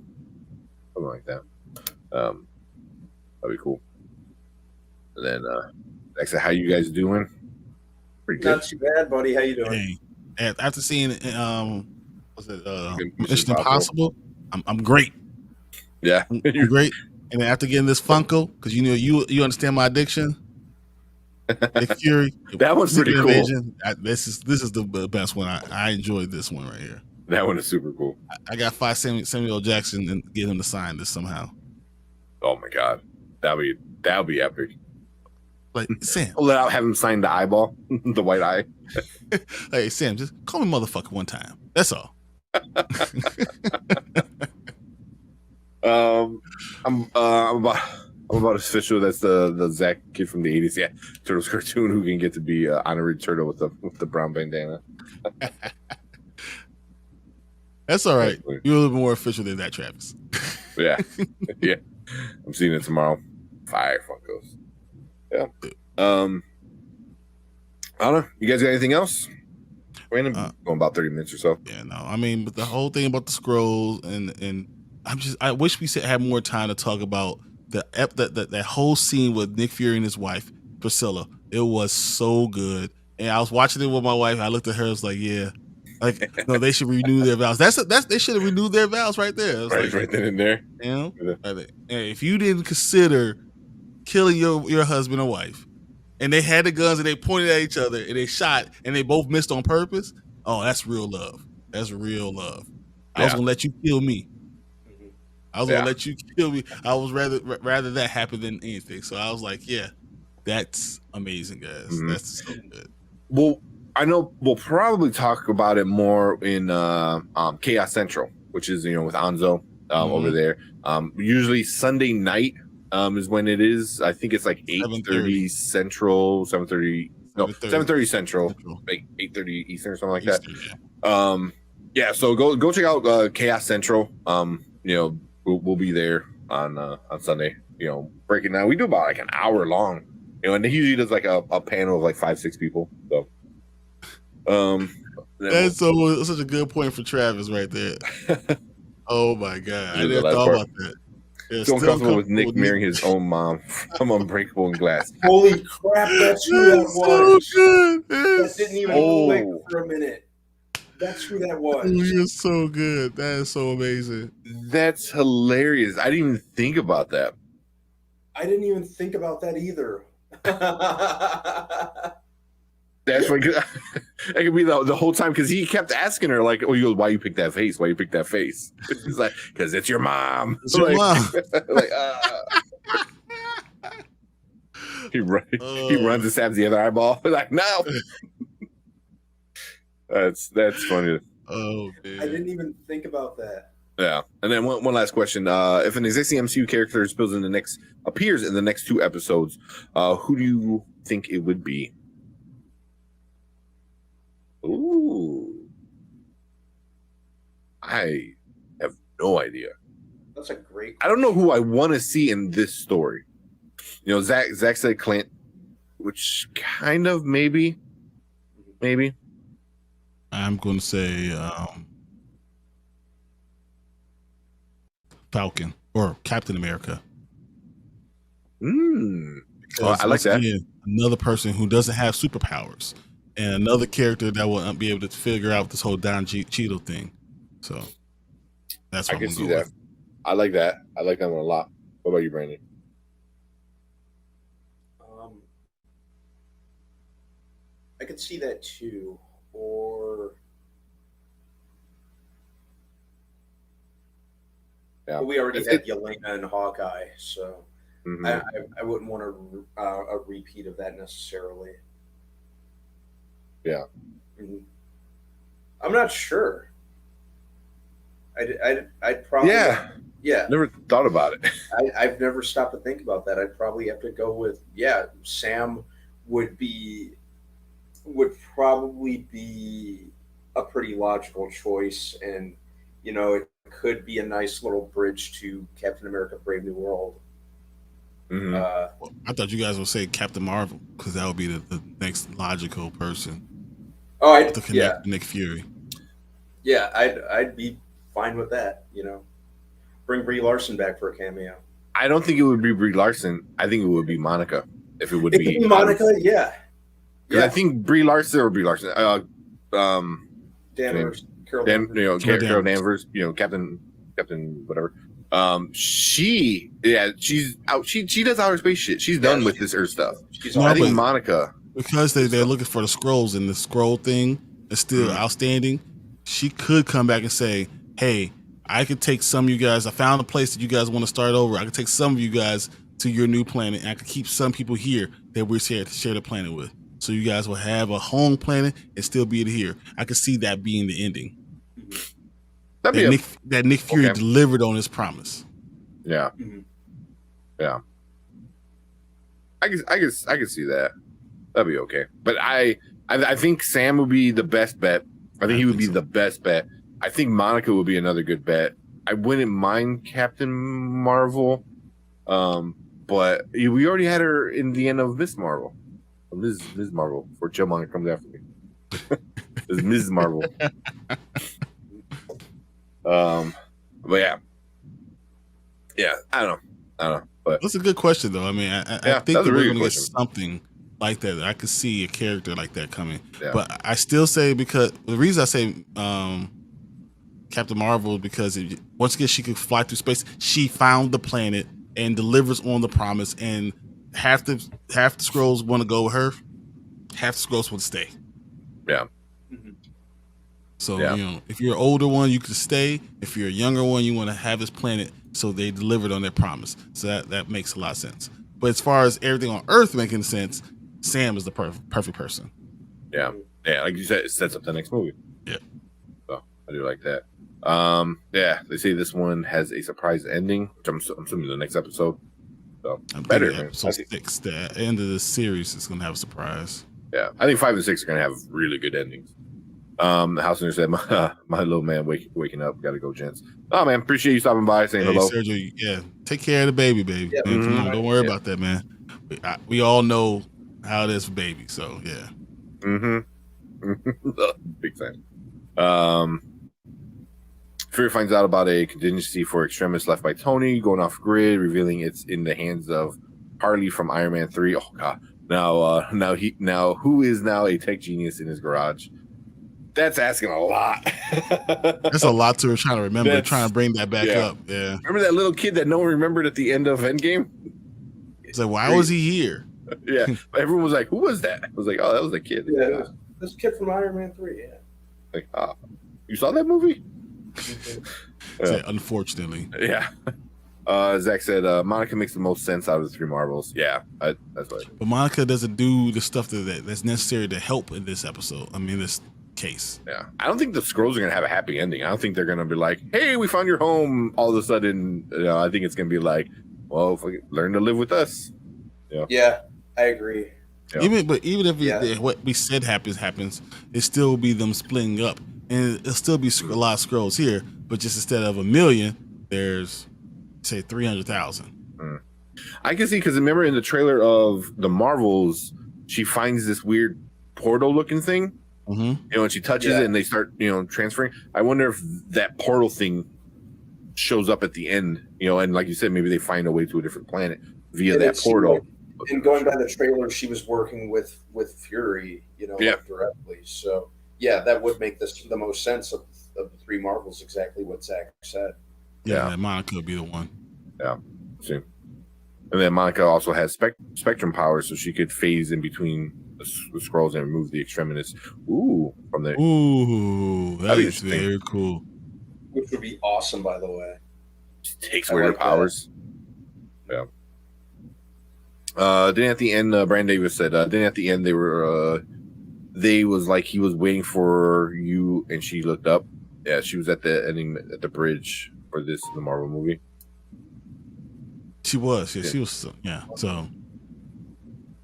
That'd be cool. And then Zach said, "How you guys doing?" Pretty good. Not too bad, buddy. How you doing? Hey, after seeing was it Mission Impossible? I'm great. Yeah, I'm great. And then after getting this Funko, because you understand my addiction. Nick Fury, that one's pretty cool. This is the best one. I enjoyed this one right here. That one is super cool. I got 5 Samuel Jackson and get him to sign this somehow. Oh my god, that'll be epic. Like Sam, I'll have him sign the eyeball, the white eye. Hey Sam, just call me motherfucker one time. That's all. I'm about official. That's the Zach kid from the 80s. Yeah, Turtles cartoon who can get to be honorary turtle with the brown bandana. That's all right. You're a little bit more official than that, Travis. Yeah. I'm seeing it tomorrow. Fire Funkos. Yeah. I don't know. You guys got anything else? Going about 30 minutes or so. Yeah, no. I mean, but the whole thing about the Skrulls and I wish we had more time to talk about that whole scene with Nick Fury and his wife Priscilla. It was so good, and I was watching it with my wife. I looked at her. I was like, yeah, like no, they should renew their vows. That's they should have renewed their vows right there. Right then and there. You know, if you didn't consider killing your husband or wife, and they had the guns and they pointed at each other and they shot and they both missed on purpose. Oh, that's real love. That's real love. I was gonna let you kill me. I was gonna let you kill me. I was rather that happen than anything. So I was like, yeah, that's amazing, guys. Mm-hmm. That's so good. Well, I know we'll probably talk about it more in Chaos Central, which is with Anzo over there. Usually Sunday night is when it is. I think it's like 8:30 Central, 7:30. No, 7:30 Central, like 8:30 Eastern or something like that. Yeah. So go check out Chaos Central. We'll be there on Sunday. Breaking down. We do about like an hour long. And he usually does like a panel of like 5-6 people. So, that's such a good point for Travis right there. Oh my god, I didn't thought about that. Still uncomfortable with Nick marrying his own mom from Unbreakable and Glass. Holy crap, that's who that was. So good. That didn't even click for a minute. That's who that was. You're so good. That is so amazing. That's hilarious. I didn't even think about that. I didn't even think about that either. That's like that could be the whole time because he kept asking her like, "Oh, why you pick that face? Why you pick that face?" He's like, "Because it's your mom." It's your mom. He runs and stabs the other eyeball. Like, no. That's funny. Oh I man. didn't even think about that. Yeah, and then one last question: if an existing MCU character appears in the next 2 episodes, who do you think it would be? Ooh, I have no idea. That's a great. I don't know who I want to see in this story. You know, Zach said Clint, which kind of maybe. I'm going to say Falcon or Captain America. Because I like that. Again, another person who doesn't have superpowers, and another character that will be able to figure out this whole Don Cheadle thing. So that's what I can I'm see gonna go that. I like that. I like that one a lot. What about you, Brandon? I could see that too, or Yeah, but we already That's had Yelena and Hawkeye, so Mhm. I wouldn't want a repeat of that necessarily. Yeah. Mhm. I'm not sure. I'd probably yeah. Never thought about it. I've never stopped to think about that. I'd probably have to go with Sam would probably be a pretty logical choice, and it could be a nice little bridge to Captain America: Brave New World. Mhm. I thought you guys would say Captain Marvel because that would be the next logical person to connect to Nick Fury. Yeah, I'd be fine with that. Bring Brie Larson back for a cameo. I don't think it would be Brie Larson. I think it would be Monica. If it would It could be Monica, yeah. I think Brie Larson. Danvers, Carol Dan, Danvers. Carol Danvers. Captain whatever. She's out. She does outer space shit. She's done with this Earth stuff. She's No, I think but- Monica. Because they're looking for the scrolls, and the scroll thing is still outstanding. She could come back and say, "Hey, I could take some of you guys. I found a place that you guys want to start over. I could take some of you guys to your new planet, and I could keep some people here that we're share the planet with. So you guys will have a home planet and still be here. I could see that being the ending. That'd be That Nick Fury Okay. delivered on his promise. Yeah. Mhm. Yeah. I can see that. That'd be okay. But I think Sam would be the best bet. I think he would be the best bet. I think Monica would be another good bet. I wouldn't mind Captain Marvel. But we already had her in the end of Miss Marvel. Ms. Marvel before Killmonger comes after me. It's Ms. Marvel. But yeah, I don't know. But That's a good question, though. I mean, I Yeah, think that's that a we're really going to good get question. something like that. I could see a character like that coming. Yeah. But I still say, because the reason I say Captain Marvel is because once again she could fly through space. She found the planet and delivers on the promise. And half the scrolls want to go with her. Half the scrolls want to stay. yeah, So, Yeah. if you're an older one, you could stay. If you're a younger one, you want to have this planet. So they delivered on their promise. So that makes a lot of sense. But as far as everything on Earth making sense, Sam is the perfect person. yeah. Like you said, it sets up the next movie. Yeah. So I do like that. Yeah, they say this one has a surprise ending, which I'm assuming the next episode. So I'm better. thinking episode 6, the end of the series is going to have a surprise. Yeah, I think 5 and 6 are gonna have really good endings. The house owner said, "My little man waking up. Got to go, gents." Oh man, appreciate you stopping by, saying Hey, hello. Sergio, take care of the baby. Yeah. Man, come on, don't worry Yeah. about that, man. We all know how it is for baby. So yeah. Big fan. Fury finds out about a contingency for extremists left by Tony going off grid, revealing it's in the hands of Harley from Iron Man 3. Oh god. Now who is now a tech genius in his garage? That's asking a lot. That's a lot to trying to remember. That's- Trying to bring that back yeah. up. Yeah. Remember that little kid that no one remembered at the end of Endgame? It's like, why was he here? Yeah. Everyone was like, who was that? I was like, oh, that was a kid. Yeah, this kid from Iron Man 3, yeah. Like, oh, you saw that movie? Say, unfortunately. Yeah. Zach said Monica makes the most sense out of the 3 Marvels. Yeah, that's what. But Monica doesn't do the stuff that's necessary to help in this episode. I mean, case. Yeah, I don't think the Skrulls are gonna have a happy ending. I don't think they're gonna be like, "Hey, we found your home." All of a sudden, I think it's gonna be like, "Well, learn to live with us." Yeah, I agree. Yeah. Even if what we said happens, it still be them splitting up, and it'll still be a lot of Skrulls here, but just instead of 1 million, there's say 300,000. I can see, because remember in the trailer of the Marvels, she finds this weird portal-looking thing. Mm-hmm. And she touches it, and they start, transferring. I wonder if that portal thing shows up at the end, and like you said, maybe they find a way to a different planet via that portal. And going by the trailer, she was working with Fury, directly. So yeah, that would make this the most sense of the three Marvels. Exactly what Zach said. Yeah, Monica would be the one. Yeah, see. And then Monica also has spectrum powers, so she could phase in between the Skrulls and remove the extremists. Ooh, from there. Ooh, that is very cool. Which would be awesome, by the way. She takes away their powers. That. Yeah. Then at the end, Brandon Davis said, then at the end, they was like he was waiting for you, and she looked up. Yeah, she was at the ending, at the bridge for the Marvel movie. She was, yeah. She was, yeah. So,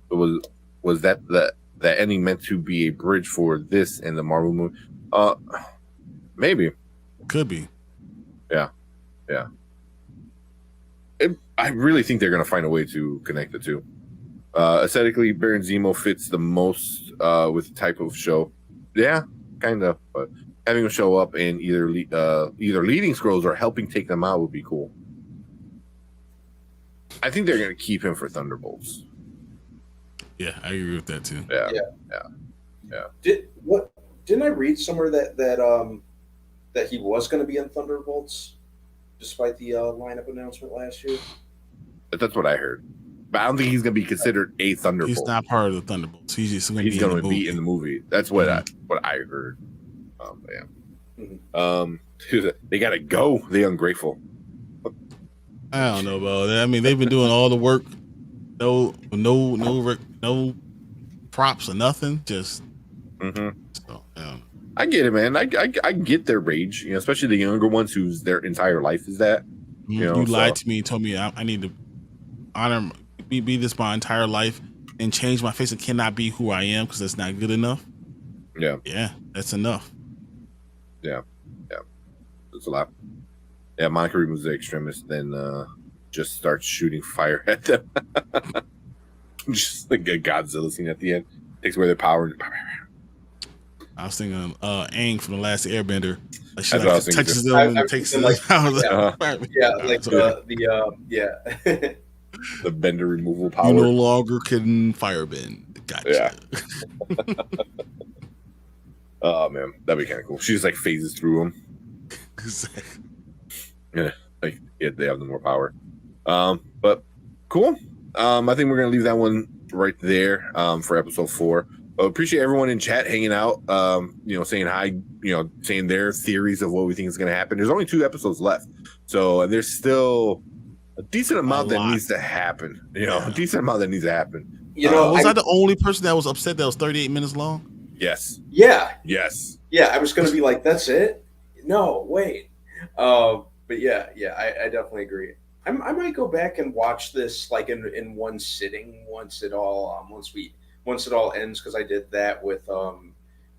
was that ending meant to be a bridge for this and the Marvel movie? Maybe. Could be. Yeah. I really think they're gonna find a way to connect the two. Aesthetically, Baron Zemo fits the most with the type of show. Yeah, kind of. But having him show up and either leading Skrulls or helping take them out would be cool. I think they're going to keep him for Thunderbolts. Yeah, I agree with that too. Yeah. Didn't I read somewhere that he was going to be in Thunderbolts, despite the lineup announcement last year? That's what I heard. But I don't think he's going to be considered a Thunderbolt. He's not part of the Thunderbolts. He's just going to be in the movie. That's what I heard. They got to go. They ungrateful. I don't know about that. I mean, they've been doing all the work, no props or nothing. Just so, I get it, man. I get their rage, especially the younger ones whose their entire life is that. You lied to me and told me I need to honor be this my entire life and change my face and cannot be who I am because that's not good enough. Yeah, that's enough. Yeah, it's a lot. Yeah, Monica removes the extremist, then just starts shooting fire at them. Just like a Godzilla scene at the end. Takes away their power. I was thinking Aang from The Last Airbender. Like she touches them and takes them out. The bender removal power. You no longer can fire bend. Gotcha. Yeah. Oh, man. That'd be kind of cool. She just like phases through them. Exactly. Yeah, they have the more power. But cool. I think we're gonna leave that one right there for episode 4. Appreciate everyone in chat hanging out. Saying hi. Saying their theories of what we think is gonna happen. There's only 2 episodes left, so there's still a decent amount that needs to happen. A decent amount that needs to happen. Was I the only person that was upset that was 38 minutes long? Yes. Yeah. Yes. Yeah, I was gonna be like, that's it. No, wait. But yeah, I definitely agree. I might go back and watch this like in one sitting once it all ends, because I did that with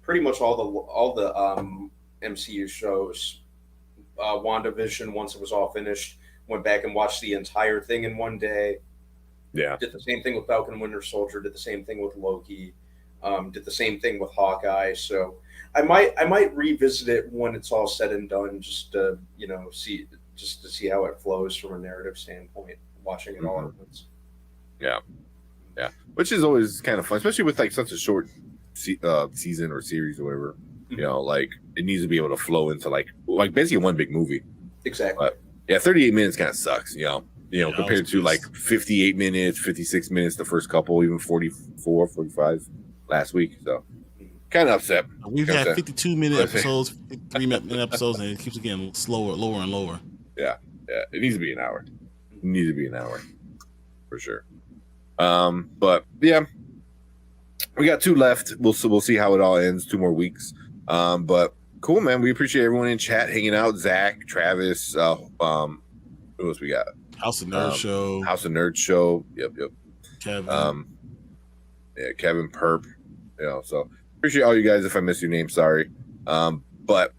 pretty much all the MCU shows. WandaVision, once it was all finished, went back and watched the entire thing in one day. Yeah. Did the same thing with Falcon and Winter Soldier. Did the same thing with Loki. Did the same thing with Hawkeye. So I might revisit it when it's all said and done, just to see how it flows from a narrative standpoint, watching it all at once. Yeah, which is always kind of fun, especially with like such a short season or series or whatever. Like it needs to be able to flow into like basically one big movie. Exactly. But yeah, 38 minutes kind of sucks. Compared to like 58 minutes, 56 minutes the first couple, even 44, 45 last week. So kind of upset. We've had 52-minute episodes, 53-minute episodes, and it keeps getting lower and lower. Yeah. It needs to be an hour. For sure. But yeah, we got 2 left. We'll see how it all ends. 2 more weeks. But cool, man. We appreciate everyone in chat hanging out. Zach, Travis, who else we got? House of Nerd Show. House of Nerd Show. Yep. Kevin. Yeah, Kevin Perp. So appreciate all you guys. If I miss your name, sorry. But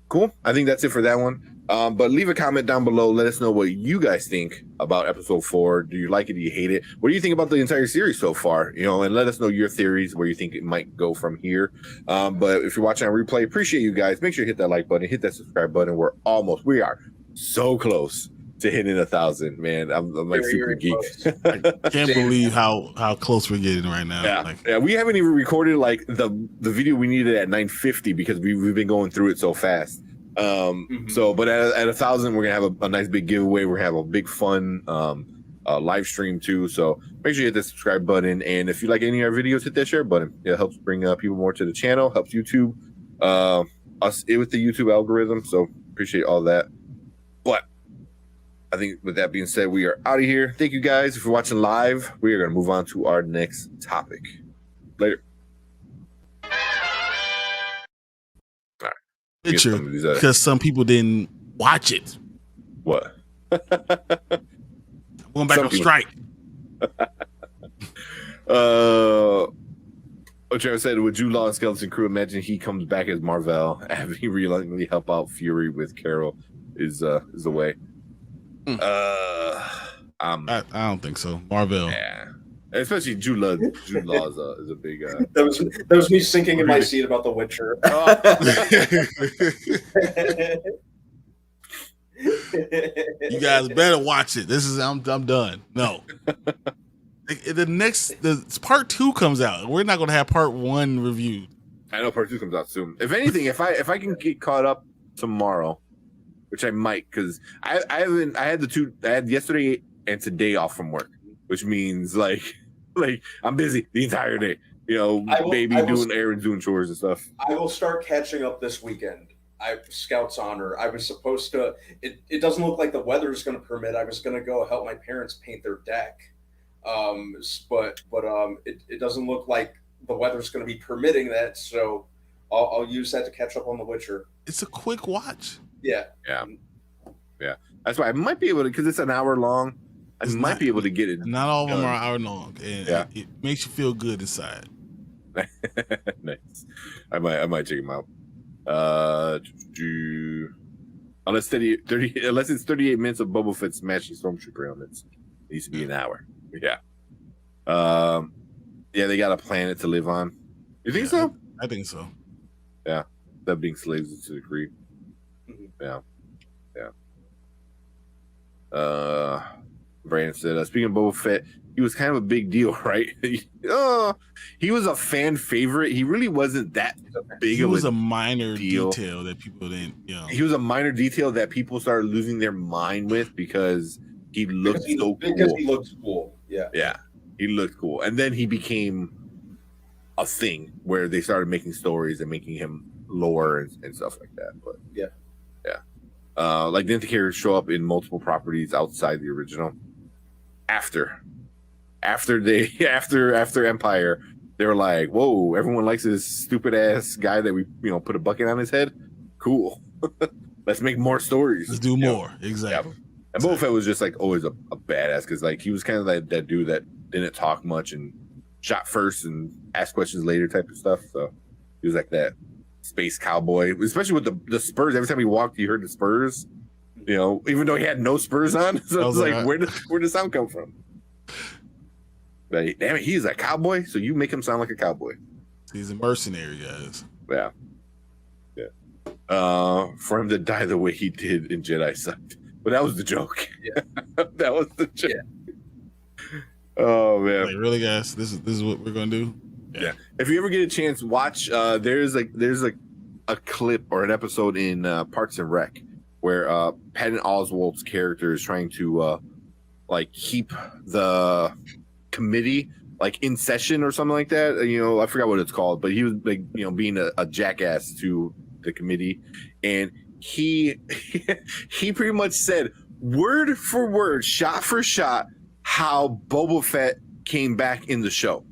cool. I think that's it for that one. But leave a comment down below. Let us know what you guys think about episode 4. Do you like it? Do you hate it? What do you think about the entire series so far? And let us know your theories, where you think it might go from here. But if you're watching on replay, appreciate you guys. Make sure you hit that like button, hit that subscribe button. We are so close to hitting 1,000, man. I'm like super geek. I can't believe how close we're getting right now. Yeah, we haven't even recorded like the video we needed at 950 because we've been going through it so fast. So, but at 1,000, we're gonna have a nice big giveaway. We're gonna have a big fun live stream too. So make sure you hit the subscribe button, and if you like any of our videos, hit that share button. It helps bring people more to the channel, helps YouTube us with the YouTube algorithm. So appreciate all that. But I think with that being said, we are out of here. Thank you guys. If you're watching live, we are gonna move on to our next topic. Later. Picture because some people didn't watch it. What? Going back on strike. Trevor said, would Jude Law and Skeleton Crew imagine he comes back as Marvel, having reluctantly help out Fury with Carol is the way. I don't think so. Marvel. Yeah. Especially Jude Law is a big. That was me sinking in my seat about The Witcher. You guys better watch it. I'm done. No. The part 2 comes out. We're not going to have part 1 reviewed. I know part 2 comes out soon. If anything, if I can get caught up tomorrow, which I might, because I had yesterday and today off from work, which means like I'm busy the entire day. Doing errands, doing chores and stuff. I will start catching up this weekend. Scout's honor. I was supposed to. It doesn't look like the weather is going to permit. I was going to go help my parents paint their deck, but it doesn't look like the weather's going to be permitting that. So I'll use that to catch up on The Witcher. It's a quick watch. Yeah. That's why I might be able to, because it's an hour long. I might be able to get it. Not all of them are an hour long, and it makes you feel good inside. Nice. I might check them out. Unless it's 38 minutes of Boba Fett smashing Stormtrooper helmets, it needs to be an hour. Yeah. They got a planet to live on. You think so? I think so. Yeah. That being slaves to the creep. Yeah. Brandon said, speaking of Boba Fett, he was kind of a big deal, right? He was a fan favorite. He really wasn't that big. He was a minor detail that people didn't, He was a minor detail that people started losing their mind with because he looked so cool. Because he looked cool. Yeah. Yeah. He looked cool. And then he became a thing where they started making stories and making him lore and stuff like that. But yeah. Didn't the characters show up in multiple properties outside the original? After Empire, they were like, whoa, everyone likes this stupid ass guy that we put a bucket on his head. Cool. Let's make more stories. Let's do more. Exactly. Yeah. And Boba Fett was just like always a badass because he was kind of like that dude that didn't talk much and shot first and asked questions later type of stuff. So he was like that space cowboy, especially with the spurs. Every time he walked, you heard the spurs. Even though he had no spurs on. So I was like, where does sound come from? But damn it, he's a cowboy, so you make him sound like a cowboy. He's a mercenary, guys. Yeah. For him to die the way he did in Jedi sucked. But that was the joke. Yeah. That was the joke. Yeah. Oh man. Like, really, guys? This is what we're gonna do? Yeah. If you ever get a chance, watch there's a clip or an episode in Parks and Rec where Patton Oswalt's character is trying to keep the committee in session or something like that. I forgot what it's called, but he was being a jackass to the committee, and he pretty much said word for word, shot for shot, how Boba Fett came back in the show.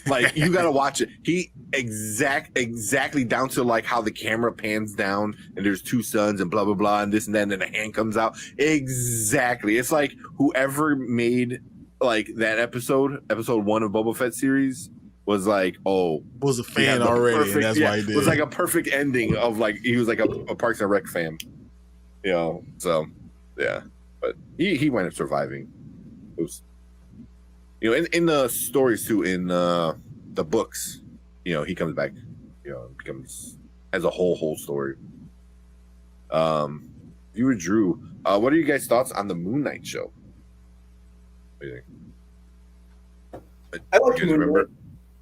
Like you gotta watch it. He exactly down to like how the camera pans down and there's two suns and blah blah blah and this and that and then the hand comes out. Exactly. It's like whoever made like that episode 1 of Boba Fett series was like, oh, Was a he had fan the already, perfect- and that's why he did. It was like a perfect ending of like he was like a Parks and Rec fan. You know, so yeah. But he wound up surviving. It was, you know, in the stories too, in the books, you know, he comes back, you know, becomes has a whole story. Viewer Drew, what are you guys' thoughts on the Moon Knight show? What do you think? I liked You guys Moon remember? Knight.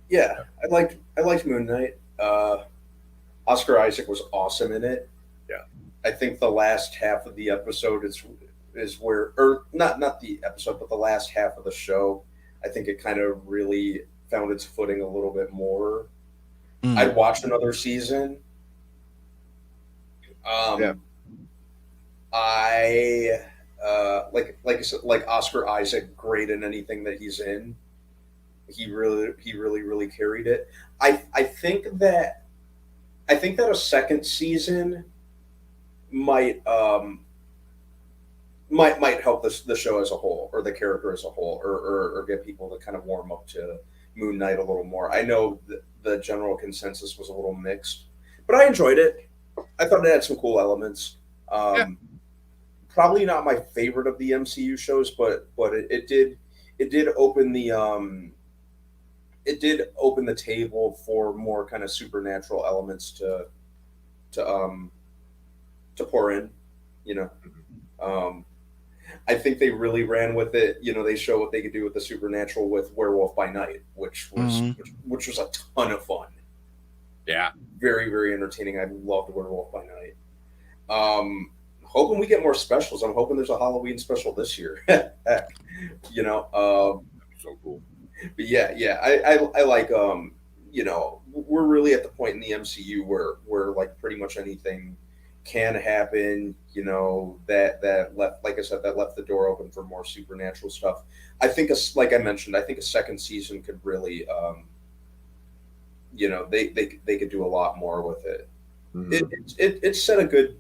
Yeah, I liked Moon Knight. Oscar Isaac was awesome in it. Yeah. I think the last half of the episode is where, or not the episode, but the last half of the show. I think it kind of really found its footing a little bit more. Mm. I'd watch another season. Yeah. I like I said, like Oscar Isaac, great in anything that he's in. He really carried it. I think that a second season might help the show as a whole, or the character as a whole, or get people to kind of warm up to Moon Knight a little more. I know the general consensus was a little mixed, but I enjoyed it. I thought it had some cool elements. Probably not my favorite of the MCU shows, but it did open the table for more kind of supernatural elements to pour in, you know. I think they really ran with it. You know, they show what they could do with the supernatural with Werewolf by Night, which was which was a ton of fun. Yeah. Very, very entertaining. I loved Werewolf by Night. Hoping we get more specials. I'm hoping there's a Halloween special this year. Heck, you know. So cool. But yeah, I like you know, we're really at the point in the MCU where like pretty much anything can happen, you know, that left, like I said, that left the door open for more supernatural stuff. I think, like I mentioned, I think a second season could really, you know, they could do a lot more with it. Mhm. It set a good,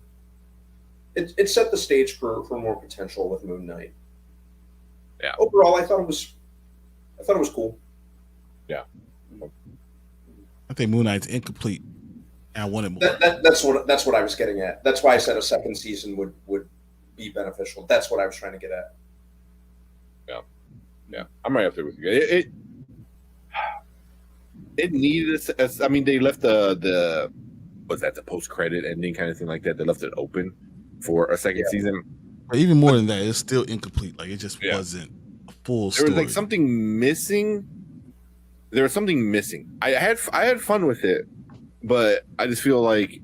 it set the stage for more potential with Moon Knight. Yeah. Overall, I thought it was cool. I think Moon Knight's incomplete. And I wanted more. That's what I was getting at. That's why I said a second season would be beneficial. That's what I was trying to get at. Yeah, I'm right up there with you. It needed I mean, they left the was that the post credit ending kind of thing like that. They left it open for a second season. But even more than that, it's still incomplete. Like it just Yeah. wasn't a full There story. was like something missing. There was something missing. I had fun with it, but I just feel like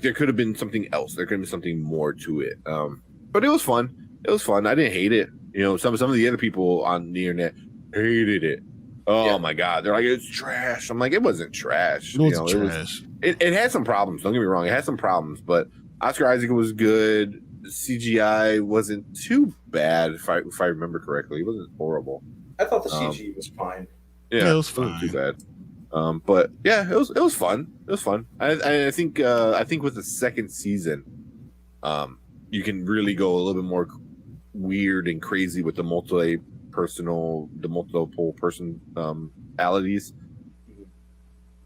there could have been something else. There could have been something more to it. But it was fun. It was fun. I didn't hate it. You know, some of the other people on the internet hated it. Oh Yeah. my god, they're like, it's trash. I'm like, it wasn't trash. It was You know, trash. It had some problems. Don't get me wrong. It had some problems, but Oscar Isaac was good. CGI wasn't too bad, if I remember correctly. It wasn't horrible. I thought the CG was fine. Yeah, it was wasn't too fine. bad. But yeah, it was fun. It was fun. I think with the second season, you can really go a little bit more weird and crazy with the multiple personalities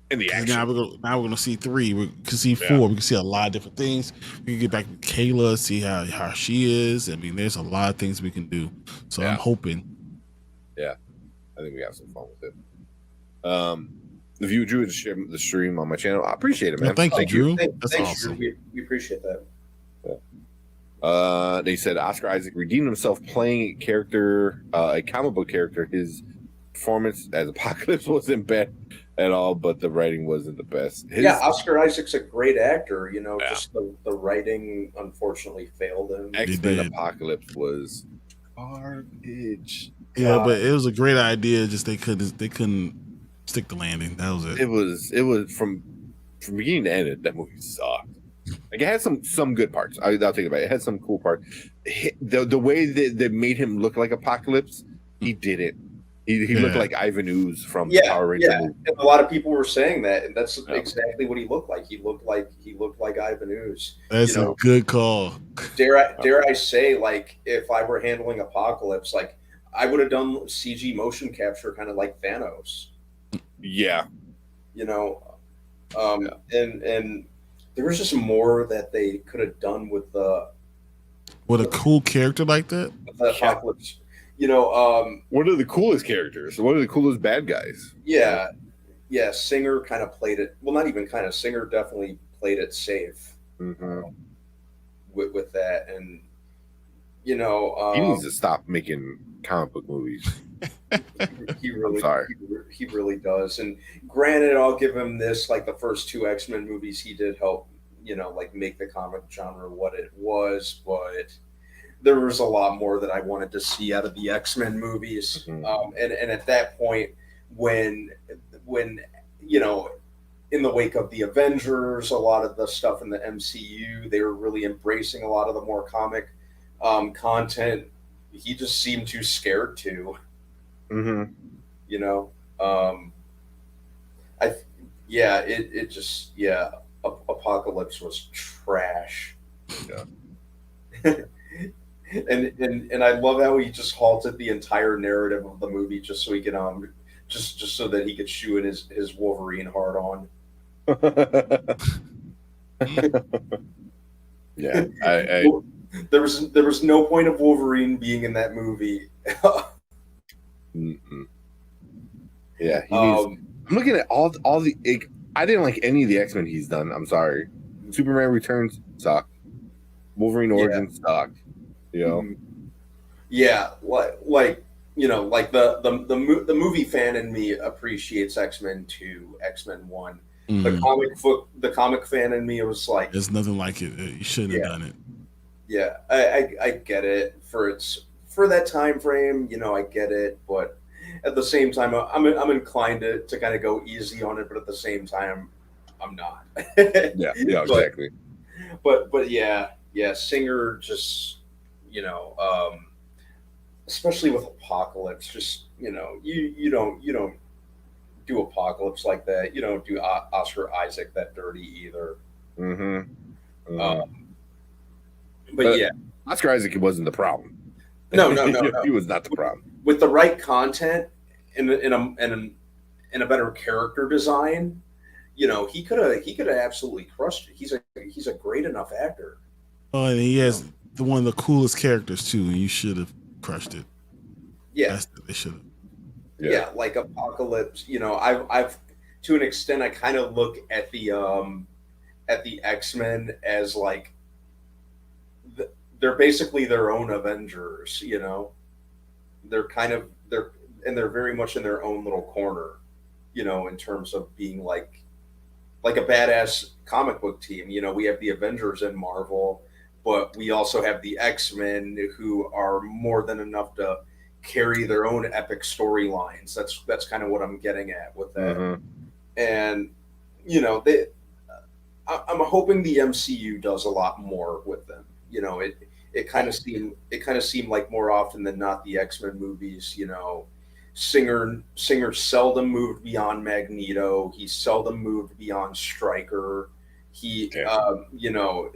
in the 'Cause action. Now we're gonna see 3. We can see 4. We can see a lot of different things. We can get back to Kayla, see how she is. I mean, there's a lot of things we can do. So Yeah. I'm hoping. I think we have some fun with it. If you drew the stream on my channel, I appreciate it, man. Yeah, thank you, Drew. That's Thanks, awesome. Drew. We appreciate that. They said Oscar Isaac redeemed himself playing a comic book character. His performance as Apocalypse wasn't bad at all, but the writing wasn't the best. Yeah, Oscar Isaac's a great actor. You know, Yeah. just the writing unfortunately failed him. X-Men did. Apocalypse was garbage. Yeah, but it was a great idea. Just they couldn't stick the landing. That was it. It was from beginning to end. That movie sucked. Like it had some good parts. I'll take it back. It had some cool parts. The way that made him look like Apocalypse, he didn't. He looked like Ivan Ooze from Yeah, Power Ranger yeah. movie. And a lot of people were saying that, and that's Yeah. exactly what he looked like. He looked like Ivan Ooze. That's You know, a good call. dare I say, like, if I were handling Apocalypse, like, I would have done CG motion capture, kind of like Thanos. Yeah. You know, and there was just more that they could have done with the With a cool character like that. Apocalypse. You know, One of the coolest characters. One of the coolest bad guys. yeah, yeah. Singer kind of played it. Well, not even kind of. Singer definitely played it safe Mm-hmm. with that, and you He know, needs to stop making comic book movies. he really, sorry. he really does. And granted, I'll give him this: like the first two X-Men movies, he did help, you know, like make the comic genre what it was, but there was a lot more that I wanted to see out of the X-Men movies. Mhm. And at that point, when you know, in the wake of the Avengers, a lot of the stuff in the MCU, they were really embracing a lot of the more comic content. He just seemed too scared to, Mm-hmm. you know. It just Apocalypse was trash. Yeah. and I love how he just halted the entire narrative of the movie just so he could just so that he could shoe in his Wolverine hard on. Yeah. I There was no point of Wolverine being in that movie. mm-mm. Yeah. He needs, I'm looking at all the. I didn't like any of the X-Men he's done. I'm sorry. Superman Returns sucked. Wolverine Origins sucked. You know. Yeah, like you know, like the movie fan in me appreciates X-Men 2, X-Men 1. The comic fan in me was like, there's nothing like it. You shouldn't have done it. Yeah, I get it for that time frame. You know, I get it, but at the same time, I'm inclined to kind of go easy on it, but at the same time, I'm not. Yeah. Exactly. But yeah, Singer just, you know, especially with Apocalypse, just, you know, you don't do Apocalypse like that. You don't do Oscar Isaac that dirty either. Mm-hmm. But yeah, Oscar Isaac wasn't the problem. No. He was not the problem. With the right content and a better character design, you know, he could have absolutely crushed it. He's a great enough actor. Oh, and he has one of the coolest characters too, and you should have crushed it. Yeah, they should have. Yeah, like Apocalypse. You know, I've to an extent, I kind of look at the X-Men as like they're basically their own Avengers. You know, they're very much in their own little corner. You know, in terms of being like a badass comic book team. You know, we have the Avengers in Marvel, but we also have the X-Men who are more than enough to carry their own epic storylines. That's kind of what I'm getting at with that. Mm-hmm. And you know, I'm hoping the MCU does a lot more with them. You know, it kind of seemed like more often than not the X-Men movies. You know, Singer seldom moved beyond Magneto. He seldom moved beyond Stryker. He, you know,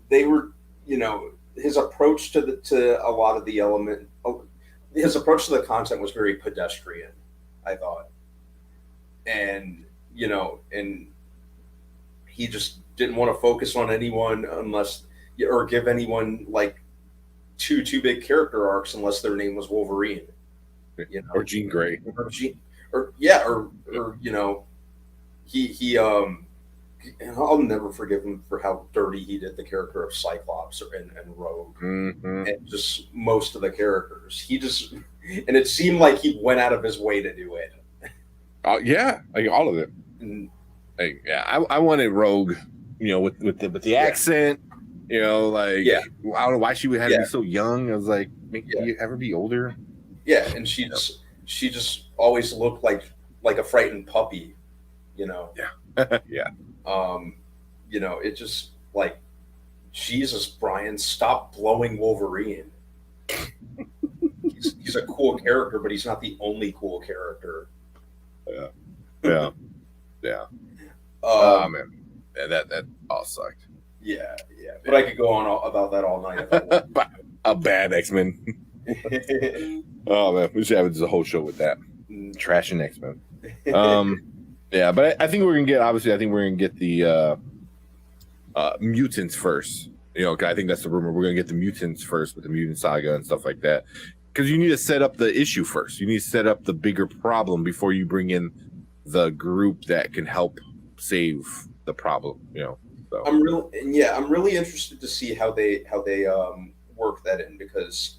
they were, you know, his approach to a lot of the his approach to the content was very pedestrian, I thought, and you know, and he just didn't want to focus on anyone or give anyone like two big character arcs unless their name was Wolverine, you know, or Jean Grey, or you know, he and I'll never forgive him for how dirty he did the character of Cyclops and Rogue, mm-hmm. and just most of the characters. He just, and it seemed like he went out of his way to do it. Yeah, like all of it. And, like, yeah, I wanted Rogue, you know, with the accent, you know, like I don't know why she would have to be so young. I was like, you ever be older? Yeah, and she just always looked like a frightened puppy, you know. Yeah, yeah. You know, it just like, Jesus, Brian, stop blowing Wolverine. he's a cool character, but he's not the only cool character. Yeah. Man, that all sucked. Yeah. But I could go on about that all night if I want. A bad X-Men. Oh man, we should have just a whole show with that. Trashing X-Men. Yeah, but I think we're gonna get the mutants first. You know, 'cause I think that's the rumor. We're gonna get the mutants first with the mutant saga and stuff like that. Because you need to set up the issue first. You need to set up the bigger problem before you bring in the group that can help save the problem. You know, so I'm really interested to see how they work that in, because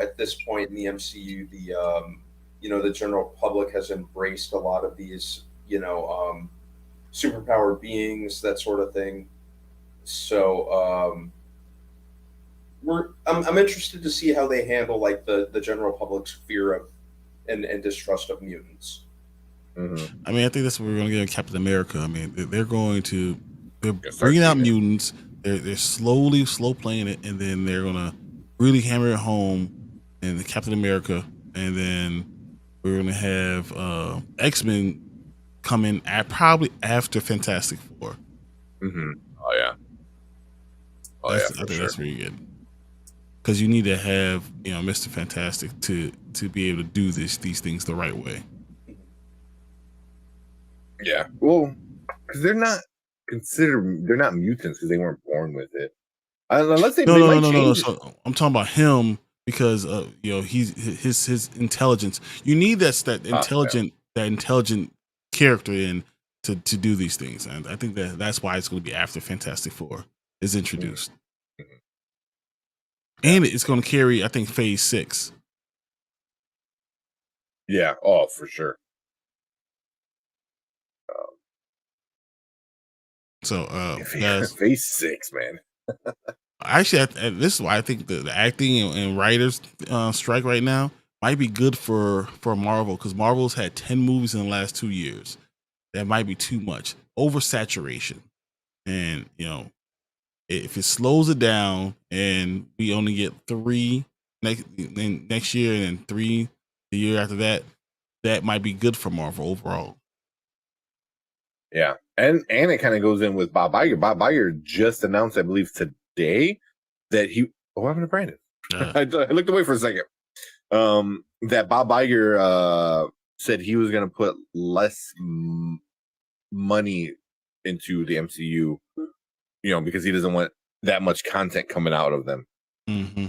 at this point in the MCU, the general public has embraced a lot of these superpowered beings, that sort of thing. So I'm interested to see how they handle like the general public's fear of and distrust of mutants. mhm. I mean, I think that's what we're going to get in Captain America. I mean, they're Start bringing out doing it. mutants. They're slow playing it, and then they're going to really hammer it home in the Captain America, and then we're going to have X-Men coming probably after Fantastic Four. Mm-hmm. Oh yeah. Oh I yeah. think that's really good, because you need to have Mr. Fantastic to be able to do these things the right way. Yeah. Well, because they're not mutants because they weren't born with it. Unless they No. might change it. So I'm talking about him because he's his intelligence. You need that intelligent character in to do these things, and I think that's why it's going to be after Fantastic Four is introduced, and it's going to carry, I think, Phase 6. Yeah. Oh, for sure. So guys, Phase 6, man. actually, this is why I think the acting and writers strike right now might be good for Marvel, because Marvel's had 10 movies in the last 2 years. That might be too much oversaturation, and if it slows it down and we only get 3 next year and then 3 the year after that, that might be good for Marvel overall. Yeah. And it kind of goes in with Bob Iger. Bob Iger just announced, I believe, today that what happened to Brandon? I looked away for a second. That Bob Iger said he was going to put less money into the MCU, because he doesn't want that much content coming out of them. Mm-hmm.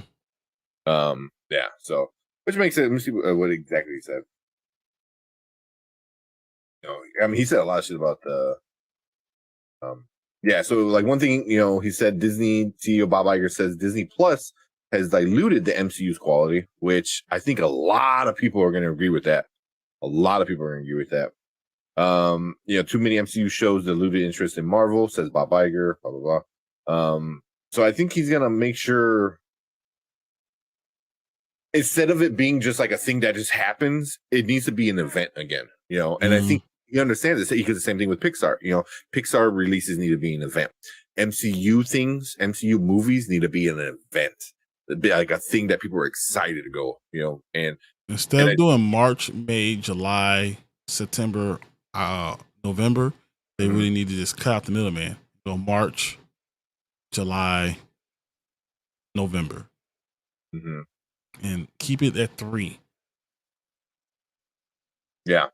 Yeah. So, which makes it. Let me see what exactly he said. I mean, he said a lot of shit about the. Yeah. So, like, one thing, he said, Disney CEO Bob Iger says Disney Plus has diluted the MCU's quality, which I think a lot of people are going to agree with that. A lot of people are going to agree with that. Too many MCU shows diluted interest in Marvel, says Bob Iger, blah, blah, blah. So I think he's going to make sure, instead of it being just like a thing that just happens, it needs to be an event again, and I think he understands this. He does the same thing with Pixar. Pixar releases need to be an event. MCU movies need to be an event. It'd be like a thing that people are excited to go, and instead of doing March, May, July, September, November, they really need to just cut out the middleman. Go March, July, November, and keep it at 3. Yeah.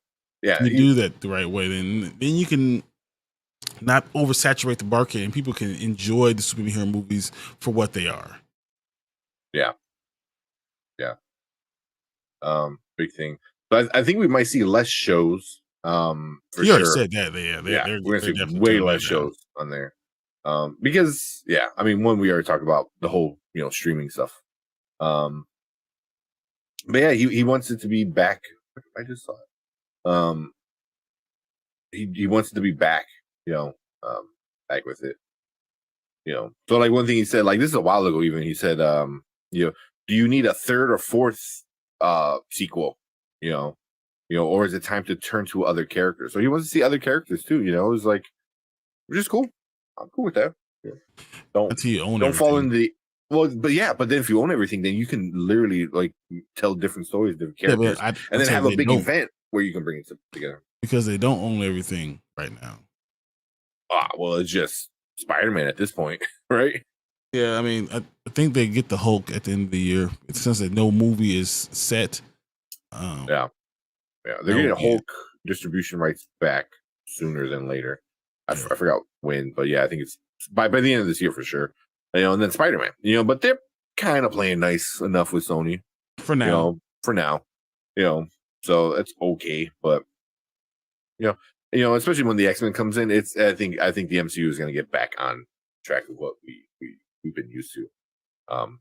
You do that the right way, then you can not oversaturate the market, and people can enjoy the superhero movies for what they are. Yeah. Big thing. But I think we might see less shows. For You already sure. said that. We're gonna see way less shows on there. Because I mean, one, we already talked about the whole streaming stuff. But yeah, he wants it to be back. I just saw it. He wants it to be back. Back with it. So like one thing he said, like this is a while ago, even he said, do you need a third or fourth sequel? Or is it time to turn to other characters? So he wants to see other characters too. It's like, which is cool. I'm cool with that. Don't fall into Well, but then if you own everything, then you can literally like tell different stories, different Yeah, characters, but and then say have a they big don't, event where you can bring it together. because they don't own everything right now. Well, it's just Spider-Man at this point, right? Yeah, I mean, I think they get the Hulk at the end of the year. Since that no movie is set. Yeah, they're getting Hulk distribution rights back sooner than later. I forgot when, but yeah, I think it's by the end of this year for sure. And then Spider-Man, but they're kind of playing nice enough with Sony for now. So that's okay, but especially when the X-Men comes in, I think the MCU is going to get back on track of what we've been used to. And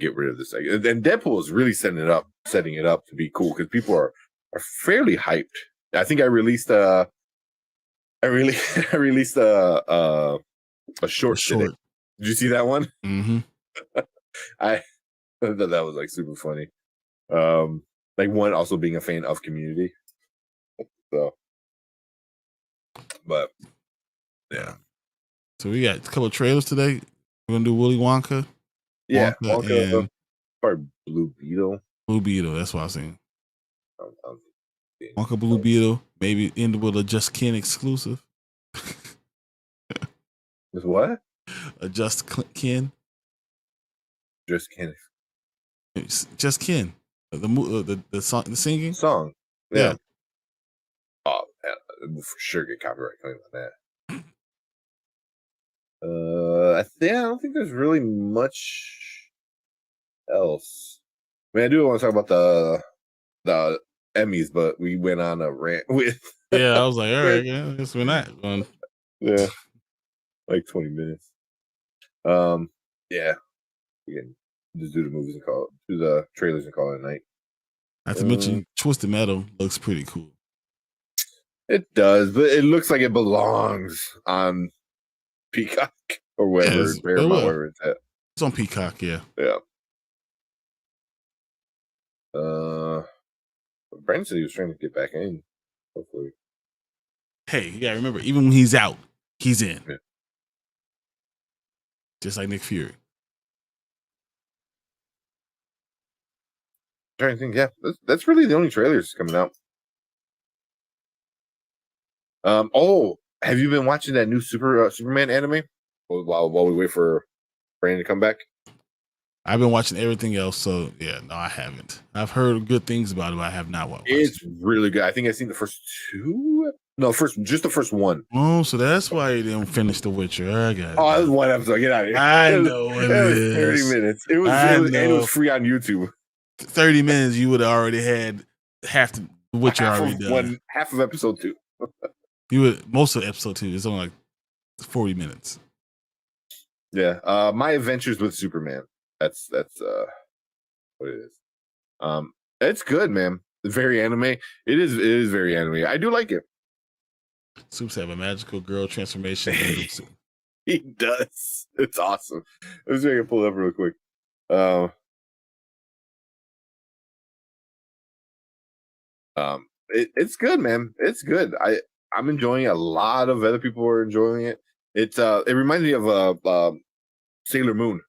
get rid of this. And Deadpool is really setting it up to be cool because people are fairly hyped. I think I released a short. Today. Did you see that one? Mm-hmm. I thought that was like super funny. Like one also being a fan of Community. So, but yeah. So we got a couple of trailers today. We're gonna do Willy Wonka. Yeah, Wonka and probably Blue Beetle. Blue Beetle, that's what I was saying. Wonka, Blue Beetle, maybe end with a Just Ken exclusive. With what? A Just Ken. Just Ken. Just Ken. The song, the singing song. Yeah. Oh, we'll for sure get copyright claim on that. I don't think there's really much else. I mean, I do want to talk about the Emmys, but we went on a rant with. Yeah, I was like, all right, yeah, guess we're not going. Yeah, like 20 minutes. Yeah, we can just do the movies and do the trailers and call it a night. Not to mention, Twisted Metal looks pretty cool. It does, but it looks like it belongs on Peacock or wherever, wherever it's at. It's on Peacock, yeah. Yeah. Brandon said he was trying to get back in. Hopefully. Hey, you gotta remember, even when he's out, he's in. Yeah. Just like Nick Fury. I'm trying to think, yeah, that's really the only trailers coming out. Have you been watching that new Superman anime while we wait for Brandon to come back? I've been watching everything else, so yeah, no, I haven't. I've heard good things about it, but I have not watched. It's really good. I think I've seen the first two. No, just the first one. Oh, so that's why you didn't finish The Witcher. I got it. Oh, that was one episode. Get out of here. I know it is. 30 minutes. It was free on YouTube. 30 minutes, you would have already had half The Witcher already done. Half of episode 2. You would most of episode 2. It's only like 40 minutes. Yeah. My Adventures with Superman. That's what it is. It's good, man. It's very anime. It is very anime. I do like it. Supes have a magical girl transformation. He does. It's awesome. Let's see if I can pull it up real quick. It's good, man. It's good. I'm enjoying it. A lot of other people are enjoying it. It reminds me of Sailor Moon.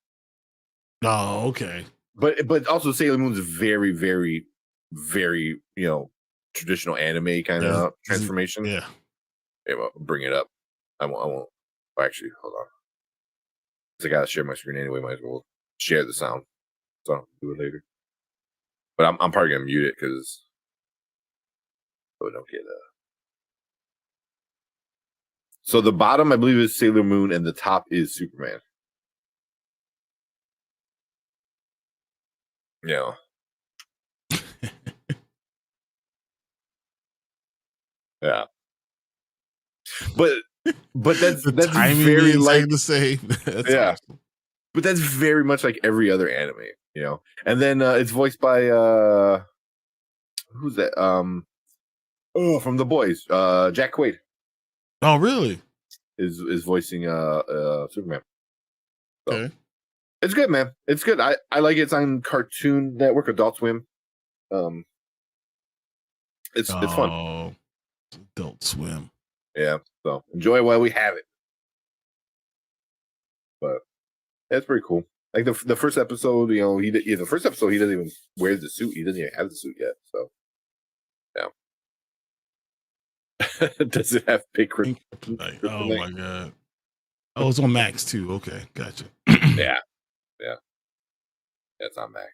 Oh, okay. But also Sailor Moon's very, very, very, traditional anime kind of transformation. Yeah. Well, bring it up. I won't. Actually, hold on. Because I gotta share my screen anyway. Might as well share the sound. So I'll do it later. But I'm probably gonna mute it because so I don't get So the bottom, I believe, is Sailor Moon, and the top is Superman. Yeah. Yeah. But that's very like the same. That's awesome. But that's very much like every other anime, And then it's voiced by who's that? From The Boys, Jack Quaid. Oh, really? Is voicing Superman. So, okay. It's good, man. It's good. I like it. It's on Cartoon Network, Adult Swim. It's fun. Adult Swim. Yeah. So enjoy while we have it. But it's pretty cool. Like the first episode, you know, the first episode he doesn't even wear the suit. He doesn't even have the suit yet. So yeah. Does it have big Kryptonite? Oh my god. Oh, it's on Max too. Okay, gotcha. Yeah. That's on Max.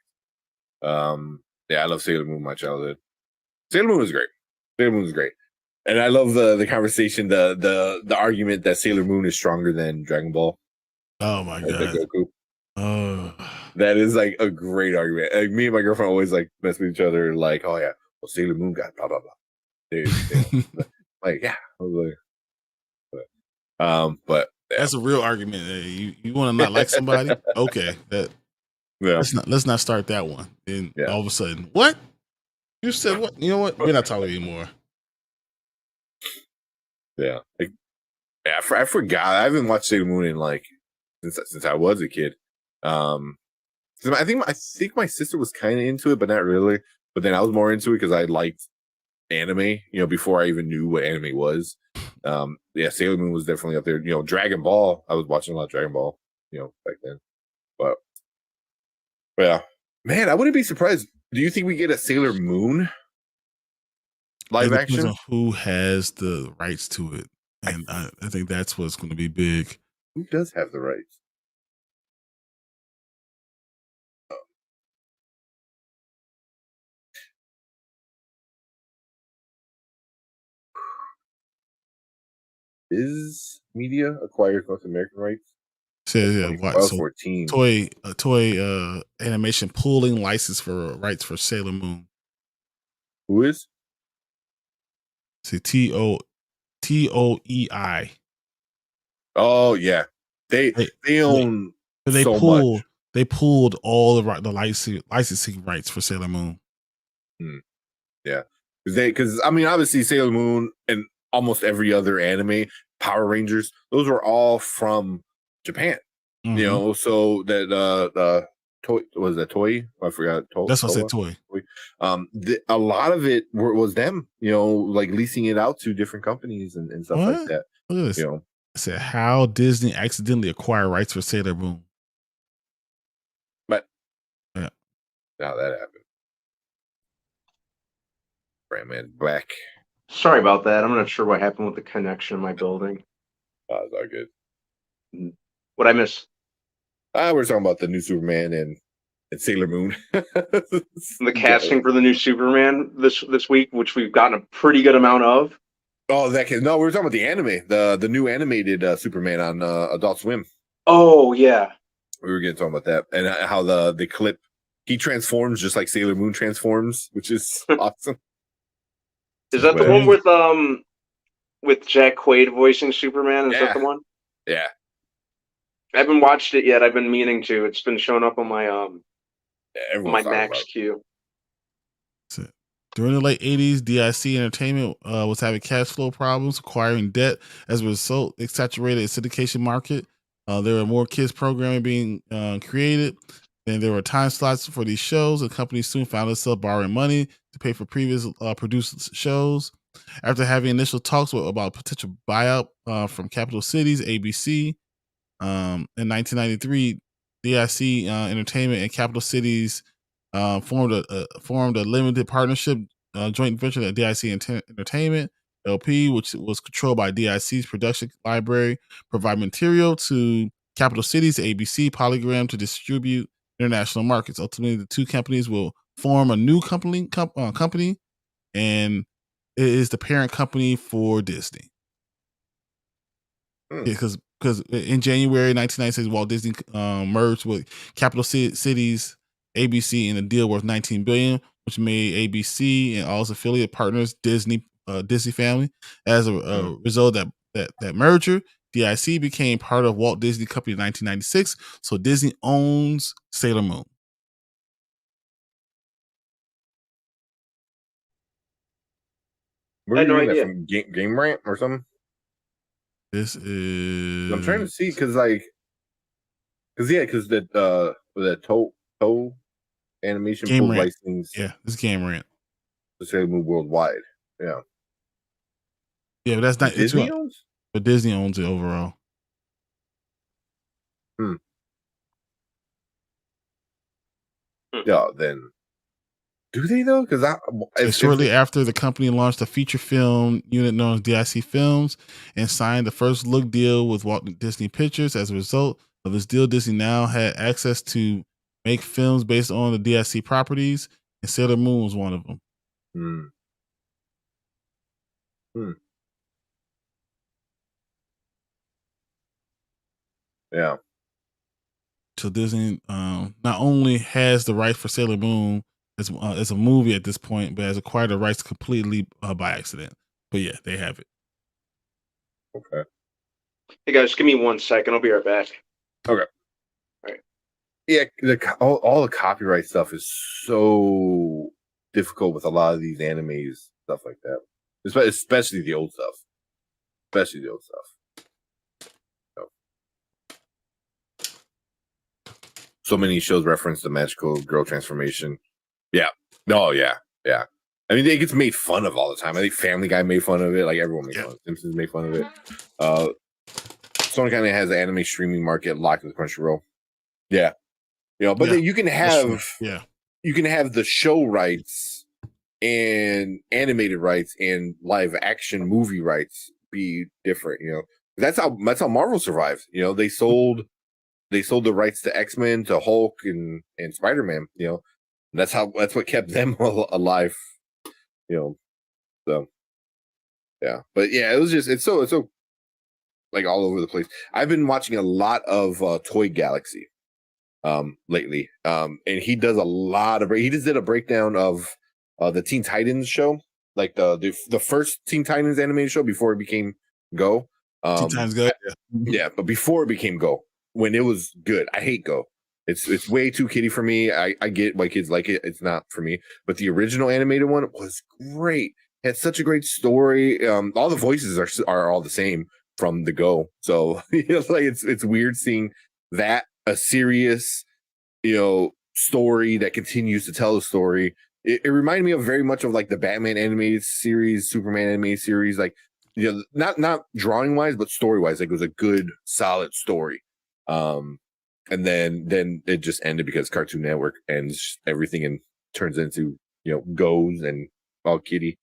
Yeah, I love Sailor Moon. My childhood. Sailor Moon was great. Sailor Moon was great, and I love the conversation, the argument that Sailor Moon is stronger than Dragon Ball. Oh my god. Goku. Oh, that is like a great argument. Like me and my girlfriend always like mess with each other. Like, oh yeah, well Sailor Moon got blah blah blah. Like yeah, I was like, but yeah. That's a real argument. You want to not like somebody? Okay, let's not start that one. And all of a sudden, what you said? What you know? What we're not talking anymore. Yeah, I forgot. I haven't watched Sailor Moon in like since I was a kid. I think my sister was kind of into it, but not really. But then I was more into it because I liked anime, you know, before I even knew what anime was. Yeah, Sailor Moon was definitely up there. You know, Dragon Ball. I was watching a lot of Dragon Ball, you know, back then. But yeah, man, I wouldn't be surprised. Do you think we get a Sailor Moon live action? On who has the rights to it, and I think that's what's going to be big. Who does have the rights? Is Media acquired North American rights? Says yeah, what? So 14. Toy Animation pooling license for rights for Sailor Moon. Who is? See TOEI. Oh yeah, they own. They so pulled much. They pulled all the licensing rights for Sailor Moon. Yeah, because I mean, obviously Sailor Moon and almost every other anime, Power Rangers, those were all from Japan. Mm-hmm. You know, so that Toy was that Toy? I forgot. That's what I said. Toy. A lot of it was them. You know, like leasing it out to different companies and stuff like that. Look at this. You know, I said how Disney accidentally acquired rights for Sailor Moon. But yeah, how that happened. Brandman Black. Sorry about that. I'm not sure what happened with the connection in my building. Oh, it's all good. What I miss? We're talking about the new Superman and Sailor Moon. The casting for the new Superman this week, which we've gotten a pretty good amount of. Oh, no, we were talking about the anime, the new animated Superman on Adult Swim. Oh yeah, we were going to talk about that and how the clip he transforms just like Sailor Moon transforms, which is awesome. Is that the one with Jack Quaid voicing Superman? Is that the one? Yeah. I haven't watched it yet. I've been meaning to. It's been showing up on my my Max queue. During the late 80s, DIC Entertainment was having cash flow problems, acquiring debt. As a result, it saturated its syndication market. There were more kids programming being created, and there were time slots for these shows. The company soon found itself borrowing money to pay for previous produced shows. After having initial talks about potential buyout from Capital Cities, ABC, in 1993, DIC Entertainment and Capital Cities formed a limited partnership joint venture at DIC Entertainment LP, which was controlled by DIC's production library, provide material to Capital Cities, ABC, Polygram to distribute international markets. Ultimately, the two companies will form a new company, and it is the parent company for Disney. Because in January 1996, Walt Disney merged with Capital Cities ABC in a deal worth $19 billion, which made ABC and all its affiliate partners Disney family. As a result of that merger, DIC became part of Walt Disney Company in 1996. So Disney owns Sailor Moon. Where are you reading that from? Game Rant or something? This is. I'm trying to see because the Toe animation Game pool Rant. license. Yeah, this Game Rant. The Sailor Moon worldwide. Yeah. Yeah, but that's not Disney owns. But Disney owns it overall. yeah, then do they though? Because Shortly after, the company launched a feature film unit known as DIC Films and signed the first look deal with Walt Disney Pictures. As a result of this deal, Disney now had access to make films based on the DIC properties, and Sailor Moon was one of them. Yeah. So Disney not only has the rights for Sailor Moon as a movie at this point, but has acquired the rights completely by accident. But yeah, they have it. Okay. Hey guys, give me 1 second. I'll be right back. Okay. All right. Yeah, all the copyright stuff is so difficult with a lot of these animes, stuff like that. Especially the old stuff. So many shows reference the magical girl transformation. Yeah. No, yeah. I mean, it gets made fun of all the time. I think Family Guy made fun of it. Like, everyone made fun of it. Simpsons made fun of it. Sony kind of has the anime streaming market locked with Crunchyroll. Yeah. But then you can have you can have the show rights and animated rights and live action movie rights be different. That's how Marvel survived. They sold the rights to X-Men, to Hulk, and Spider-Man. That's what kept them alive. So yeah, but yeah, it's so like all over the place. I've been watching a lot of Toy Galaxy lately, and he does a lot of. He just did a breakdown of the Teen Titans show, like the first Teen Titans animated show before it became Go. Teen Titans Go, yeah, but before it became Go, when it was good. I hate Go. It's way too kiddie for me. I get why kids like it. It's not for me. But the original animated one was great. It had such a great story. All the voices are all the same from the Go. So it's weird seeing that, a serious story that continues to tell a story. It reminded me of very much of like the Batman animated series, Superman animated series, like not drawing wise, but story wise. Like, it was a good, solid story. And then it just ended because Cartoon Network ends everything and turns into Goes and all kiddie.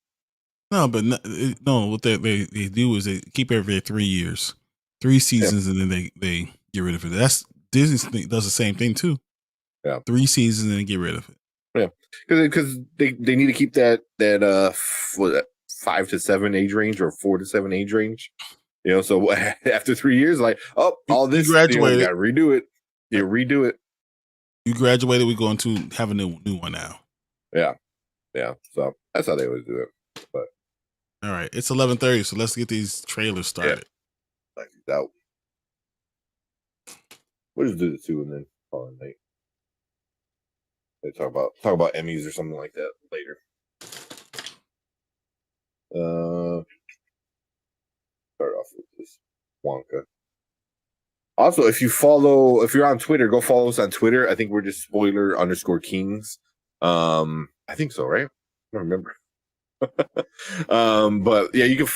No, but no. What they do is they keep every 3 years, 3 seasons, and then they get rid of it. That's Disney does the same thing too. Yeah, 3 seasons and then get rid of it. Yeah, because they need to keep that 5 to 7 age range or 4 to 7 age range. So after 3 years, like, all this, you graduated, you got to redo it. You redo it. You graduated. We're going to have a new one now. Yeah. So that's how they always do it. But all right, it's 11:30, so let's get these trailers started. Yeah. Out. We'll just do the 2 and then call it night. They talk about Emmys or something like that later. Start off with this Wonka. Also, if you're on Twitter, go follow us on Twitter. I think we're just spoiler_kings. I think so, right? I don't remember. But yeah, you can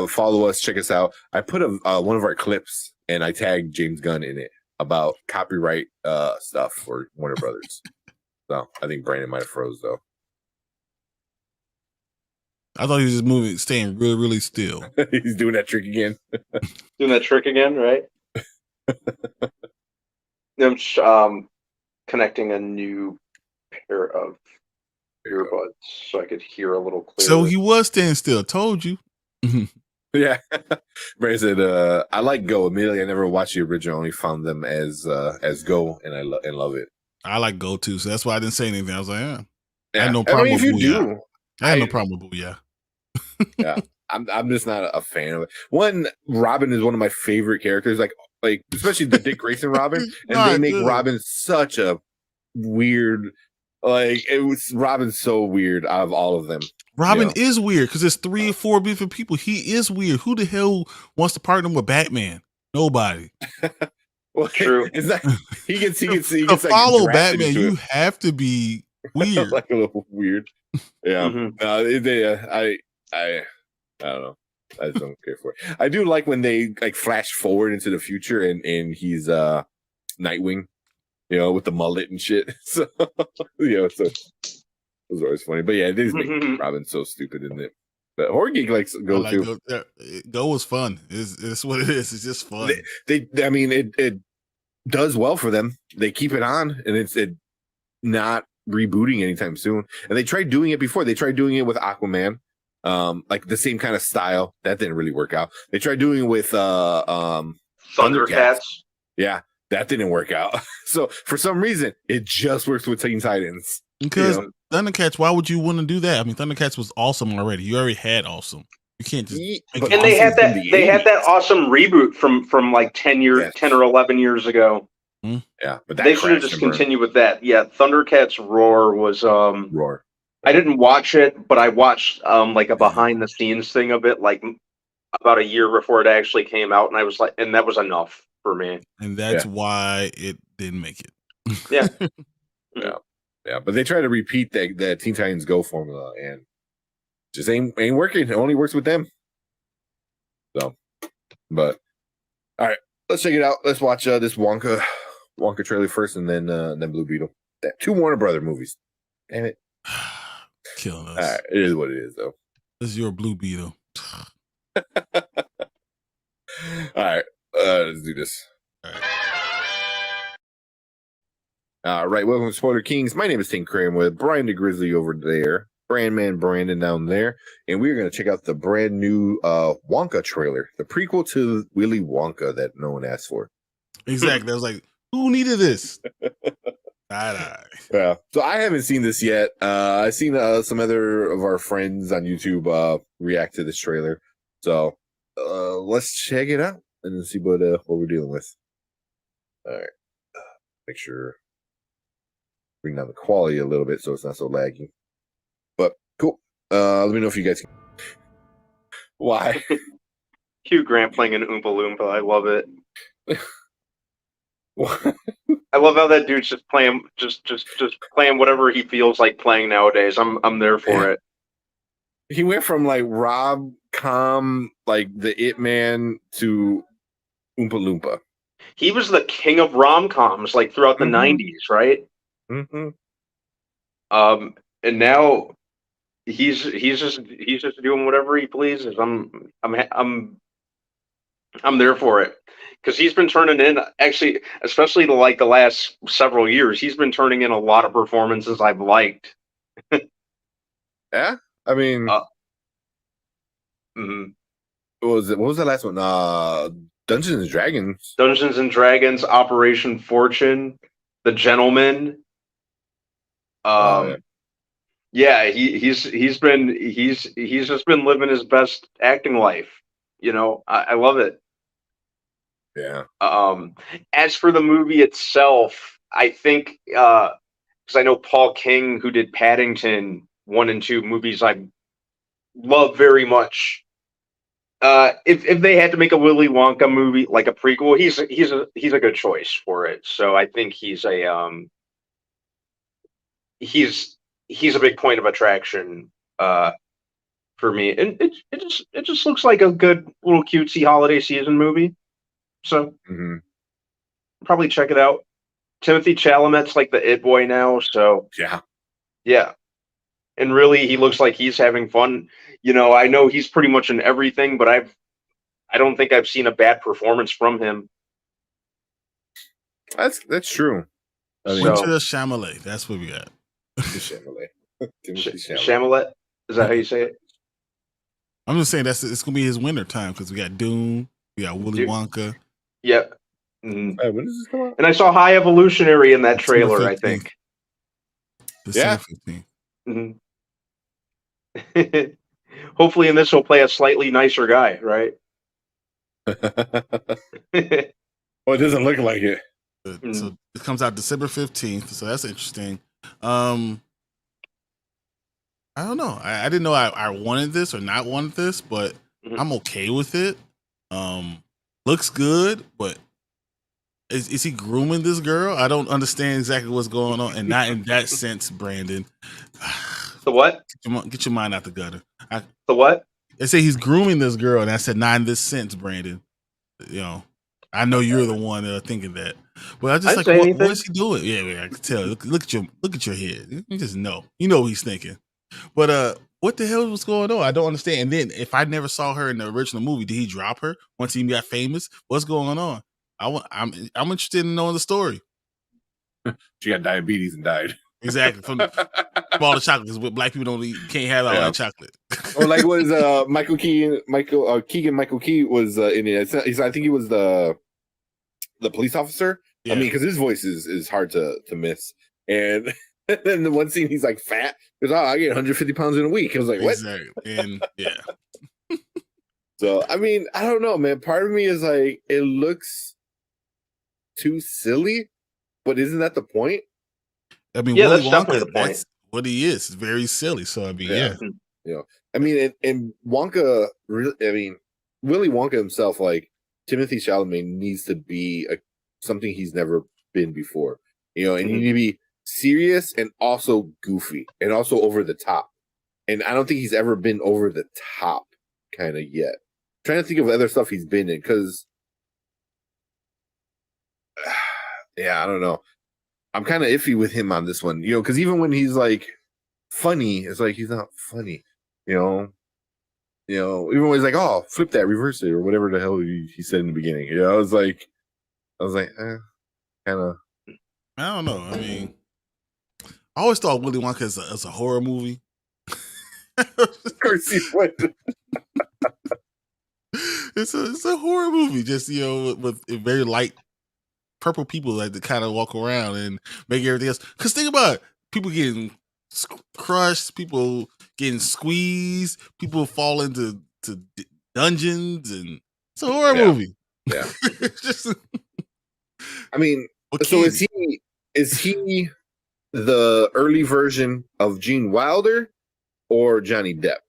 follow us, check us out. I put one of our clips and I tagged James Gunn in it about copyright stuff for Warner Brothers. So I think Brandon might have froze though. I thought he was just staying really, really still. He's doing that trick again. Right? I'm connecting a new pair of earbuds so I could hear a little clearer. So he was staying still. Told you. Yeah. Brandon said, I like Go. Immediately, I never watched the original. Only found them as Go, and I love it. I like Go too, so that's why I didn't say anything. I was like, yeah. I had no problem with Booyah. I had no I problem with Booyah. Yeah, I'm just not a fan of it. One, Robin is one of my favorite characters, like especially the Dick Grayson Robin, and they make Robin such a weird, Robin's so weird out of all of them. Robin is weird because there's 3 or 4 different people. He is weird. Who the hell wants to partner with Batman? Nobody. Well, true. It's not, he gets to follow Batman. You have to be weird, like a little weird. Yeah. Mm-hmm. I don't know. I just don't care for it. I do like when they flash forward into the future and he's Nightwing. with the mullet and shit. So so it was always funny. But yeah, Disney Robin's so stupid, isn't it? But Horror Geek likes Go too. Go was fun. It's what it is. It's just fun. I mean, it does well for them. They keep it on, and it's not rebooting anytime soon. And they tried doing it before. They tried doing it with Aquaman, like the same kind of style. That didn't really work out. They tried doing it with Thundercats. Yeah, that didn't work out. So for some reason, it just works with Teen Titans. Because Thundercats, why would you want to do that? I mean, Thundercats was awesome already. You already had awesome. You can't just. And they had that. They had that awesome reboot from like 10 or 11 years ago. Yeah, but they should have just continued with that. Yeah, Thundercats Roar was Roar. I didn't watch it, but I watched like a behind the scenes thing of it, like about a year before it actually came out, and I was like, and that was enough for me. And that's why it didn't make it. Yeah. Yeah, but they try to repeat that Teen Titans Go formula, and just ain't working. It only works with them. So, but all right, let's check it out. Let's watch this Wonka trailer first, and then Blue Beetle. Two Warner Brother movies. Damn it, killing us. All right, it is what it is, though. This is your Blue Beetle. All right, let's do this. All right, welcome to Spoiler Kings. My name is Tim Cram with Brian the Grizzly over there, Brandman Brandon down there, and we're going to check out the brand new Wonka trailer, the prequel to Willy Wonka that no one asked for. Exactly. I was like, who needed this? Yeah. So I haven't seen this yet. I've seen some other of our friends on YouTube react to this trailer. So let's check it out and then see what we're dealing with. All right. Make sure. Bring down the quality a little bit so it's not so laggy. But cool. Let me know if you guys can. Why? Hugh Grant playing an Oompa Loompa. I love it. I love how that dude's just playing playing whatever he feels like playing nowadays. I'm there for it. He went from like rom-com, like the It Man, to Oompa Loompa. He was the king of rom-coms like throughout the 90s, right? Mm-hmm. And now he's just doing whatever he pleases. I'm there for it because he's been turning in, actually, especially the last several years. He's been turning in a lot of performances I've liked. Yeah, I mean, what was the last one? Dungeons and Dragons. Dungeons and Dragons, Operation Fortune, The Gentleman. He's just been living his best acting life. I love it. Yeah. As for the movie itself, I think because I know Paul King, who did Paddington 1 and 2 movies, I love very much. If they had to make a Willy Wonka movie, like a prequel, he's a good choice for it. So I think he's a big point of attraction for me, and it just looks like a good little cutesy holiday season movie. So probably check it out. Timothy Chalamet's like the it boy now, so yeah, and really he looks like he's having fun. I know he's pretty much in everything, but I don't think I've seen a bad performance from him. That's true. Chalamet, that's what we got. Chalamet, is that how you say it? I'm just saying it's gonna be his winter time because we got Dune, we got Willy Wonka. Yep. When does this come out? And I saw High Evolutionary in that trailer, I think. December 15th. Hopefully in this he'll play a slightly nicer guy, right? Well, it doesn't look like it. So it comes out December 15th, so that's interesting. I don't know. I didn't know I wanted this or not wanted this, but I'm okay with it. Looks good, but is he grooming this girl? I don't understand exactly what's going on, and not in that sense, Brandon. The what? Get your mind out the gutter. The what? They say he's grooming this girl, and I said not in this sense, Brandon. I know you're the one thinking that. But I just I like, didn't say what anything. is he doing? Yeah, I can tell. Look at your head. You just know. You know what he's thinking. But what the hell was going on? I don't understand. And then if I never saw her in the original movie, did he drop her once he got famous? What's going on? I'm interested in knowing the story. She got diabetes and died. Exactly. From all the chocolate, because black people can't have all that chocolate. Or like was Michael Keegan Michael Key was in it. I think he was the police officer. Yeah. I mean, because his voice is hard to miss. And then the one scene he's like fat because I get 150 pounds in a week. I was like, what? Exactly. And yeah. So I mean, I don't know, man. Part of me is like, it looks too silly, but isn't that the point? I mean, Yeah, Willy that's definitely Wonka, the point. that's what he is. It's very silly. So I mean, yeah. You know, I mean, and Wonka, really, I mean, Willy Wonka himself, like Timothy Chalamet needs to be something he's never been before. You know, and you need to be serious and also goofy and also over the top. And I don't think he's ever been over the top kind of yet. I'm trying to think of other stuff he's been in because, yeah, I don't know. I'm kind of iffy with him on this one, you know, because even when he's like funny, it's like he's not funny, you know. Even when he's like, "Oh, flip that, reverse it," or whatever the hell he said in the beginning, you know, I was like, kind of. I don't know. I mean, I always thought Willy Wonka as a horror movie. Of course he would. It's a horror movie, just with very light purple people like to kind of walk around and make everything else. Because think about it, people getting crushed, people getting squeezed, people fall into dungeons, and it's a horror movie. Yeah. Just, I mean, so is he the early version of Gene Wilder or Johnny Depp?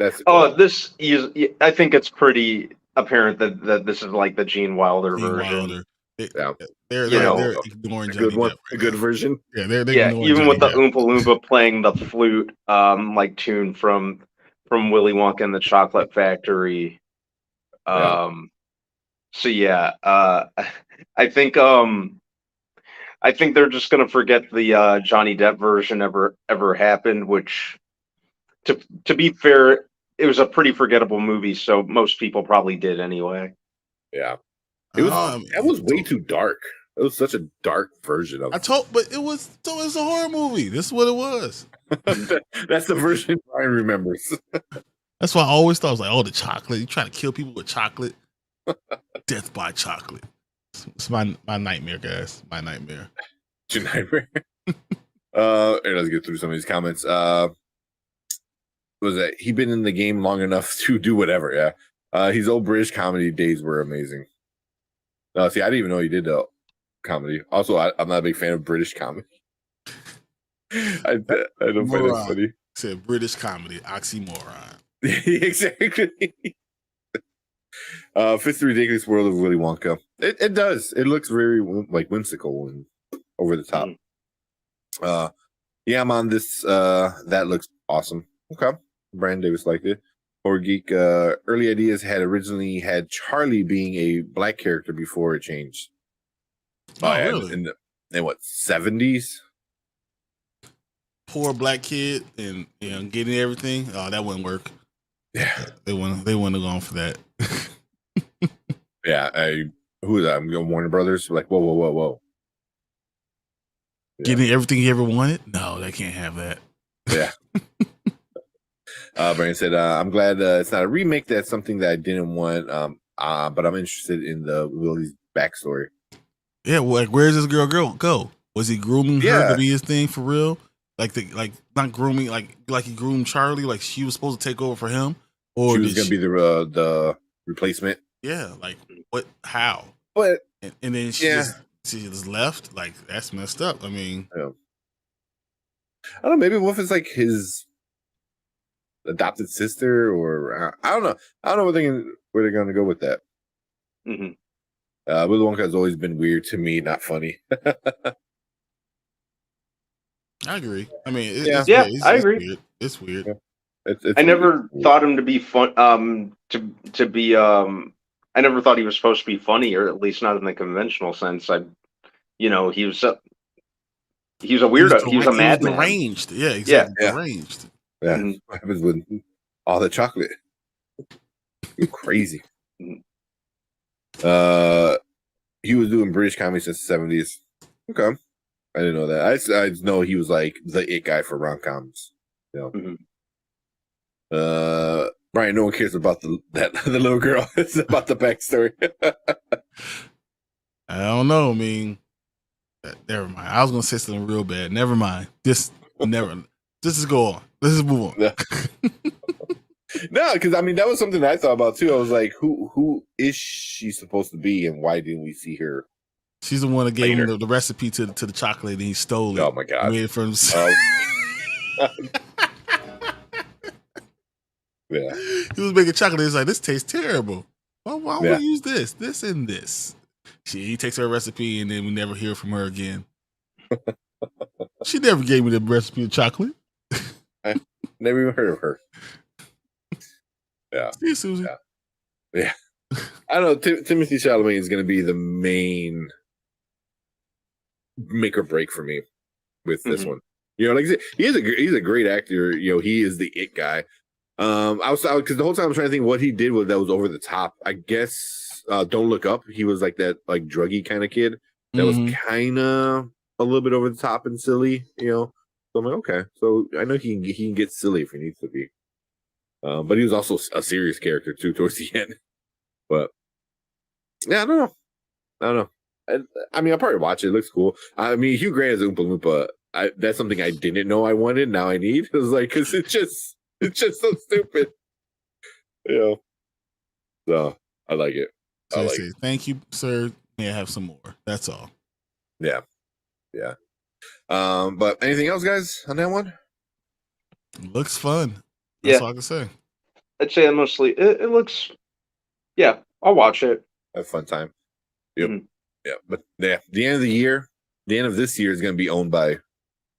That's this is. I think it's pretty apparent that this is like the Gene Wilder version. They're ignoring Johnny Depp. A good version. Yeah, they're even with the Oompa Loompa playing the flute, like tune from Willy Wonka and the Chocolate Factory. So yeah, I think they're just gonna forget the Johnny Depp version ever happened. Which, to be fair, it was a pretty forgettable movie, so most people probably did anyway. Yeah, that was way too dark. It was such a dark version of it. But it was a horror movie. This is what it was. That's the version Brian remembers. That's why I always thought, I was like, oh, the chocolate. You trying to kill people with chocolate. Death by chocolate. It's my nightmare, guys. My nightmare. Your nightmare. Let's get through some of these comments. Was that he been in the game long enough to do whatever? Yeah. His old British comedy days were amazing. See, I didn't even know he did comedy. Also, I'm not a big fan of British comedy. I don't find it funny. Said British comedy, oxymoron. Exactly. Fits the ridiculous world of Willy Wonka. It does. It looks very like whimsical and over the top. Yeah, I'm on this. That looks awesome. Okay. Brandon Davis liked it. Horror Geek, early ideas had originally had Charlie being a black character before it changed. Oh, really? In what, 70s? Poor black kid and getting everything. Oh, that wouldn't work. Yeah. They wouldn't have gone for that. Yeah, who is that? I'm going Warner Brothers. Like, whoa. Yeah. Getting everything he ever wanted? No, they can't have that. Yeah. Brandon said, I'm glad it's not a remake. That's something that I didn't want. But I'm interested in the Willie's backstory. Yeah, well, like, where's this girl go? Was he grooming her to be his thing for real? Like not grooming, like he groomed Charlie, like she was supposed to take over for him, or she was gonna be the replacement. Yeah, like what? How? But and then she just left. Like that's messed up. I mean, I don't know. Maybe what if it's like his adopted sister, or I don't know. I don't know where they're gonna go with that. Mm-hmm. Willy Wonka has always been weird to me, not funny. I agree. I mean, I agree. Weird. It's weird. Yeah. I never thought him to be fun. I I never thought he was supposed to be funny, or at least not in the conventional sense. He was a weirdo. He was a madman. Deranged. Yeah, exactly. Yeah. Deranged. Yeah. Mhm. What happens with all the chocolate? You're crazy. Mhm. He was doing British comedy since the 70s. Okay. I didn't know that. I just know he was like the it guy for rom-coms. You know? Mhm. Brian, no one cares about the little girl. It's about the backstory. I don't know. I mean, never mind. I was gonna say something real bad. Never mind. Just go on. Let's just move on. Yeah. No, because I mean that was something I thought about too. I was like, who is she supposed to be, and why didn't we see her? She's the one that gave Later. him the recipe to the chocolate, and he stole it. Oh my god! Made it for himself. Yeah, He was making chocolate. He's like, this tastes terrible. Why don't Yeah. we use this, and this? He takes her recipe, and then we never hear from her again. She never gave me the recipe of chocolate. never even heard of her. Yeah, See you, Susie. Yeah. I don't know. Timothy Chalamet is going to be the main make or break for me with this one. You know, like he's a great actor. You know, he is the it guy. I was because the whole time I was trying to think what he did that was over the top. I guess Don't Look Up. He was like that like druggy kind of kid that was kind of a little bit over the top and silly. You know, so I'm like, okay, so I know he can get silly if he needs to be. But he was also a serious character too towards the end. But yeah, I don't know. I mean, I'll probably watch it. It looks cool. I mean, Hugh Grant as Oompa Loompa. That's something I didn't know I wanted. Now I need. It was like because it's just so stupid. You know. So I like it. So I say, thank you, sir. May I have some more? That's all. Yeah. But anything else, guys, on that one? Looks fun. That's all I can say. I'd say mostly it looks. Yeah, I'll watch it. Have a fun time. Yep. Yeah, but yeah, the end of this year is going to be owned by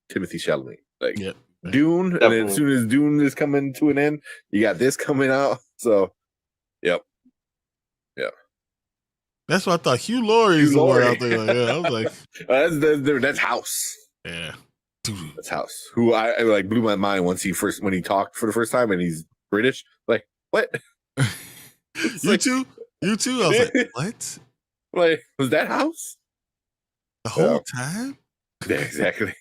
Timothy Chalamet. Like Dune, Definitely. and then as soon as Dune is coming to an end, you got this coming out. So, yep. That's what I thought. Hugh Laurie's the one out there. Like, yeah, I was like, that's House. Yeah, that's House. Who I like blew my mind when he talked for the first time, and he's British. Like what? You too. I was like, what? Like, was that House the whole time? Yeah, exactly.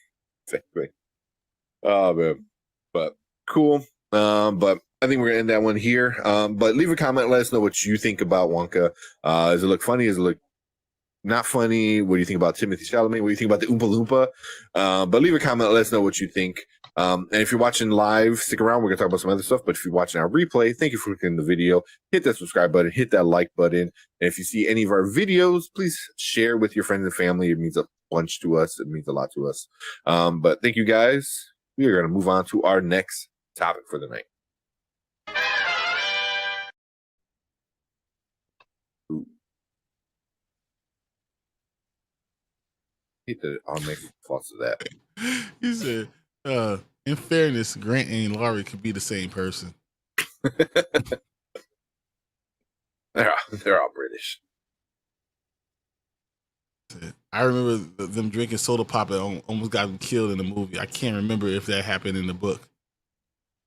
Oh man, but cool. But I think we're gonna end that one here. But leave a comment. Let us know what you think about Wonka. Does it look funny? Does it look not funny? What do you think about Timothy Chalamet? What do you think about the Oompa Loompa? But leave a comment. Let us know what you think. And if you're watching live, stick around. We're gonna talk about some other stuff. But if you're watching our replay, thank you for clicking the video. Hit that subscribe button. Hit that like button. And if you see any of our videos, please share with your friends and family. It means a bunch to us. It means a lot to us. But thank you guys. We are gonna move on to our next topic for the night. I'll make thoughts of that. He said, in fairness, Grant and Laurie could be the same person. They're all British. I remember them drinking soda pop and almost got them killed in the movie. I can't remember if that happened in the book.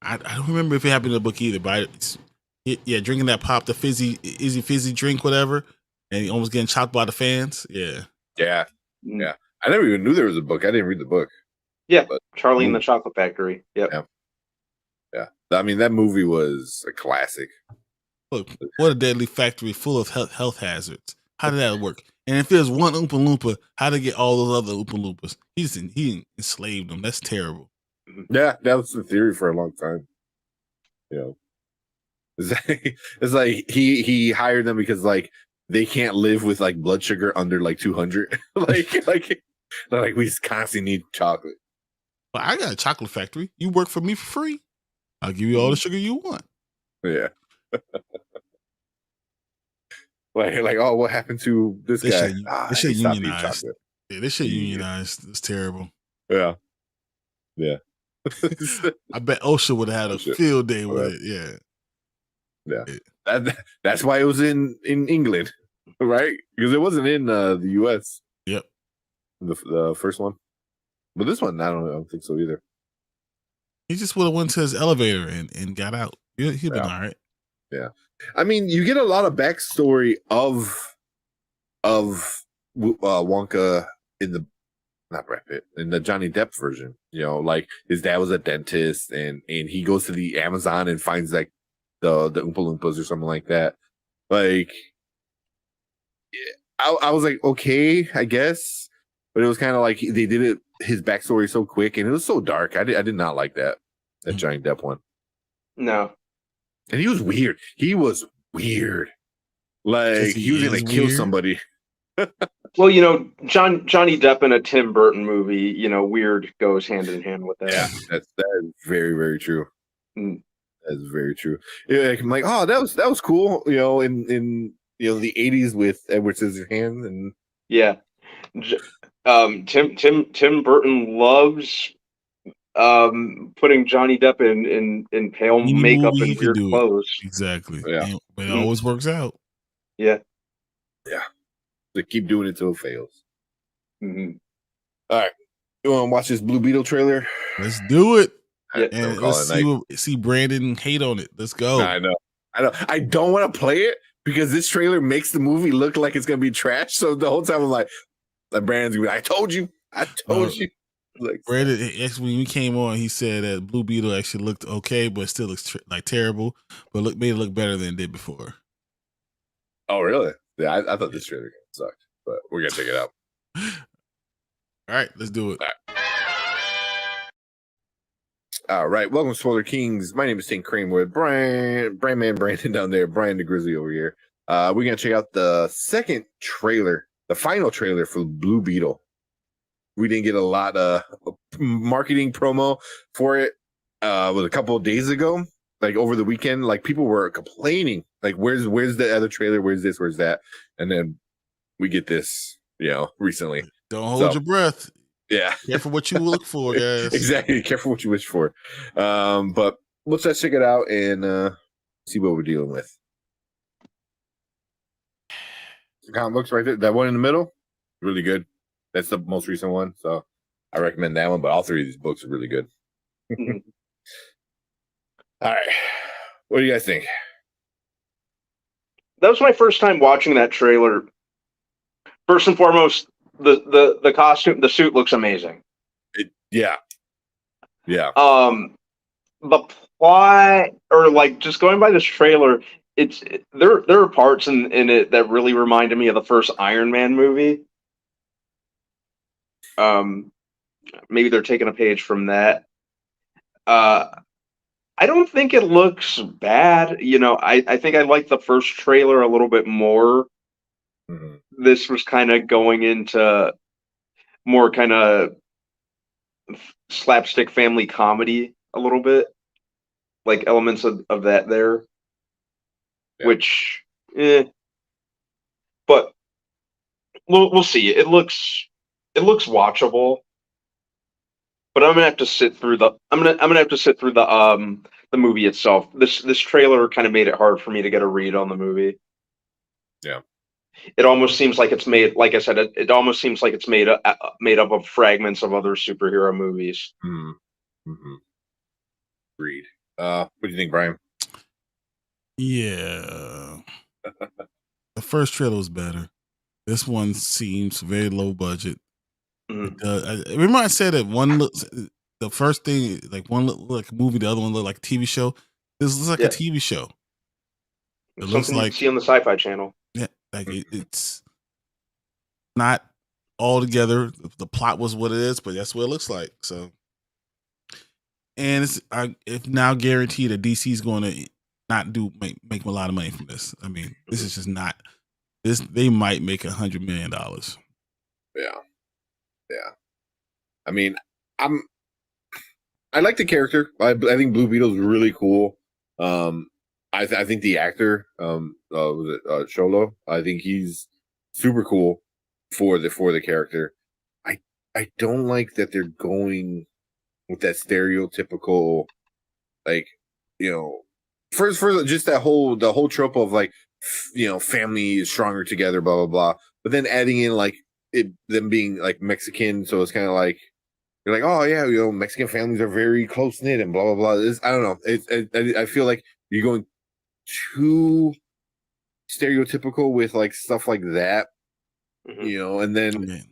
I don't remember if it happened in the book either, but drinking that pop, the fizzy drink, whatever, and almost getting chopped by the fans. Yeah. I never even knew there was a book. I didn't read the book. Yeah, but Charlie and the Chocolate Factory. Yep. Yeah. I mean, that movie was a classic. Look, what a deadly factory full of health hazards. How did that work? And if there's one Oompa Loompa, how to get all those other Oompa Loompas? He enslaved them. That's terrible. Yeah, that was the theory for a long time. You know, it's like he hired them because like they can't live with like blood sugar under like 200. like we just constantly need chocolate. Well, I got a chocolate factory. You work for me for free. I'll give you all the sugar you want. Yeah. like oh, what happened to this guy? This shit unionized. Yeah, this shit unionized. It's terrible. Yeah. I bet OSHA would have had a field day with it. Yeah. That's why it was in England, right? Because it wasn't in the US. Yep. The first one. But this one, I don't think so either. He just would have went to his elevator and got out. He'd been all right. Yeah. I mean, you get a lot of backstory of Wonka in the not Brad Pitt, in the Johnny Depp version. You know, like his dad was a dentist and he goes to the Amazon and finds like the Oompa Loompas or something like that. Like I was like, okay, I guess. But it was kind of like they did it his backstory so quick and it was so dark. I did not like that Johnny Depp one. No. And he was weird. Like he was gonna kill somebody. Well, Johnny Depp in a Tim Burton movie, weird goes hand in hand with that. Yeah, that is very, very true. Mm. That's very true. Yeah, I'm like, oh, that was cool. In the 80s with Edward Scissorhands and yeah, Tim Burton loves putting Johnny Depp in pale makeup and weird clothes. Exactly. Yeah, but it always works out. Yeah. They keep doing it till it fails. Mm-hmm. All right, you want to watch this Blue Beetle trailer? Let's do it. Yeah. And let's see Brandon hate on it. Let's go. I know. I don't want to play it because this trailer makes the movie look like it's gonna be trash. So the whole time I'm like Brandon's gonna be, I told you. Like Brandon, when we came on, he said that Blue Beetle actually looked okay, but still looks like terrible. But made it look better than it did before. Oh, really? Yeah, I thought this trailer sucked, but we're gonna check it out. All right, let's do it. All right, welcome to Spoiler Kings. My name is St. Cranewood. Brandon down there, Brian the Grizzly over here. We're gonna check out the second trailer, the final trailer for Blue Beetle. We didn't get a lot of marketing promo for it. Was a couple of days ago, like over the weekend. Like people were complaining, like where's the other trailer? Where's this? Where's that? And then we get this, recently. Don't hold your breath. Yeah. Careful what you look for, guys. Exactly. Careful what you wish for. But let's just check it out and see what we're dealing with. The comic books right there. That one in the middle, really good. That's the most recent one. So I recommend that one. But all three of these books are really good. Mm-hmm. All right. What do you guys think? That was my first time watching that trailer. First and foremost, the costume, the suit looks amazing. Yeah. The plot, or like just going by this trailer, there are parts in it that really reminded me of the first Iron Man movie. Maybe they're taking a page from that. I don't think it looks bad. I think I like the first trailer a little bit more. Mm-hmm. This was kind of going into more kind of slapstick family comedy a little bit, like elements of that there, which, but we'll see. It looks watchable, but I'm gonna have to sit through the movie itself. This trailer kind of made it hard for me to get a read on the movie. Yeah. It almost seems like it's made, like I said, it almost seems like it's made up of fragments of other superhero movies. Mm-hmm. Agreed. What do you think, Brian? Yeah. The first trailer was better. This one seems very low budget. Mm-hmm. Remember I said that the first thing, like one looked like a movie, the other one looked like a TV show. This looks like a TV show. It looks like you see on the Sci-Fi Channel. Yeah, like it's not all together. The plot was what it is, but that's what it looks like. So, and it's now guaranteed that DC is going to not make a lot of money from this. I mean, this is just not this. They might make $100 million. Yeah. I mean, I like the character. I think Blue Beetle's really cool. I think the actor, was it Sholo? I think he's super cool for the character. I don't like that they're going with that stereotypical, like, for just the whole trope of like, family is stronger together, blah blah blah. But then adding in like them being like Mexican, so it's kind of like you're like, oh yeah, Mexican families are very close knit and blah blah blah. I don't know. I feel like you're going too stereotypical with like stuff like that, and then. I mean,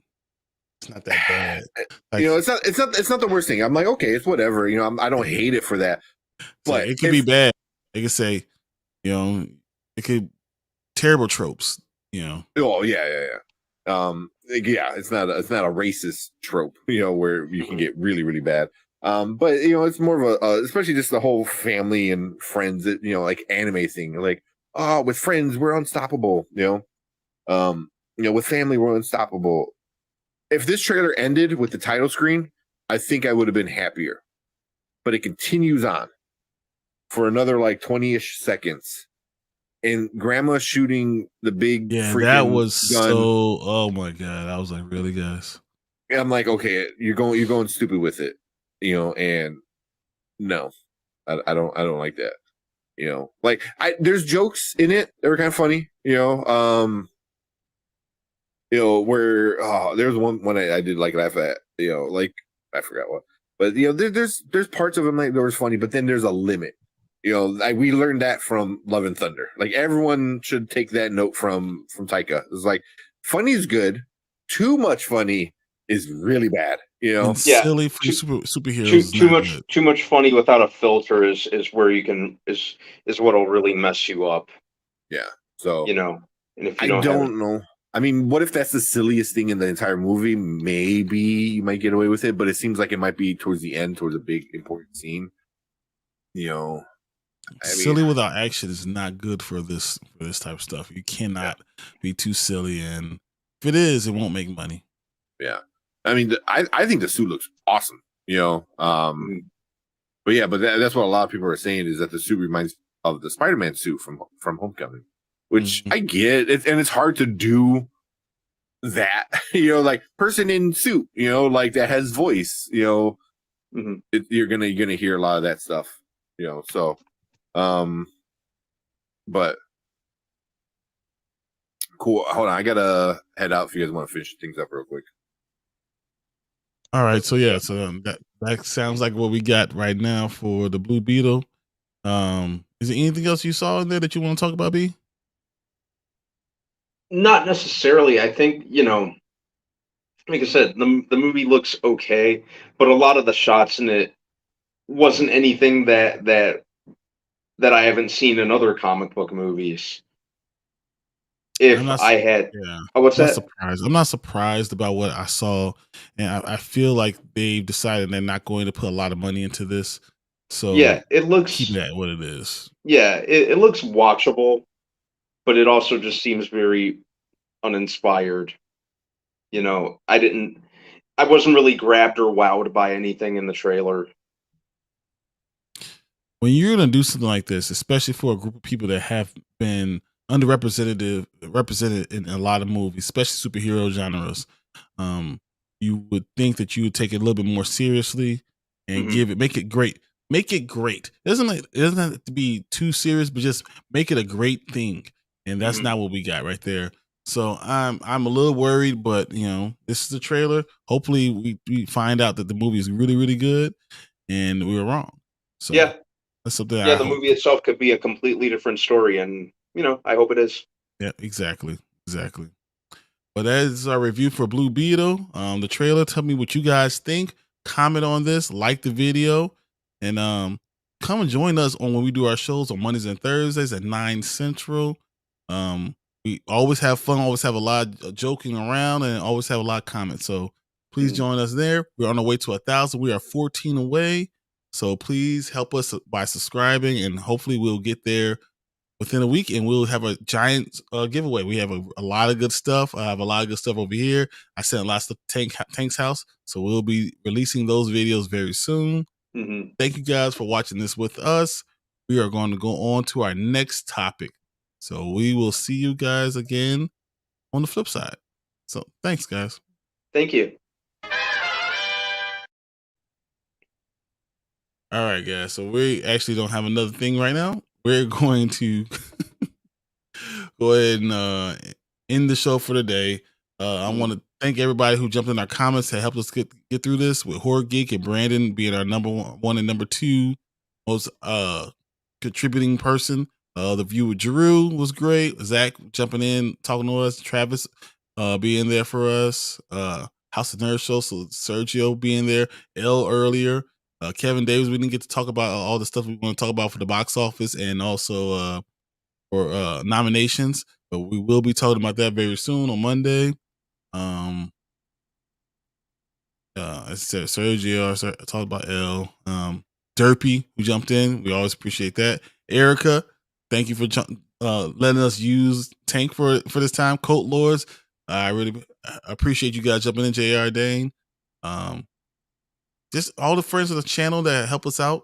it's not that bad. Like, it's not the worst thing. I'm like, okay, it's whatever. I don't hate it for that. But it could be bad. They could say, it could terrible tropes. Oh yeah. It's not a racist trope. Where you can get really really bad. But it's more of a especially just the whole family and friends that like anime thing. Like, oh, with friends we're unstoppable. With family we're unstoppable. If this trailer ended with the title screen, I think I would have been happier. But it continues on for another like 20-ish seconds. And grandma shooting the big freaking that was gun. oh my God. I was like, really, guys? And I'm like, okay, you're going stupid with it. And no, I don't like that. Like there's jokes in it that were kind of funny, where there's one I did like laugh at, like I forgot what, but there's parts of them like that was funny, but then there's a limit. We learned that from Love and Thunder. Like everyone should take that note from Taika. It's like funny is good, too much funny is really bad. And silly for superheroes. Too much funny without a filter is where you can is what'll really mess you up. Yeah. So and if I don't know. I mean, what if that's the silliest thing in the entire movie? Maybe you might get away with it, but it seems like it might be towards the end, towards a big important scene. Silly without action is not good for this type of stuff. You cannot be too silly, and if it is, it won't make money. Yeah, I mean, I think the suit looks awesome. But yeah, but that's what a lot of people are saying is that the suit reminds of the Spider-Man suit from Homecoming, which I get, and it's hard to do that. Like person in suit, like that has voice. You're gonna hear a lot of that stuff. So. But cool. Hold on, I gotta head out if you guys want to finish things up real quick. All right, so that sounds like what we got right now for the Blue Beetle. Is there anything else you saw in there that you want to talk about, B? Not necessarily. I think like I said, the movie looks okay, but a lot of the shots in it wasn't anything that I haven't seen in other comic book movies. What's that? Surprised. I'm not surprised about what I saw, and I feel like they've decided they're not going to put a lot of money into this. So yeah, it looks keep that what it is. Yeah, it looks watchable, but it also just seems very uninspired. I wasn't really grabbed or wowed by anything in the trailer. When you're going to do something like this, especially for a group of people that have been represented in a lot of movies, especially superhero genres, you would think that you would take it a little bit more seriously and make it great. Make it great. It doesn't have to be too serious, but just make it a great thing. And that's not what we got right there. So I'm a little worried, but this is the trailer. Hopefully we find out that the movie is really, really good and we were wrong. So yeah. That's something. Yeah, the movie itself could be a completely different story, and I hope it is. Yeah, exactly. But that is our review for Blue Beetle. The trailer. Tell me what you guys think. Comment on this. Like the video, and come and join us on when we do our shows on Mondays and Thursdays at 9 Central. We always have fun. Always have a lot of joking around, and always have a lot of comments. So please join us there. We're on our way to 1,000. We are 14 away. So please help us by subscribing, and hopefully we'll get there within a week, and we'll have a giant giveaway. We have a lot of good stuff. I have a lot of good stuff over here. I sent a lot of stuff to Tank's house, so we'll be releasing those videos very soon. Thank you guys for watching this with us. We are going to go on to our next topic. So we will see you guys again on the flip side. So thanks, guys. Thank you. All right, guys. So we actually don't have another thing right now, we're going to go ahead and end the show for today. I want to thank everybody who jumped in our comments to help us get through this, with Horror Geek and Brandon being our number one and number two most contributing person. The view with Drew was great. Zach jumping in, talking to us. Travis being there for us. House of Nerd Show, so Sergio being there. L earlier. Kevin Davis, we didn't get to talk about all the stuff we want to talk about for the box office and also for nominations, but we will be talking about that very soon on Monday. I said Sergio, I talked about L. Derpy, who jumped in. We always appreciate that. Erica, thank you for letting us use Tank for this time. Coat Lords, I really appreciate you guys jumping in. JR Dane, just all the friends of the channel that help us out.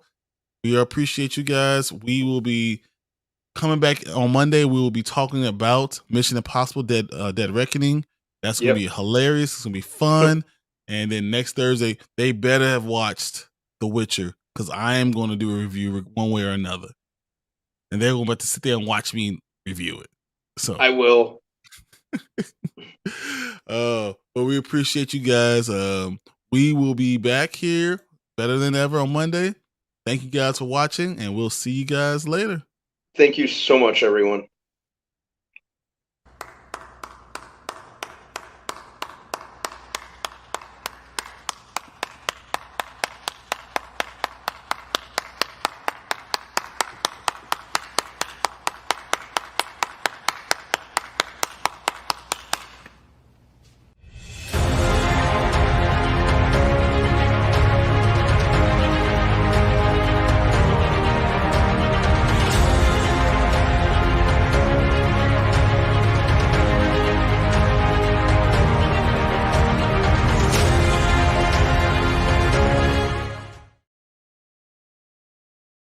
We appreciate you guys. We will be coming back on Monday. We will be talking about Mission Impossible: Dead Reckoning. That's going to be hilarious. It's going to be fun. And then next Thursday, they better have watched The Witcher, because I am going to do a review one way or another. And they're going to sit there and watch me review it. So I will. But we appreciate you guys. We will be back here better than ever on Monday. Thank you guys for watching, and we'll see you guys later. Thank you so much, everyone.